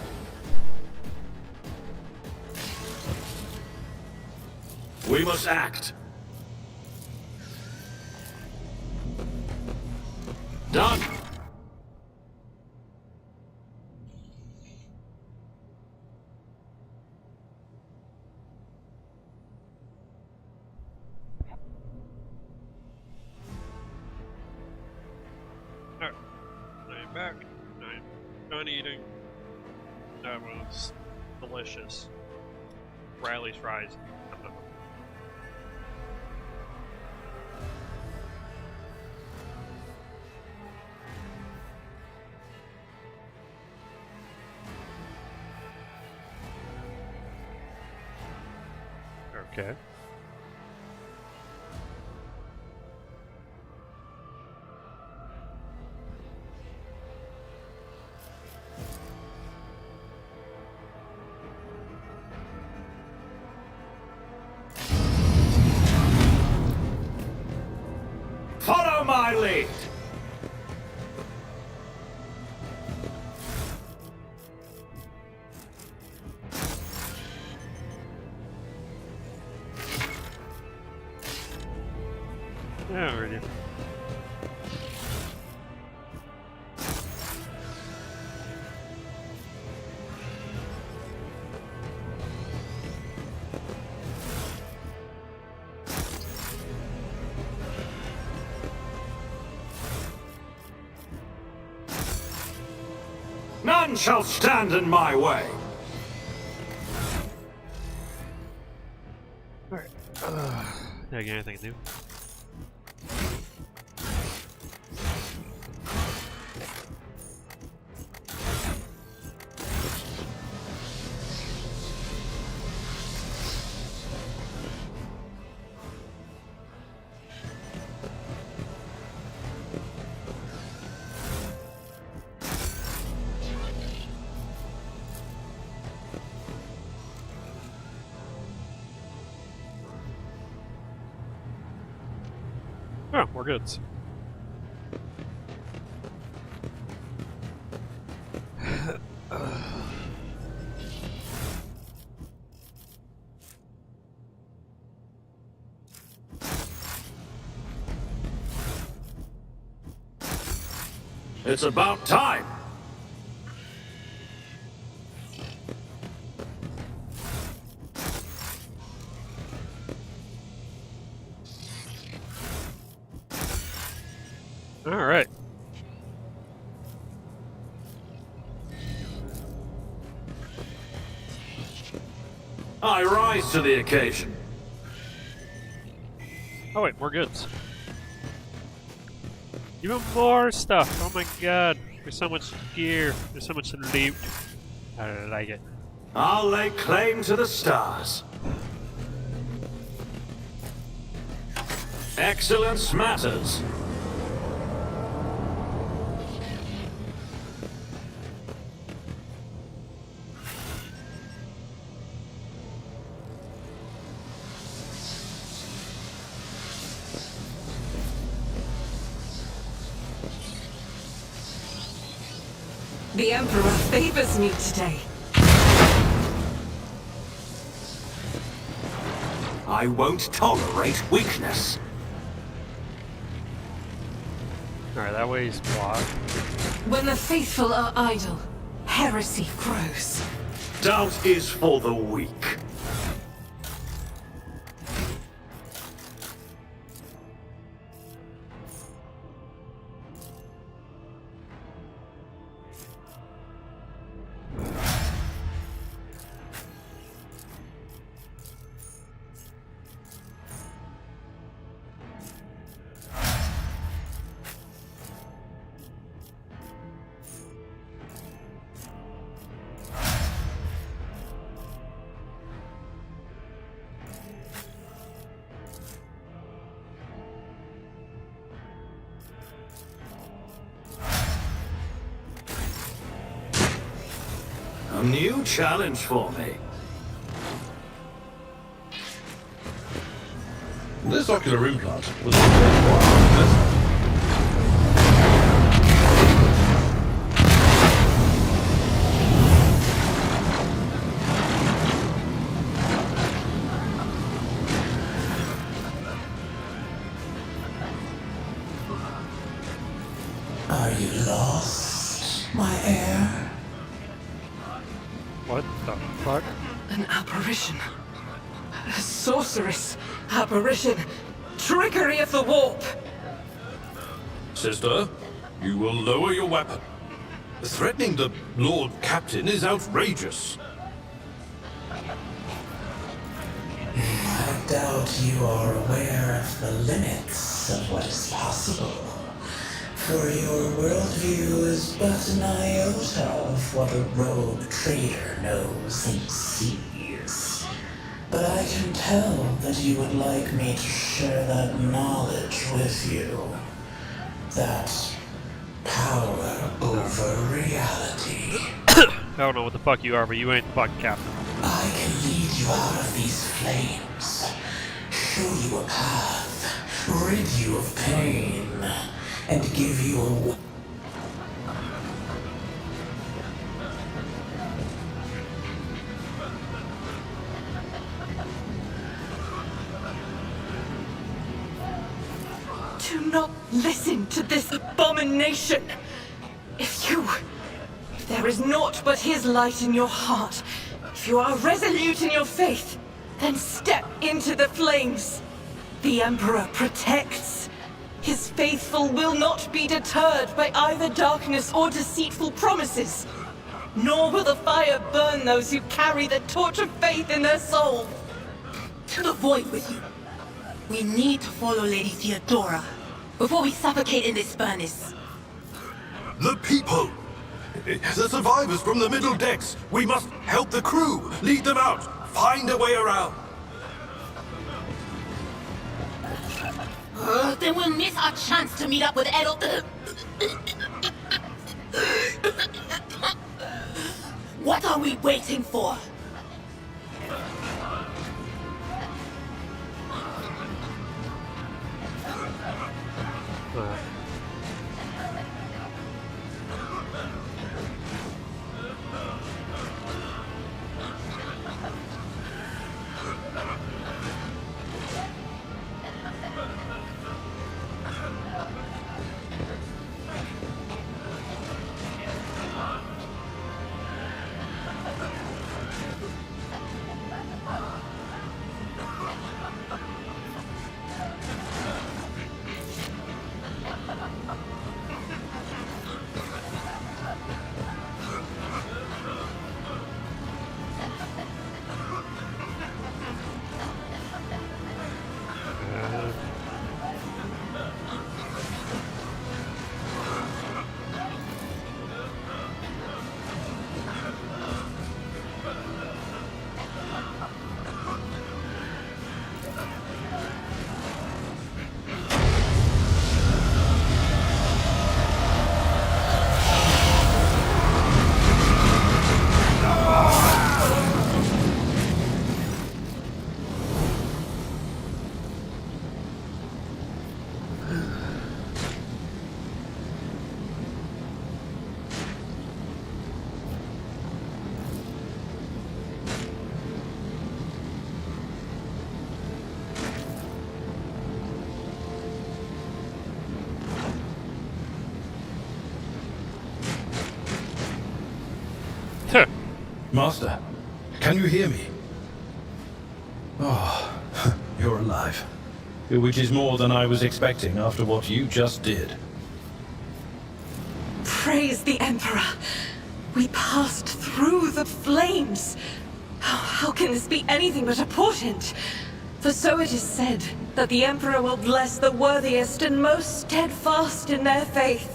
We must act. Done. It's delicious. Riley's fries. Okay. Follow my lead! Yeah, already. None shall stand in my way. Alright. Did I get anything new? Oh, we're good. It's about time. All right. I rise to the occasion. Oh wait, we're good. Even more stuff. Oh my god. There's so much gear. There's so much loot. I like it. I'll lay claim to the stars. Excellence matters. The Emperor favors me today. I won't tolerate weakness. Alright, that way is blocked. When the faithful are idle, heresy grows. Doubt is for the weak. A new challenge for me. This ocular implant was a Are you lost, my heir? What the fuck? An apparition. A sorceress apparition. Trickery of the warp. Sister, you will lower your weapon. Threatening the Lord Captain is outrageous. I doubt you are aware of the limits of what is possible. For your worldview is but an iota of what a rogue trader knows and sees. But I can tell that you would like me to share that knowledge with you. That power over reality. I don't know what the fuck you are, but you ain't the fucking captain. I can lead you out of these flames, show you a path, rid you of pain, and give you a... Do not listen to this abomination! If there is naught but his light in your heart, if you are resolute in your faith, then step into the flames. The Emperor protects. His faithful will not be deterred by either darkness or deceitful promises. Nor will the fire burn those who carry the torch of faith in their soul. To the void with you. We need to follow Lady Theodora before we suffocate in this furnace. The people! The survivors from the middle decks! We must help the crew! Lead them out! Find a way around! Then we'll miss our chance to meet up with Adolf. What are we waiting for? Master, can you hear me? Oh, you're alive. Which is more than I was expecting after what you just did. Praise the Emperor! We passed through the flames! How can this be anything but a portent? For so it is said, that the Emperor will bless the worthiest and most steadfast in their faith.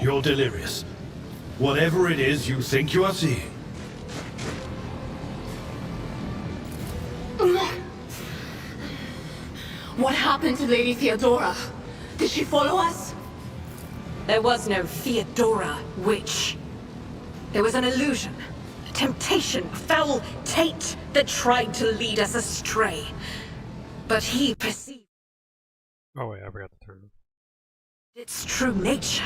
You're delirious. Whatever it is you think you are seeing. What happened to Lady Theodora? Did she follow us? There was no Theodora, witch. There was an illusion, a temptation, a foul taint that tried to lead us astray. But he perceived Oh wait, I forgot to turn it. its true nature.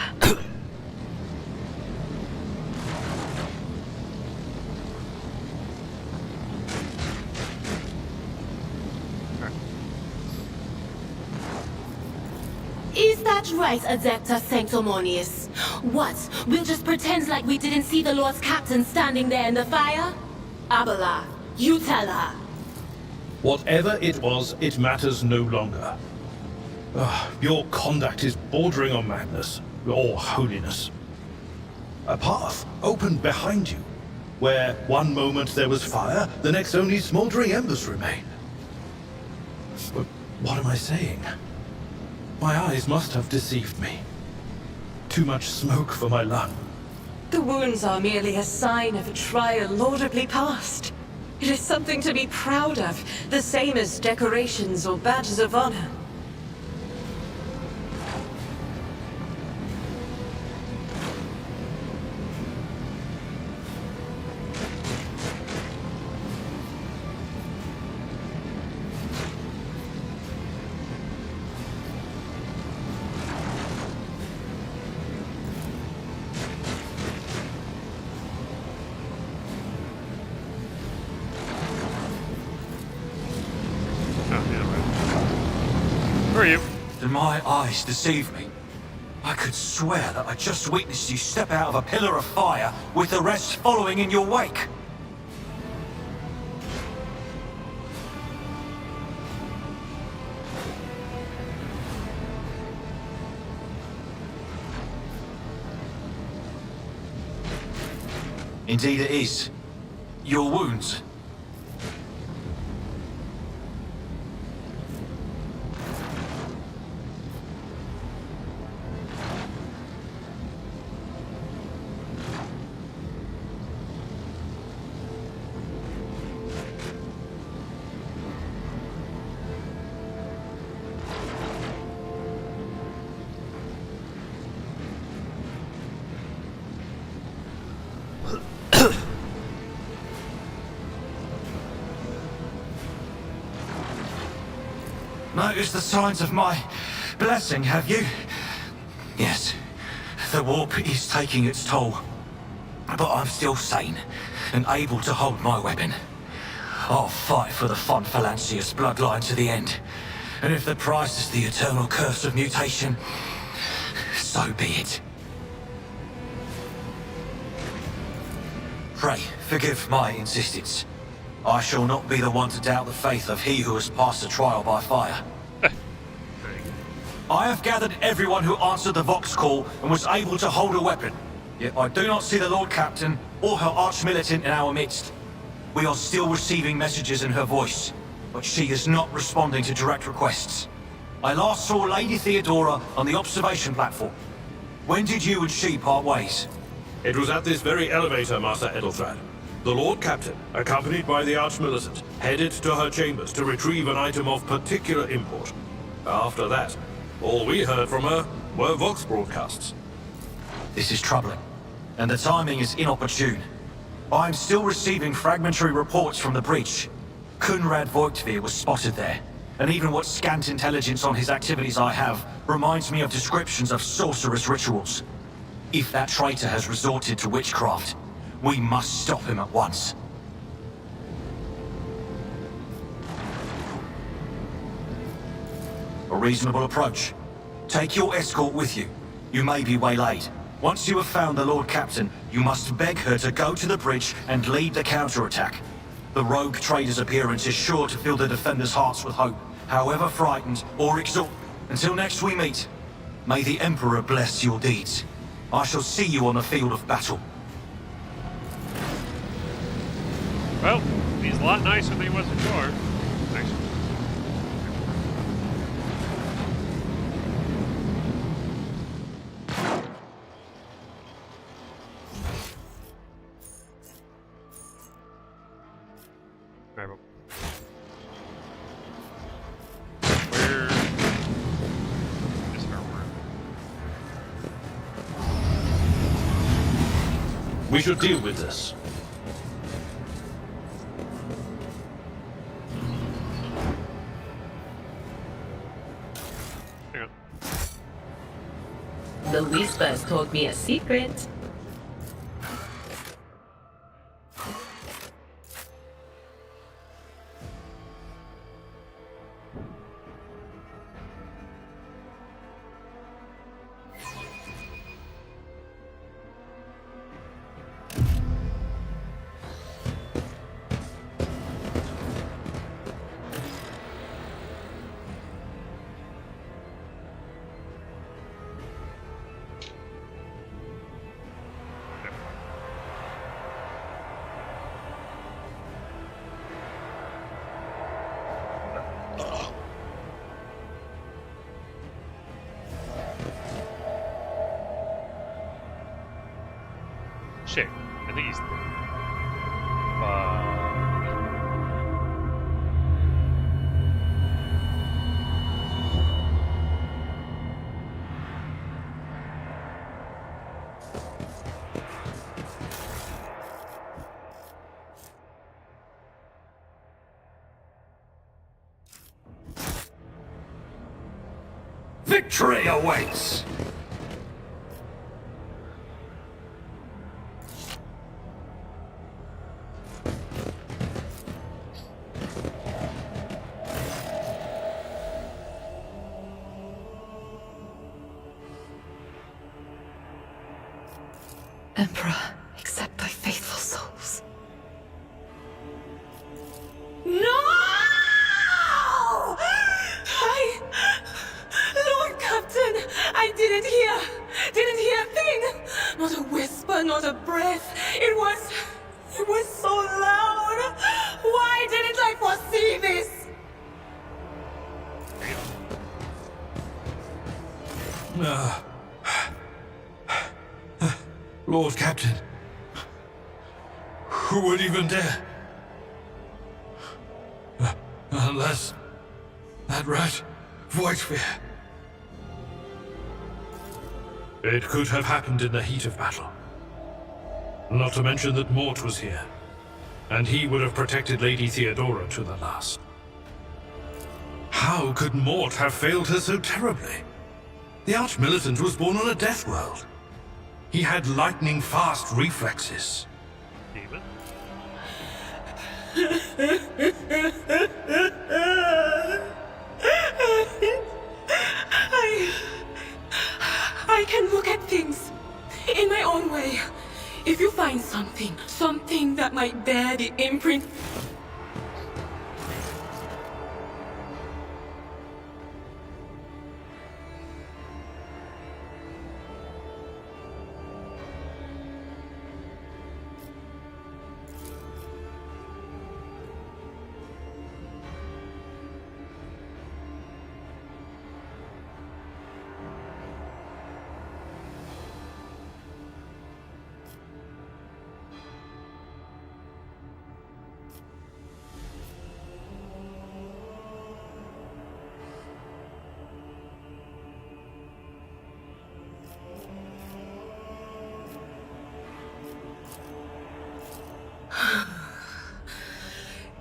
Is Is that right, Adepta Sanctimonious? What? We'll just pretend like we didn't see the Lord's Captain standing there in the fire? Abala, you tell her. Whatever it was, it matters no longer. Your conduct is bordering on madness, or holiness. A path opened behind you, where one moment there was fire, the next only smoldering embers remain. But what am I saying? My eyes must have deceived me. Too much smoke for my lung. The wounds are merely a sign of a trial laudably passed. It is something to be proud of, the same as decorations or badges of honor. Who are you? Did my eyes deceive me? I could swear that I just witnessed you step out of a pillar of fire with the rest following in your wake. Indeed it is. Your wounds. Noticed the signs of my blessing, have you? Yes, the warp is taking its toll. But I'm still sane and able to hold my weapon. I'll fight for the Fon Phalanxius bloodline to the end. And if the price is the eternal curse of mutation, so be it. Pray, forgive my insistence. I shall not be the one to doubt the faith of he who has passed the trial by fire. I have gathered everyone who answered the Vox call and was able to hold a weapon. Yet I do not see the Lord Captain or her arch-militant in our midst. We are still receiving messages in her voice, but she is not responding to direct requests. I last saw Lady Theodora on the observation platform. When did you and she part ways? It was at this very elevator, Master Edelthrad. The Lord Captain, accompanied by the Arch-Militant, headed to her chambers to retrieve an item of particular import. After that, all we heard from her were Vox broadcasts. This is troubling, and the timing is inopportune. I am still receiving fragmentary reports from the breach. Kunrad Voigtvir was spotted there, and even what scant intelligence on his activities I have reminds me of descriptions of sorcerous rituals. If that traitor has resorted to witchcraft, we must stop him at once. A reasonable approach. Take your escort with you. You may be waylaid. Once you have found the Lord Captain, you must beg her to go to the bridge and lead the counterattack. The rogue trader's appearance is sure to fill the defenders' hearts with hope, however frightened or exhausted. Until next we meet, may the Emperor bless your deeds. I shall see you on the field of battle. Well, he's a lot nicer than he was before. Thanks. Where is our room? We should deal with this. The Whispers told me a secret. Shit, I think he's dead. Victory awaits! Emperor, accept thy faithful souls. No! Lord Captain, I didn't hear a thing. Not a whisper, not a breath. It was so loud. Why didn't I foresee this? Lord Captain, who would even dare? Unless that rat, Voidsphere. It could have happened in the heat of battle. Not to mention that Mort was here, and he would have protected Lady Theodora to the last. How could Mort have failed her so terribly? The Arch-Militant was born on a death world. He had lightning-fast reflexes. Demon? I can look at things in my own way. If you find something that might bear the imprint.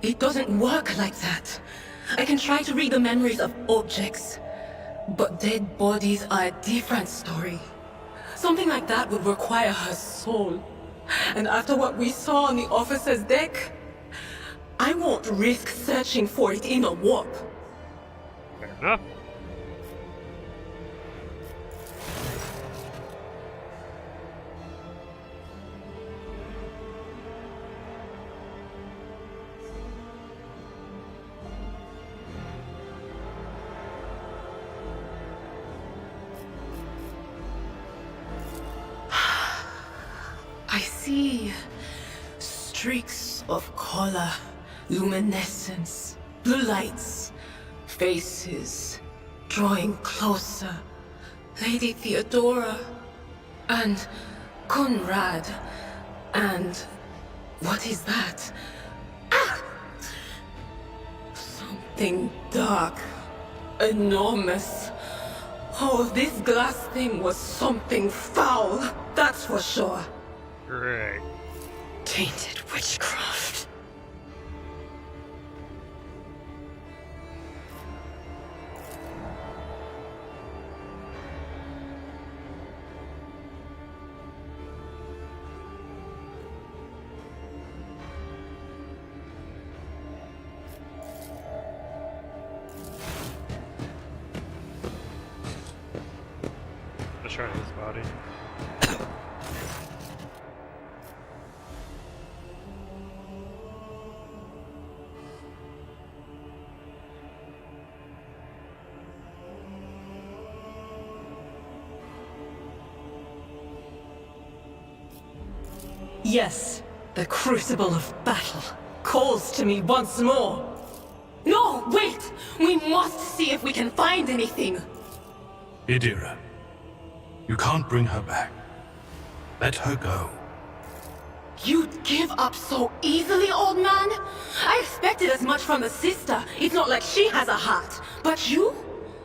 It doesn't work like that. I can try to read the memories of objects, but dead bodies are a different story. Something like that would require her soul. And after what we saw on the officer's deck, I won't risk searching for it in a warp. Fair enough. I see streaks of color, luminescence, blue lights, faces drawing closer. Lady Theodora and Conrad and what is that? Ah! Something dark, enormous. Oh, this glass thing was something foul, that's for sure. Great. Tainted witchcraft. Let's try his body. Yes, the crucible of battle calls to me once more. No, wait! We must see if we can find anything. Idira, you can't bring her back. Let her go. You'd give up so easily, old man? I expected as much from a sister. It's not like she has a heart. But you?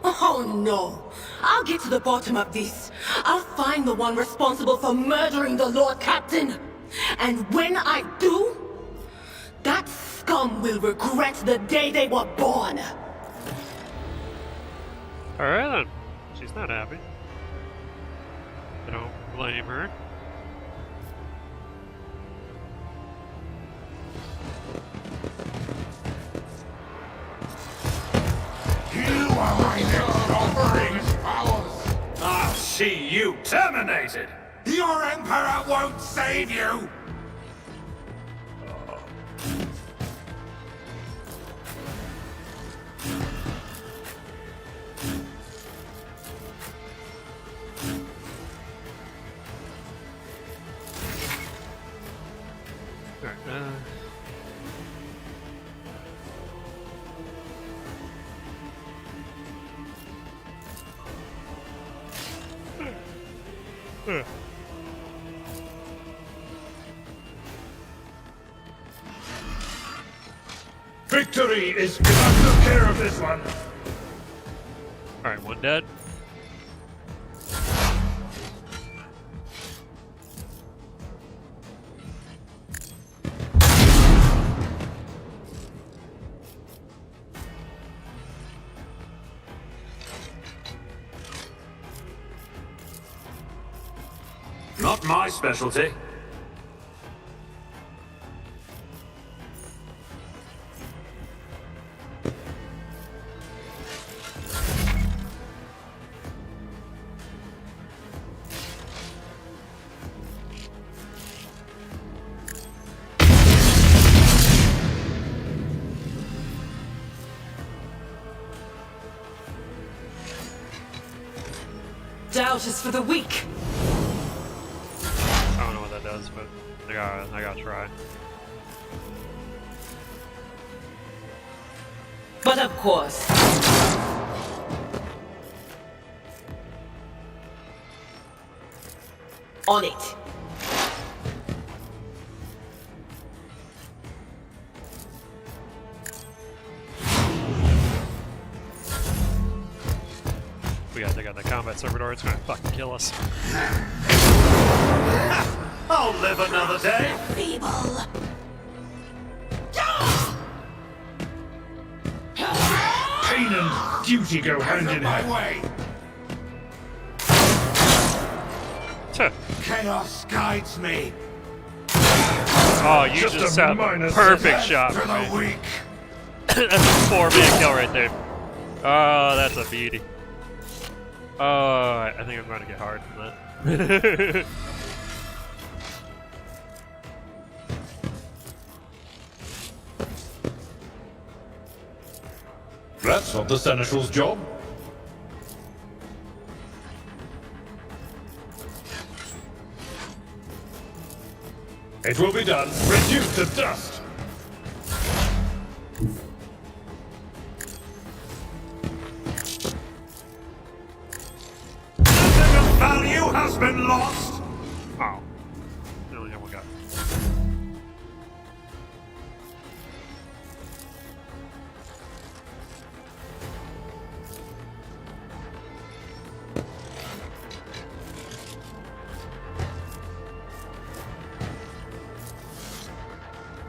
Oh no. I'll get to the bottom of this. I'll find the one responsible for murdering the Lord Captain. And when I do, that scum will regret the day they were born. Alright then. She's not happy. I don't blame her. You are my next offering's powers. I'll see you terminated! Your Emperor won't save you! Victory is good. I took care of this one. Alright, one dead. Not my specialty. Doubt is for the weak. I don't know what that does, but I gotta try. But of course. On it. We gotta take out the combat servitor, it's gonna fucking kill us. I'll live another day. Feeble. Pain and duty go hand in hand. Way. Chaos guides me. Oh, you just had a perfect shot for me. Weak. That's a 4-man kill right there. Oh, that's a beauty. Oh, I think I'm going to get hard from that. That's not the Seneschal's job. It will be done. Reduced to dust. The value has been lost. Oh. We only have one guy.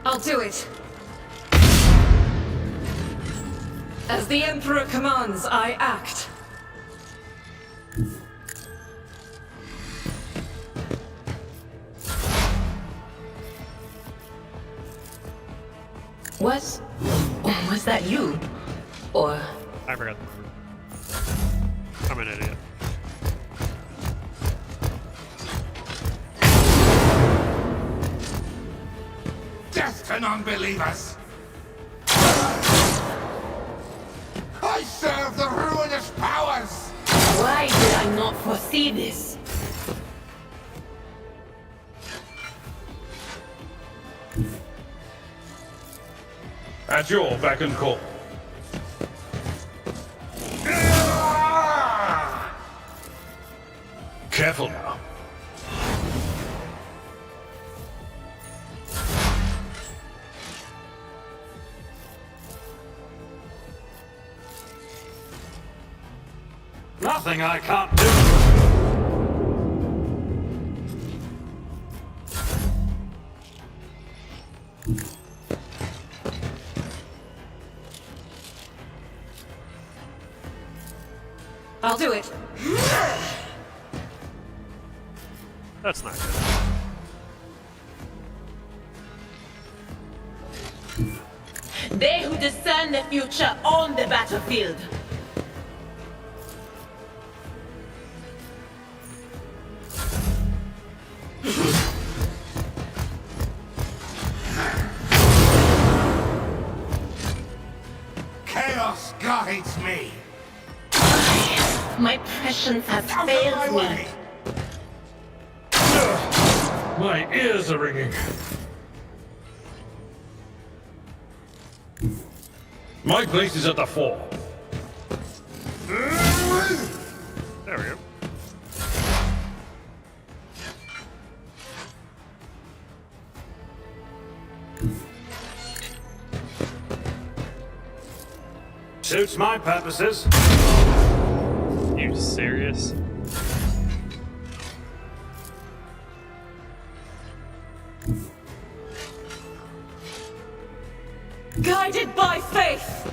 I'll do it. As the Emperor commands, I act. Was that you? Or... I forgot the number. I'm an idiot. Death to non-believers! I serve the ruinous powers! Why did I not foresee this? At your beck and call. Careful now. Nothing I can't do. I'll do it. That's not good. They who discern the future on the battlefield. Chaos guides me. My prescience has failed me. My ears are ringing. My place is at the fore. There we go. Suits my purposes. You serious? Guided by faith.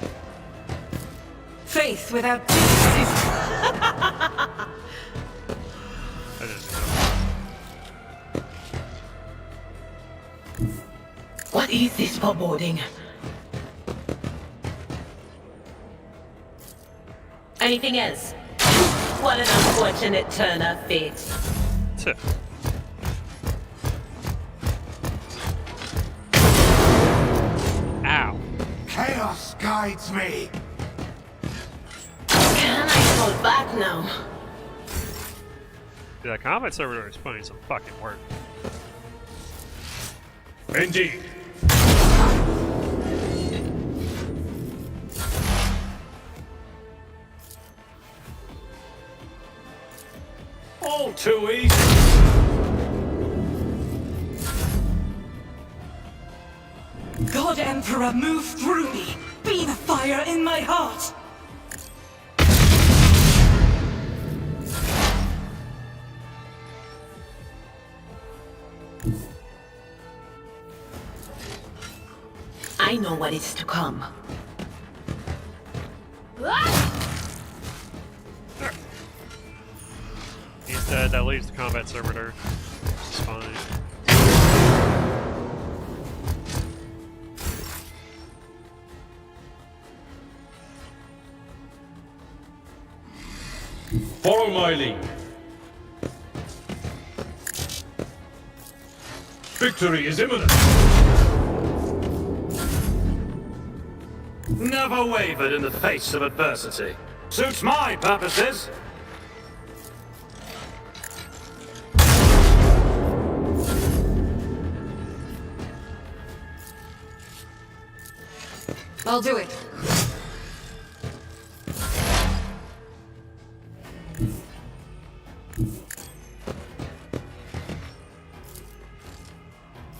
Faith without deeds is... What is this foreboding? Anything else? What an unfortunate turn of fate. Ow. Chaos guides me. Can I hold back now? Dude, that combat servitor is putting some fucking work. Indeed. All too easy. God Emperor, move through me. Be the fire in my heart. I know what is to come. He's dead. That leaves the combat servitor. It's fine. Follow my lead. Victory is imminent. Never wavered in the face of adversity. Suits my purposes. I'll do it.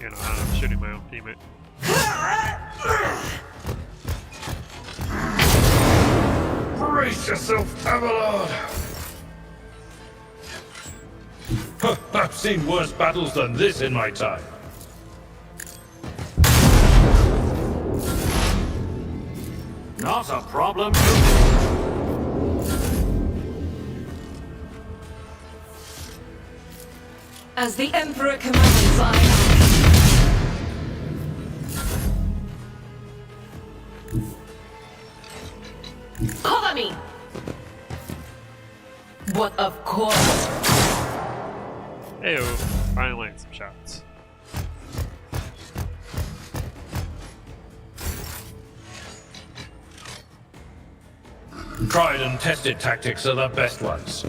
You know, I'm shooting my own teammate. Brace yourself, Abelard! I've seen worse battles than this in my time. Not a problem. As the Emperor commands, I act. Cover me! But of course. Heyo, finally landed some shots. Tried and tested tactics are the best ones.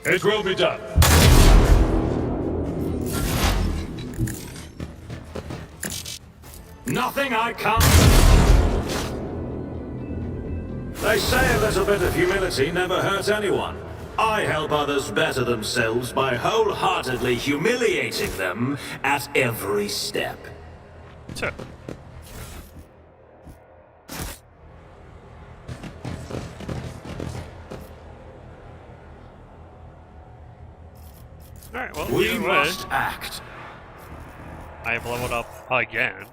It will be done. Nothing I can't. They say a little bit of humility never hurts anyone. I help others better themselves by wholeheartedly humiliating them at every step. Sure. We Either way, must act. I have leveled up again.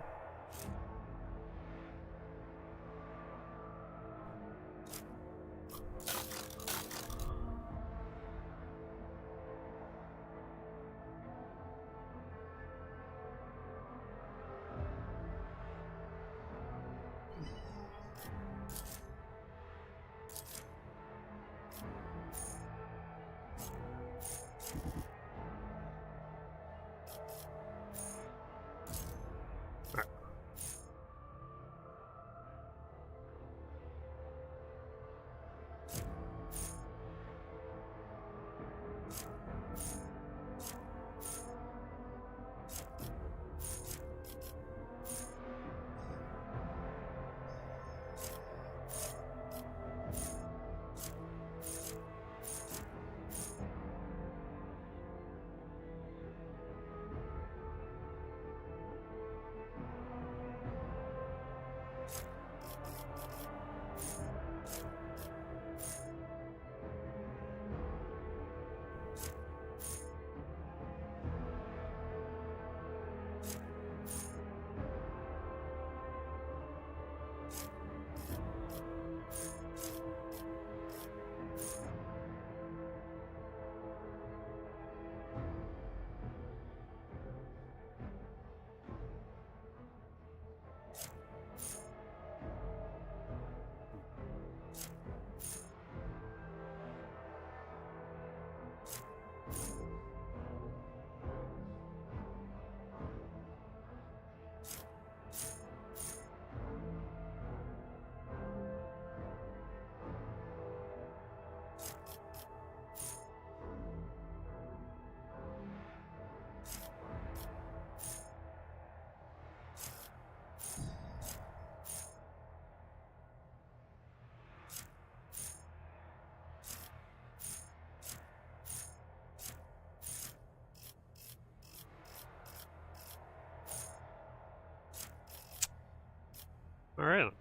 Alright.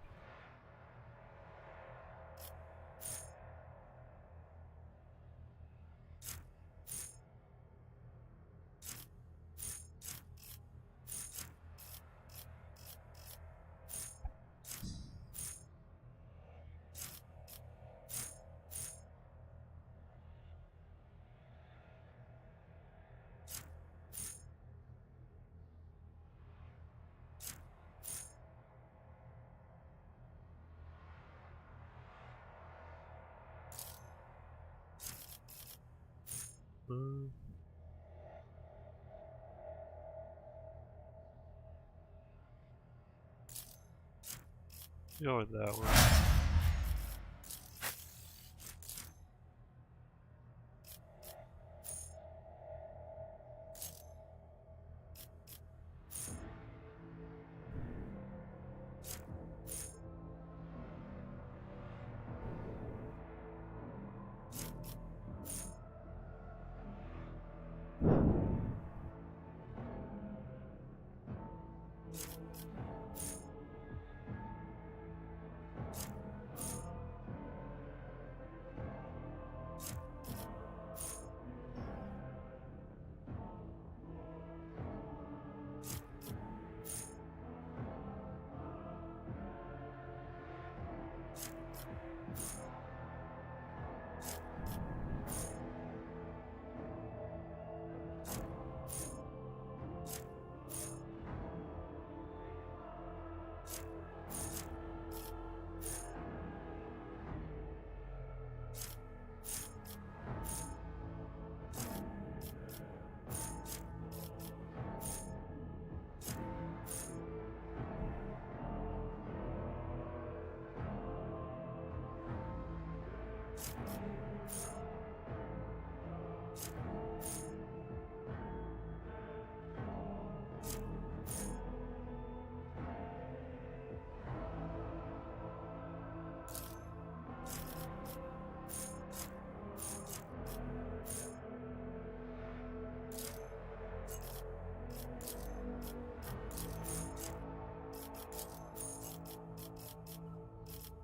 Go with that one.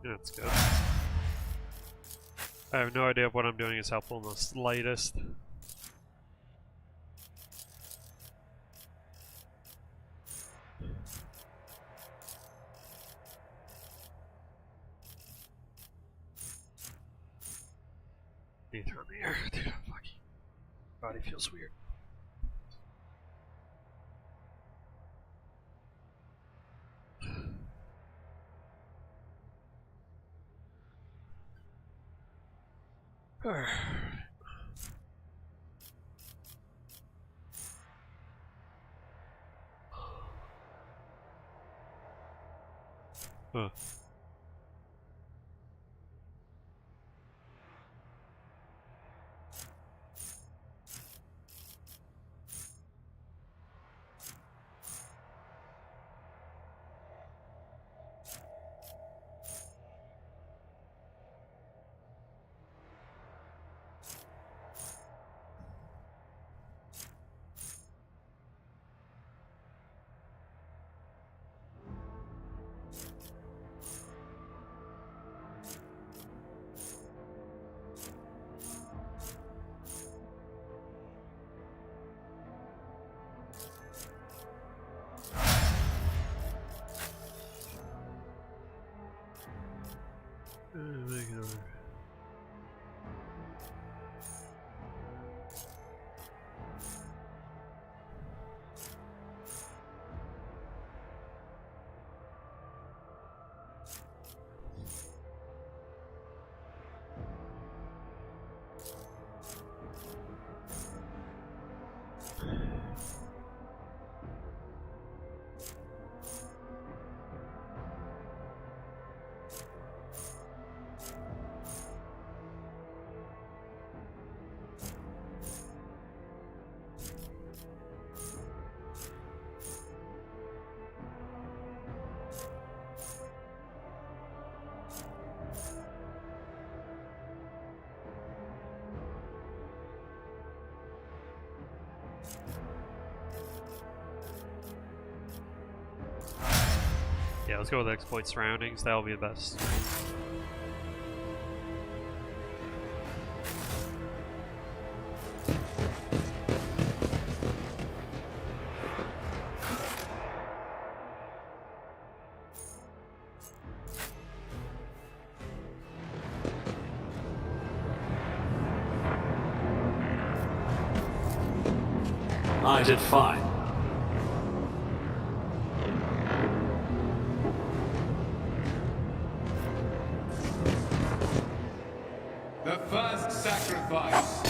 That's good. I have no idea if what I'm doing is helpful in the slightest. Need to turn the air. Dude, fucking body feels weird. Alright. Huh. Yeah, let's go with exploit surroundings. That'll be the best. I did fine. The first sacrifice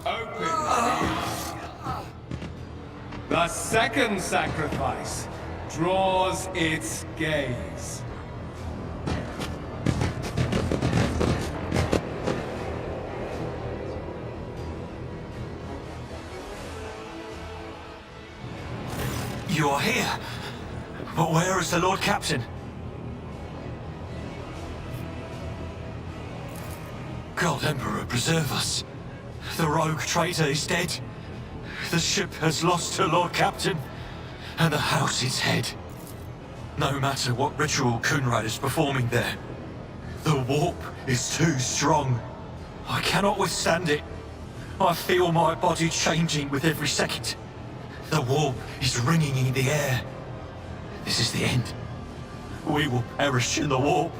opens the eye. The second sacrifice draws its gaze. You are here. But where is the Lord Captain? God Emperor, preserve us. The rogue traitor is dead. The ship has lost her Lord Captain, and the house its head. No matter what ritual Kunrad is performing there, the warp is too strong. I cannot withstand it. I feel my body changing with every second. The warp is ringing in the air. This is the end. We will perish in the warp.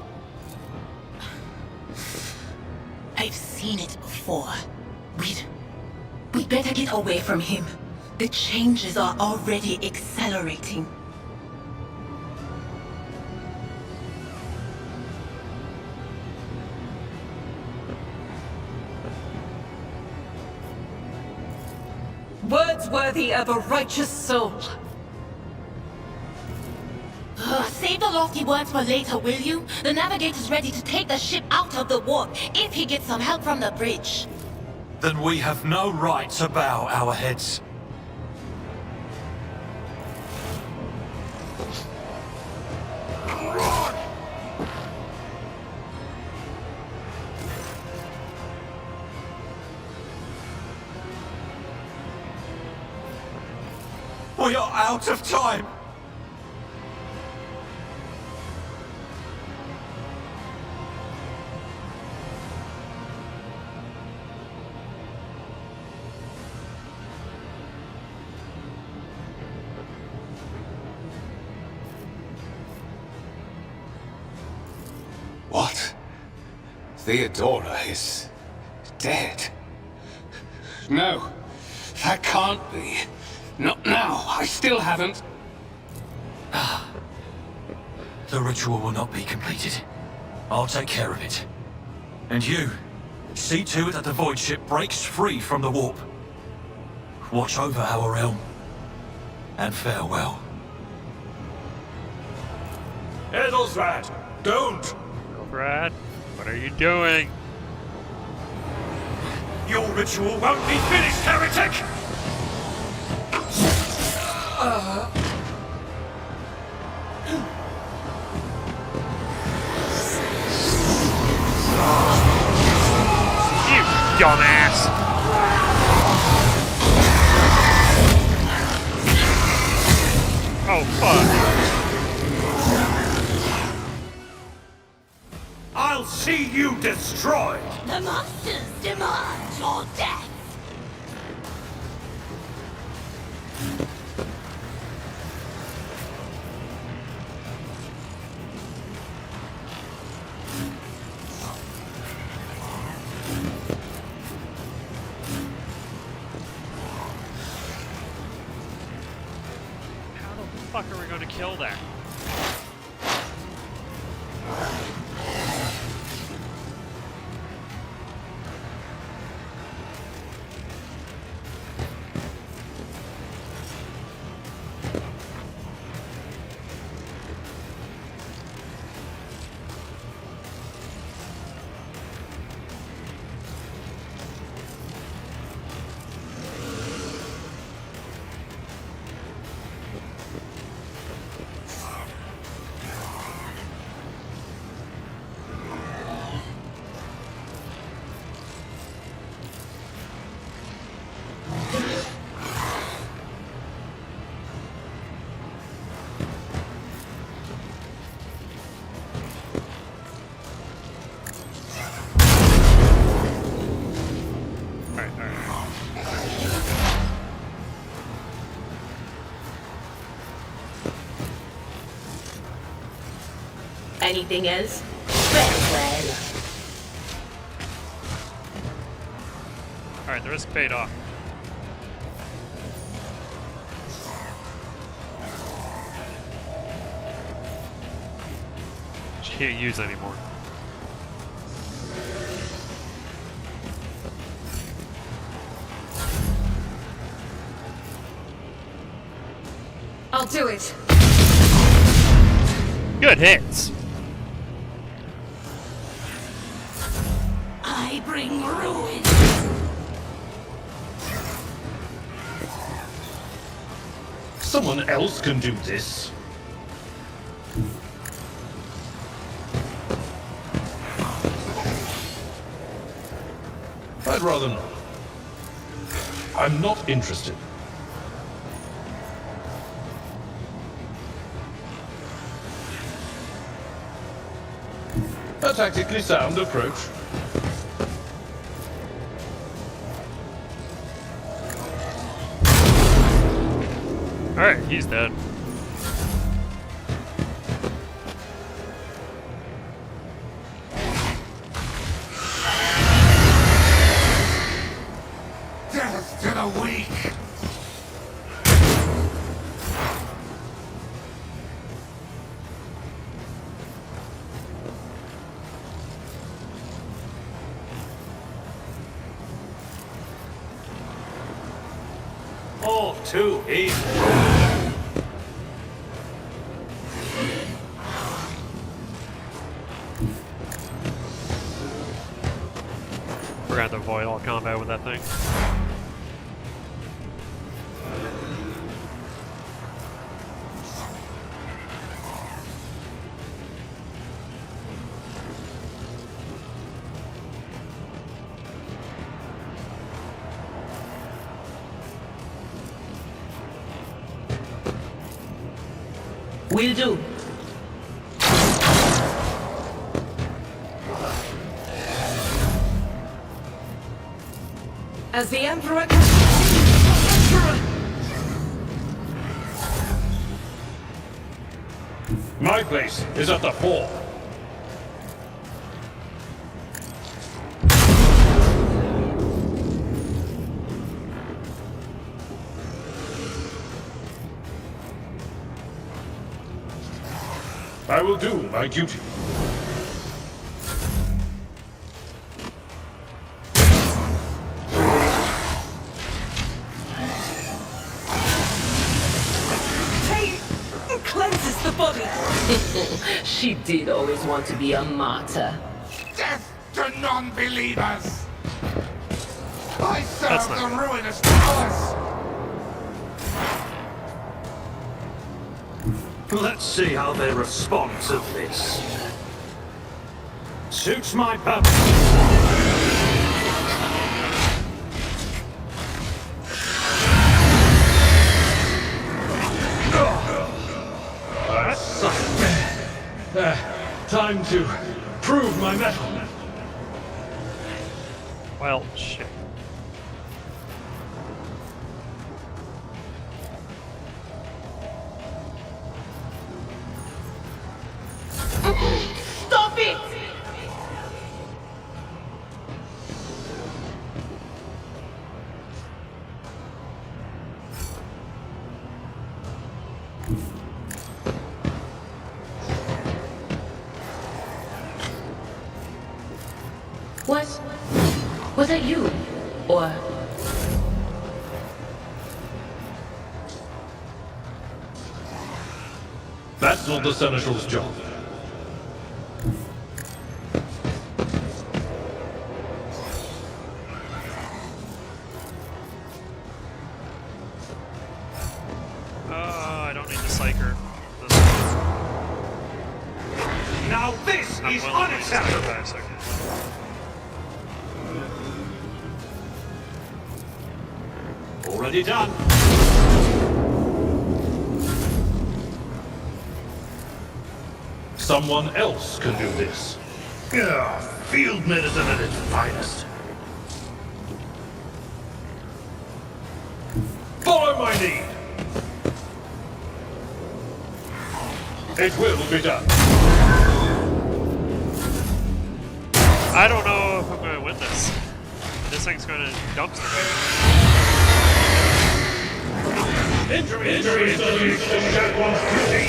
I've seen it before. We'd better get away from him. The changes are already accelerating. Words worthy of a righteous soul. Save the lofty words for later, will you? The navigator's ready to take the ship out of the warp if he gets some help from the bridge. Then we have no right to bow our heads. We are out of time! What? Theodora is dead. No, that can't be. Not now. I still haven't. The ritual will not be completed. I'll take care of it. And you, see to it that the void ship breaks free from the warp. Watch over our realm. And farewell. Edelrad, don't! Edelrad, what are you doing? Your ritual won't be finished, heretic! You dumbass! Oh, fuck. I'll see you destroyed! The monsters demand your death! How the fuck are we gonna kill that? Anything else? Well. Alright, the risk paid off. She can't use anymore. I'll do it. Good hits. I bring ruin. Someone else can do this. I'd rather not. I'm not interested. A tactically sound approach. Alright, he's dead. Death to the weak! All too easy. We're gonna have to avoid all combat with that thing. Will do. As the Emperor... My place is at the fore. I will do my duty. Cleanses the body. She did always want to be a martyr. Death to non-believers! I serve the ruinous powers! Let's see how they respond to this. Suits my purpose. Time to prove my mettle. Well, shit. Stop it! Was that you? Or... That's not the Seneschal's job. I don't need the psyker. Now this is unacceptable! Already done. Someone else can do this. Field medicine at its finest. Follow my lead. It will be done. I don't know if I'm going to win this. This thing's going to dumpster me. Injury is the least of that one's duty.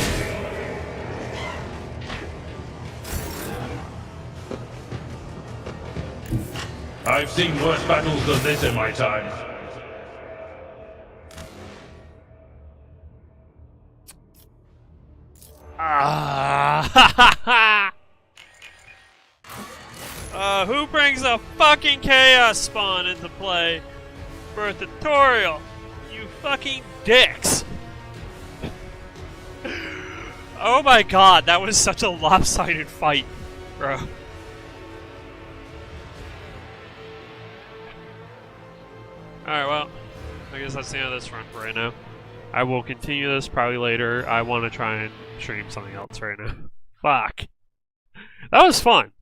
I've seen worse battles than this in my time. Who brings a fucking chaos spawn into play for a tutorial? You fucking dicks! Oh my god, that was such a lopsided fight, bro. Alright, well, I guess that's the end of this run for right now. I will continue this probably later. I want to try and stream something else right now. Fuck. That was fun.